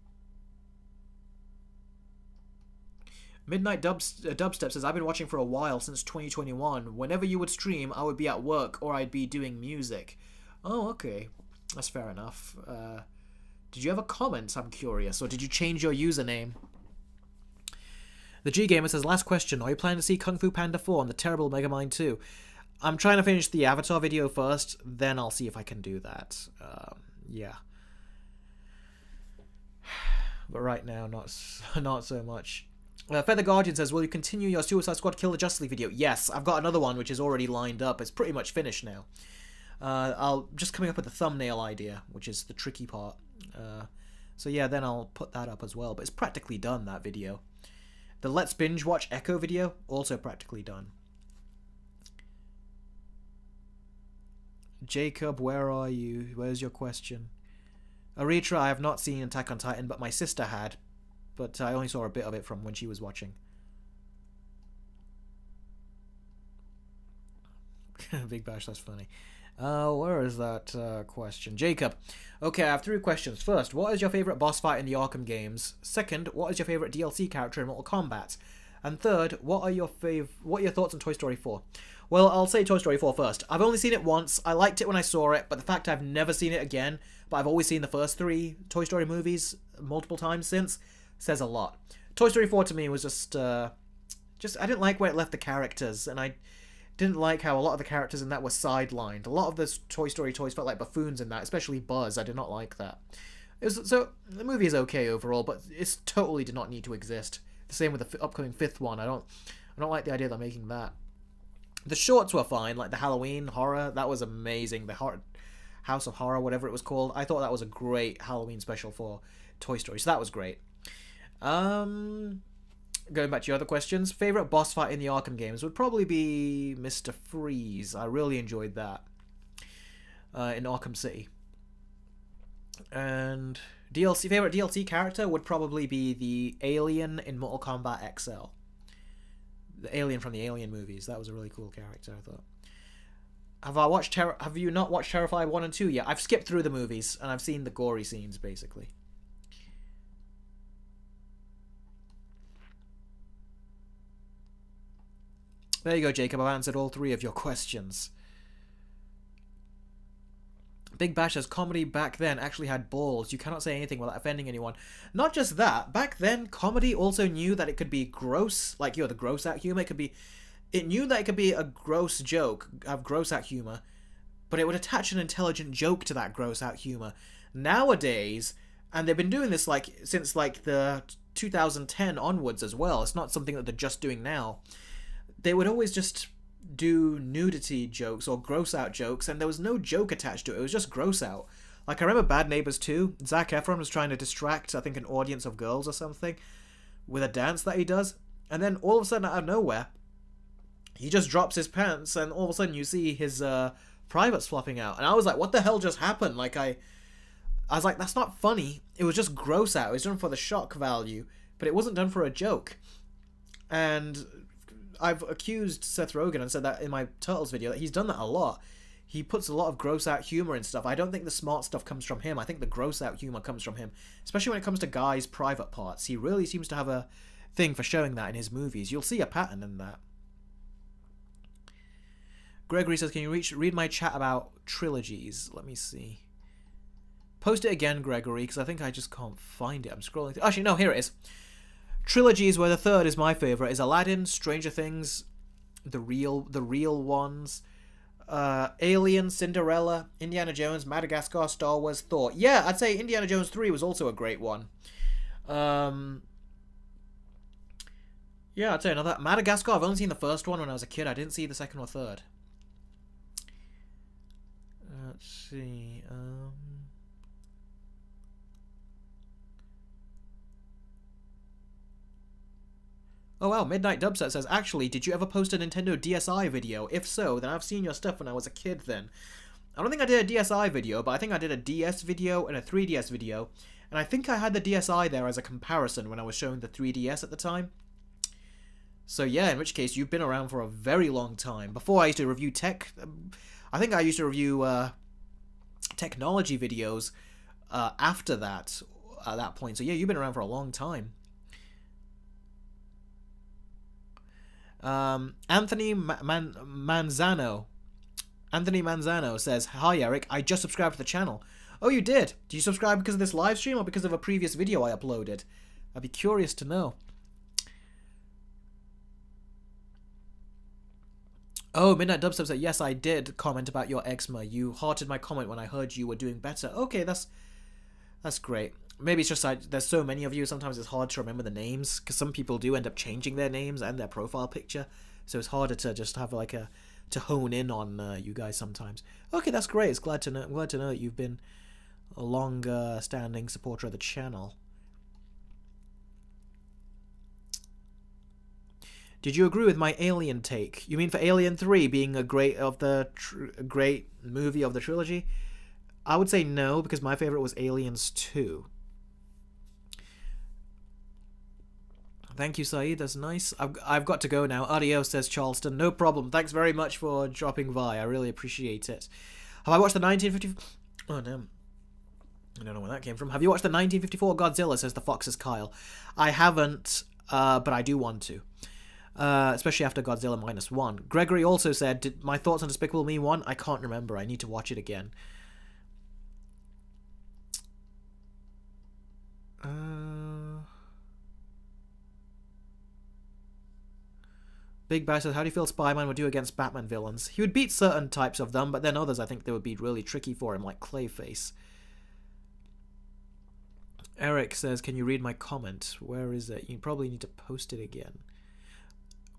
Midnight Dubstep says, I've been watching for a while, since 2021. Whenever you would stream, I would be at work or I'd be doing music. Oh, okay. That's fair enough. Did you have a comment? I'm curious. Or did you change your username? The G Gamer says, last question. Are you planning to see Kung Fu Panda 4 and the terrible Megamind 2? I'm trying to finish the Avatar video first, then I'll see if I can do that. Yeah. But right now, not so much. Feather Guardian says, will you continue your Suicide Squad Kill the Justice League video? Yes, I've got another one which is already lined up. It's pretty much finished now. I'll just coming up with the thumbnail idea, which is the tricky part. So yeah, then I'll put that up as well. But it's practically done, that video. The Let's Binge Watch Echo video, also practically done. Jacob, where are you? Where's your question? Aritra, I have not seen Attack on Titan, but my sister had. But I only saw a bit of it from when she was watching. Big Bash, that's funny. Where is that question? Jacob. Okay, I have 3 questions. First, what is your favourite boss fight in the Arkham games? Second, what is your favourite DLC character in Mortal Kombat? And third, what are your thoughts on Toy Story 4? Well, I'll say Toy Story 4 first. I've only seen it once. I liked it when I saw it, but the fact I've never seen it again, but I've always seen the first 3 Toy Story movies multiple times since, says a lot. Toy Story 4 to me was just I didn't like where it left the characters, and I didn't like how a lot of the characters in that were sidelined. A lot of the Toy Story toys felt like buffoons in that, especially Buzz. I did not like that. So the movie is okay overall, but it totally did not need to exist. The same with the upcoming 5th one. I don't like the idea they're making that. The shorts were fine, like the Halloween horror. That was amazing. The House of Horror, whatever it was called. I thought that was a great Halloween special for Toy Story, so that was great. Going back to your other questions, favorite boss fight in the Arkham games would probably be Mr. Freeze. I really enjoyed that in Arkham City. And favorite DLC character would probably be the alien in Mortal Kombat XL. The alien from the Alien movies. That was a really cool character, I thought. Have you not watched Terrifier 1 and 2 yet? I've skipped through the movies and I've seen the gory scenes basically. There you go, Jacob. I've answered all 3 of your questions. Big Bash says comedy back then actually had balls. You cannot say anything without offending anyone. Not just that. Back then, comedy also knew that it could be gross, like the gross out humor. It knew that it could be a gross joke, have gross out humor, but it would attach an intelligent joke to that gross out humor. Nowadays, and they've been doing this since the 2010 onwards as well. It's not something that they're just doing now. They would always just do nudity jokes or gross out jokes, and there was no joke attached to it. It was just gross out. Like, I remember Bad Neighbors 2. Zac Efron was trying to distract, I think, an audience of girls or something with a dance that he does, and then all of a sudden, out of nowhere, he just drops his pants, and all of a sudden you see his privates flopping out. And I was like, what the hell just happened? Like, I was like, that's not funny. It was just gross out. It was done for the shock value, but it wasn't done for a joke. And I've accused Seth Rogen and said that in my Turtles video that he's done that a lot. He puts a lot of gross out humor in stuff. I don't think the smart stuff comes from him. I think the gross out humor comes from him, especially when it comes to guys' private parts. He really seems to have a thing for showing that in his movies. You'll see a pattern in that. Gregory says, can you read my chat about trilogies? Let me see. Post it again, Gregory, because I think I just can't find it. I'm scrolling through. Actually, no, here it is. Trilogies, where the third is my favorite, is Aladdin, Stranger Things, the real ones, Alien, Cinderella, Indiana Jones, Madagascar, Star Wars, Thor. Yeah, I'd say Indiana Jones 3 was also a great one. Yeah, I'd say another. Madagascar, I've only seen the first one when I was a kid. I didn't see the second or third. Let's see. Oh wow, Midnight Dubset says, actually, did you ever post a Nintendo DSi video? If so, then I've seen your stuff when I was a kid then. I don't think I did a DSi video, but I think I did a DS video and a 3DS video. And I think I had the DSi there as a comparison when I was showing the 3DS at the time. So yeah, in which case, you've been around for a very long time. Before I used to review tech, I think I used to review technology videos after that, at that point. So yeah, you've been around for a long time. Anthony Manzano says, hi Eric, I just subscribed to the channel. Oh, you did? Did you subscribe because of this live stream or because of a previous video I uploaded? I'd be curious to know. Oh, Midnight Dubstep said, yes, I did comment about your eczema. You hearted my comment when I heard you were doing better. Okay, that's great. Maybe it's just there's so many of you, sometimes it's hard to remember the names, because some people do end up changing their names and their profile picture, so it's harder to just have to hone in on you guys sometimes. Okay, that's great. I'm glad to know that you've been a long-standing supporter of the channel. Did you agree with my Alien take? You mean for Alien 3 being a great movie of the trilogy? I would say no, because my favorite was Aliens 2. Thank you, Saeed. That's nice. I've got to go now. Adios, says Charleston. No problem. Thanks very much for dropping by. I really appreciate it. Have I watched the 1950... Oh, damn. I don't know where that came from. Have you watched the 1954 Godzilla, says the Fox's Kyle. I haven't, but I do want to. Especially after Godzilla -1. Gregory also said, my thoughts on Despicable Me 1? I can't remember. I need to watch it again. Big Bash says, how do you feel Spider-Man would do against Batman villains? He would beat certain types of them, but then others I think they would be really tricky for him, like Clayface. Eric says, can you read my comment? Where is it? You probably need to post it again.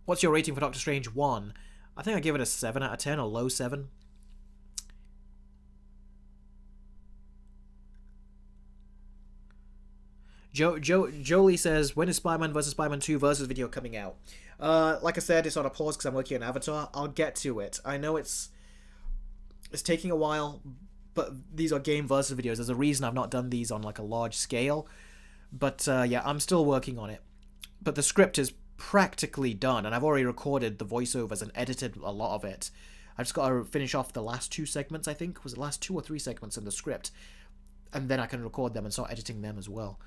What's your rating for Doctor Strange 1? I think I give it a 7 out of 10, a low 7. Jolie says, when is Spider-Man vs. Spider-Man 2 versus video coming out? Like I said, it's on a pause because I'm working on Avatar. I'll get to it. I know it's taking a while, but these are game versus videos. There's a reason I've not done these on like a large scale. But yeah, I'm still working on it. But the script is practically done, and I've already recorded the voiceovers and edited a lot of it. I just got to finish off the last 2 segments, I think. Was it last 2 or 3 segments in the script? And then I can record them and start editing them as well.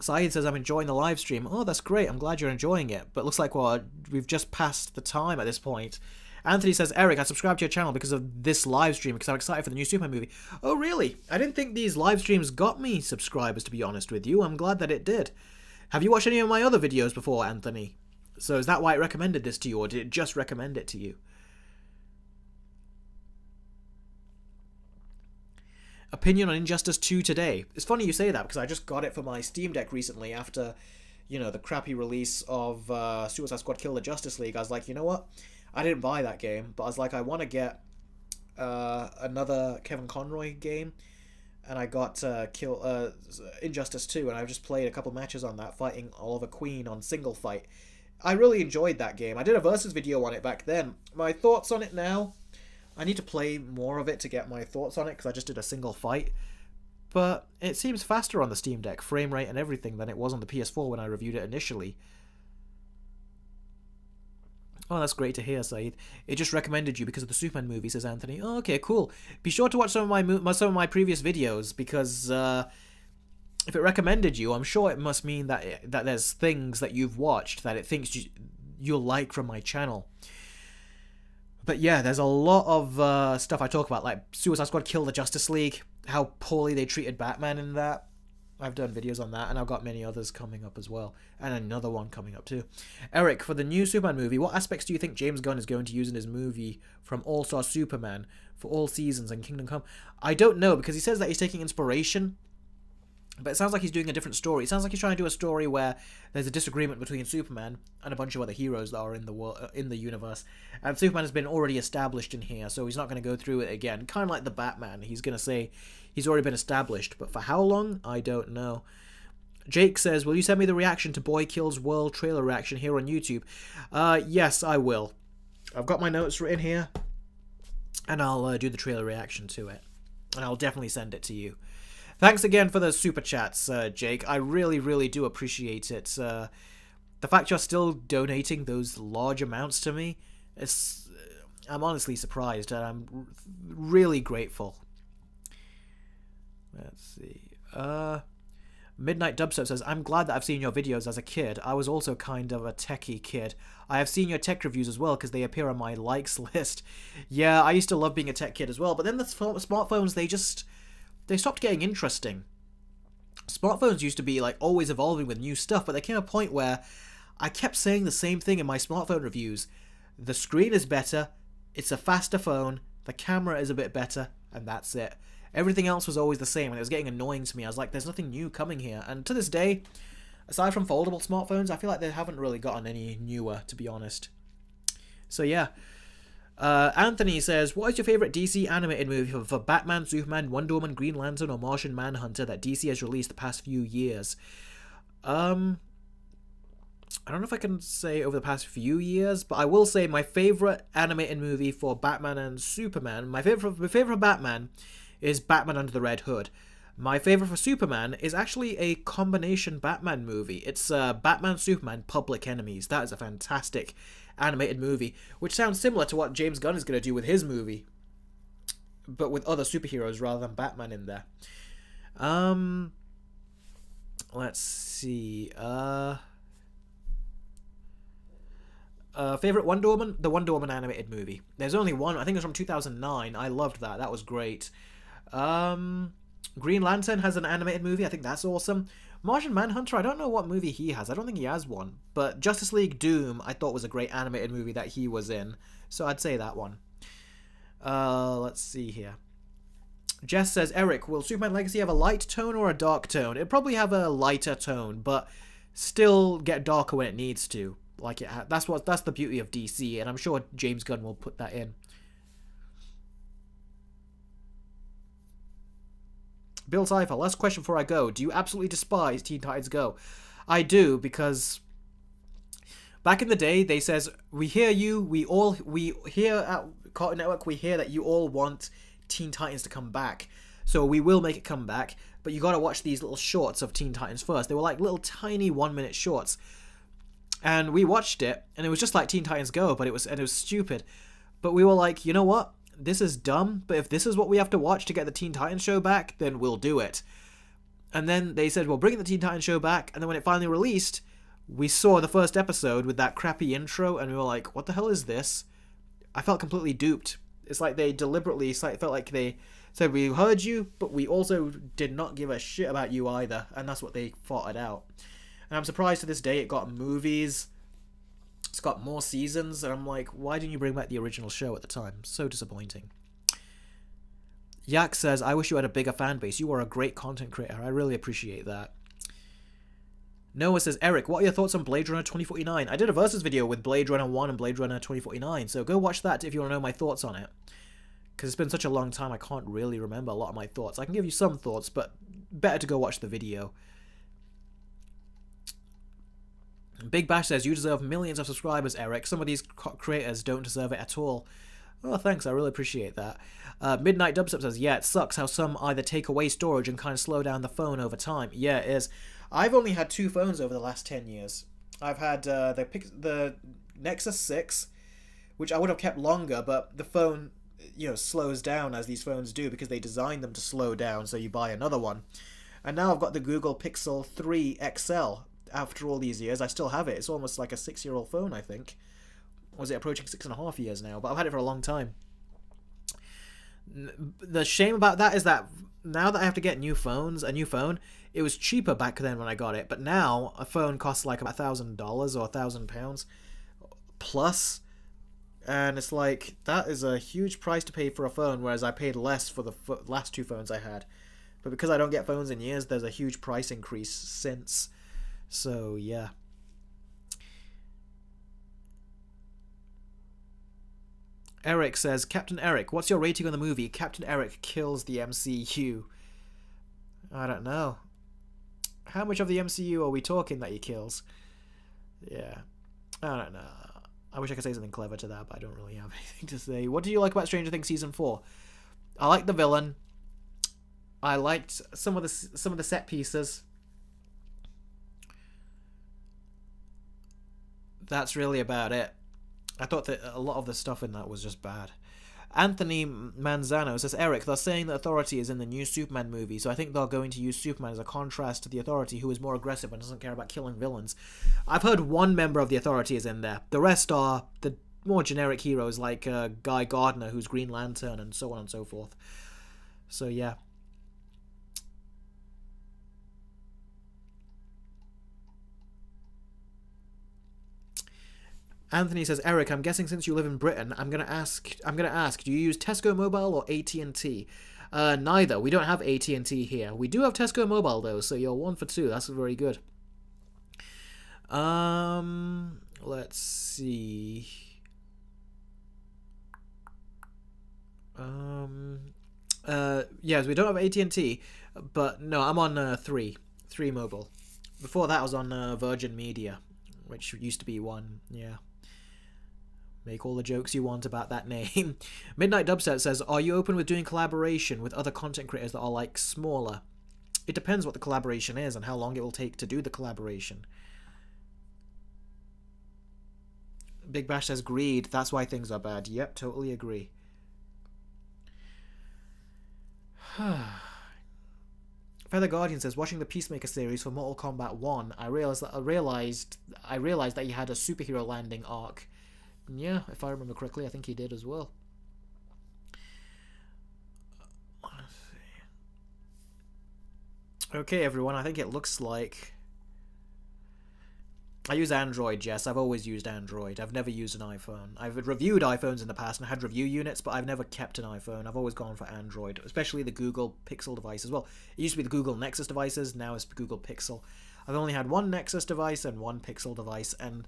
Saeed says, I'm enjoying the live stream. Oh, that's great. I'm glad you're enjoying it. But it looks like, well, we've just passed the time at this point. Anthony says, Eric, I subscribed to your channel because of this live stream because I'm excited for the new Superman movie. Oh, really? I didn't think these live streams got me subscribers, to be honest with you. I'm glad that it did. Have you watched any of my other videos before, Anthony? So is that why it recommended this to you, or did it just recommend it to you? Opinion on Injustice 2 today. It's funny you say that because I just got it for my Steam Deck recently after, you know, the crappy release of Suicide Squad Kill the Justice League. I was like, you know what? I didn't buy that game, but I was like, I want to get another Kevin Conroy game, and I got Injustice 2, and I've just played a couple matches on that, fighting Oliver Queen on single fight. I really enjoyed that game. I did a versus video on it back then. My thoughts on it now, I need to play more of it to get my thoughts on it, because I just did a single fight. But it seems faster on the Steam Deck, frame rate and everything, than it was on the PS4 when I reviewed it initially. Oh, that's great to hear, Saeed. It just recommended you because of the Superman movie, says Anthony. Oh, okay, cool. Be sure to watch some of my previous videos, because if it recommended you, I'm sure it must mean that there's things that you've watched that it thinks you'll like from my channel. But yeah, there's a lot of stuff I talk about, like Suicide Squad Kill the Justice League, how poorly they treated Batman in that. I've done videos on that, and I've got many others coming up as well. And another one coming up too. Eric, for the new Superman movie, what aspects do you think James Gunn is going to use in his movie from All-Star Superman for all seasons and Kingdom Come? I don't know, because he says that he's taking inspiration, but it sounds like he's doing a different story. It sounds like he's trying to do a story where there's a disagreement between Superman and a bunch of other heroes that are in the universe. And Superman has been already established in here, so he's not going to go through it again. Kind of like the Batman. He's going to say he's already been established, but for how long? I don't know. Jake says, will you send me the reaction to Boy Kills World trailer reaction here on YouTube? Yes, I will. I've got my notes written here, and I'll do the trailer reaction to it. And I'll definitely send it to you. Thanks again for the super chats, Jake. I really, really do appreciate it. The fact you're still donating those large amounts to me, I'm honestly surprised, and I'm really grateful. Let's see. Midnight Dubstep says, I'm glad that I've seen your videos as a kid. I was also kind of a techie kid. I have seen your tech reviews as well because they appear on my likes list. Yeah, I used to love being a tech kid as well, but then the smartphones, they stopped getting interesting. Smartphones used to be like always evolving with new stuff, but there came a point where I kept saying the same thing in my smartphone reviews. The screen is better, it's a faster phone, the camera is a bit better, and that's it. Everything else was always the same, and it was getting annoying to me. I was like, there's nothing new coming here. And to this day, aside from foldable smartphones, I feel like they haven't really gotten any newer, to be honest. So yeah. Anthony says, what is your favourite DC animated movie for Batman, Superman, Wonder Woman, Green Lantern, or Martian Manhunter that DC has released the past few years? I don't know if I can say over the past few years, but I will say my favourite animated movie for Batman and Superman, my favourite for Batman is Batman Under the Red Hood. My favourite for Superman is actually a combination Batman movie. It's Batman, Superman, Public Enemies. That is a fantastic animated movie, which sounds similar to what James Gunn is going to do with his movie, but with other superheroes rather than Batman in there. Let's see. Favorite Wonder Woman? The Wonder Woman animated movie. There's only one. I think it's from 2009. I loved that. That was great. Green Lantern has an animated movie. I think that's awesome. Martian Manhunter, I don't know what movie he has. I don't think he has one. But Justice League Doom, I thought was a great animated movie that he was in. So I'd say that one. Let's see here. Jess says, Eric, will Superman Legacy have a light tone or a dark tone? It'd probably have a lighter tone, but still get darker when it needs to. Like that's the beauty of DC, and I'm sure James Gunn will put that in. Bill Cipher, last question before I go. Do you absolutely despise Teen Titans Go? I do, because back in the day, they says, we hear you, we hear Cartoon Network, we hear that you all want Teen Titans to come back. So we will make it come back, but you gotta watch these little shorts of Teen Titans first. They were like little tiny 1-minute shorts. And we watched it, and it was just like Teen Titans Go, but it was stupid. But we were like, you know what? This is dumb, but if this is what we have to watch to get the Teen Titans show back, then we'll do it. And then they said, well, bring the Teen Titans show back, and then when it finally released, we saw the first episode with that crappy intro, and we were like, what the hell is this? I felt completely duped. It's like they deliberately, felt like they said, we heard you, but we also did not give a shit about you either, and that's what they fought it out. And I'm surprised to this day it got movies, it's got more seasons, and I'm like, why didn't you bring back the original show at the time? So disappointing. Yak says, I wish you had a bigger fan base. You are a great content creator. I really appreciate that. Noah says, Eric, what are your thoughts on Blade Runner 2049? I did a versus video with Blade Runner 1 and Blade Runner 2049, so go watch that if you want to know my thoughts on it. Because it's been such a long time, I can't really remember a lot of my thoughts. I can give you some thoughts, but better to go watch the video. Big Bash says, you deserve millions of subscribers, Eric. Some of these creators don't deserve it at all. Oh, thanks, I really appreciate that. Midnight Dubstep says, yeah, it sucks how some either take away storage and kind of slow down the phone over time. Yeah, it is. I've only had 2 phones over the last 10 years. I've had the Nexus 6, which I would have kept longer, but the phone, slows down as these phones do because they designed them to slow down, so you buy another one. And now I've got the Google Pixel 3 XL. After all these years, I still have it. It's almost like a 6-year-old phone, I think. Or is it approaching 6.5 years now? But I've had it for a long time. The shame about that is that now that I have to get a new phone, it was cheaper back then when I got it. But now a phone costs like about $1,000 or £1,000 plus. And it's like, that is a huge price to pay for a phone, whereas I paid less for the last 2 phones I had. But because I don't get phones in years, there's a huge price increase since. So, yeah. Eric says, Captain Eric, what's your rating on the movie? Captain Eric kills the MCU. I don't know. How much of the MCU are we talking that he kills? Yeah. I don't know. I wish I could say something clever to that, but I don't really have anything to say. What do you like about Stranger Things Season 4? I liked the villain. I liked some of the set pieces. That's really about it. I thought that a lot of the stuff in that was just bad. Anthony Manzano says, Eric, they're saying the Authority is in the new Superman movie, so I think they're going to use Superman as a contrast to the Authority, who is more aggressive and doesn't care about killing villains. I've heard one member of the Authority is in there. The rest are the more generic heroes like Guy Gardner, who's Green Lantern, and so on and so forth. So, yeah. Anthony says, Eric, I'm guessing since you live in Britain, I'm gonna ask, do you use Tesco Mobile or AT&T? Neither. We don't have AT&T here. We do have Tesco Mobile though, so you're 1 for 2. That's very good. Let's see. Yes, we don't have AT&T, but no, I'm on 3 Mobile. Before that, I was on Virgin Media, which used to be 1. Yeah. Make all the jokes you want about that name. Midnight Dubset says, are you open with doing collaboration with other content creators that are like smaller? It depends what the collaboration is and how long it will take to do the collaboration. Big Bash says, greed, that's why things are bad. Yep, totally agree. Feather Guardian says, watching the Peacemaker series for Mortal Kombat 1, I realized that he had a superhero landing arc. Yeah, if I remember correctly, I think he did as well. Let's see. Okay, everyone, I think it looks like... I use Android, Jess. I've always used Android. I've never used an iPhone. I've reviewed iPhones in the past and had review units, but I've never kept an iPhone. I've always gone for Android, especially the Google Pixel device as well. It used to be the Google Nexus devices, now it's Google Pixel. I've only had 1 Nexus device and 1 Pixel device, and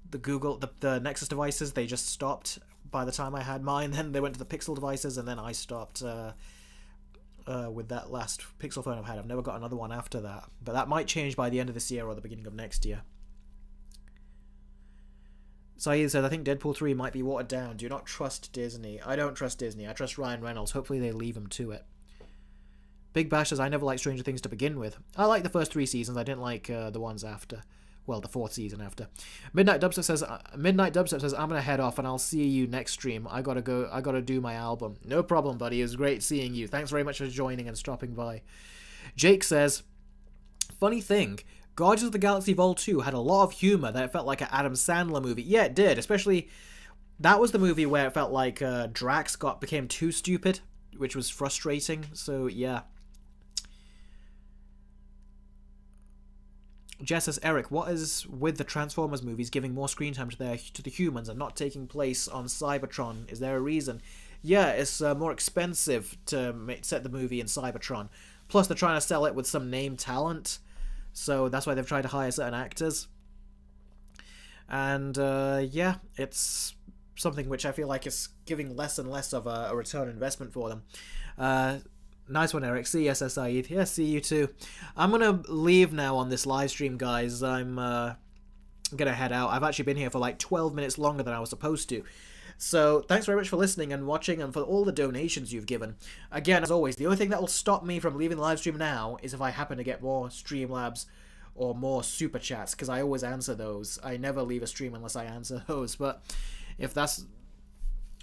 the Nexus devices, they just stopped by the time I had mine. Then they went to the Pixel devices, and then I stopped with that last Pixel phone I've had. I've never got another one after that, but that might change by the end of this year or the beginning of next year. Saeed said, I think Deadpool 3 might be watered down. Do not trust Disney. I don't trust Disney. I trust Ryan Reynolds. Hopefully they leave him to it. Big Bash says, I never liked Stranger Things to begin with. I liked the first 3 seasons. I didn't like the ones after. Well, the 4th season after. Midnight Dubstep says, I'm gonna head off and I'll see you next stream. I gotta do my album. No problem, buddy. It was great seeing you. Thanks very much for joining and stopping by. Jake says, funny thing, Guardians of the Galaxy Vol 2 had a lot of humor that it felt like an Adam Sandler movie. Yeah, it did. Especially, that was the movie where it felt like Drax became too stupid, which was frustrating. So, yeah. Jess says, Eric, what is with the Transformers movies giving more screen time to the humans and not taking place on Cybertron? Is there a reason? Yeah, it's more expensive to set the movie in Cybertron. Plus, they're trying to sell it with some name talent. So that's why they've tried to hire certain actors. And, yeah, it's something which I feel like is giving less and less of a return on investment for them. Nice one, Eric. See you, Saeed. Yeah, see you too. I'm going to leave now on this live stream, guys. I'm going to head out. I've actually been here for like 12 minutes longer than I was supposed to. So, thanks very much for listening and watching and for all the donations you've given. Again, as always, the only thing that will stop me from leaving the live stream now is if I happen to get more Streamlabs or more Super Chats, because I always answer those. I never leave a stream unless I answer those. But if that's...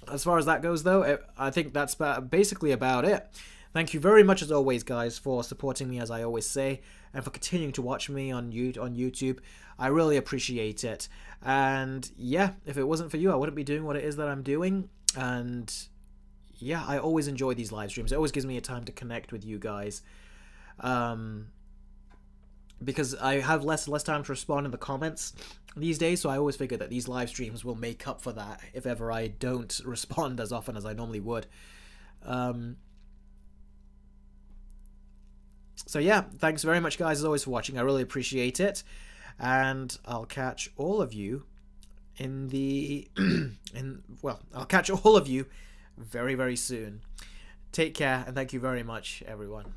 as far as that goes, though, I think that's basically about it. Thank you very much, as always, guys, for supporting me, as I always say, and for continuing to watch me on YouTube. I really appreciate it. And, yeah, if it wasn't for you, I wouldn't be doing what it is that I'm doing. And, yeah, I always enjoy these live streams. It always gives me a time to connect with you guys. Because I have less and less time to respond in the comments these days, so I always figure that these live streams will make up for that if ever I don't respond as often as I normally would. So yeah, thanks very much, guys, as always, for watching. I really appreciate it. And I'll catch all of you in the... well, I'll catch all of you very, very soon. Take care, and thank you very much, everyone.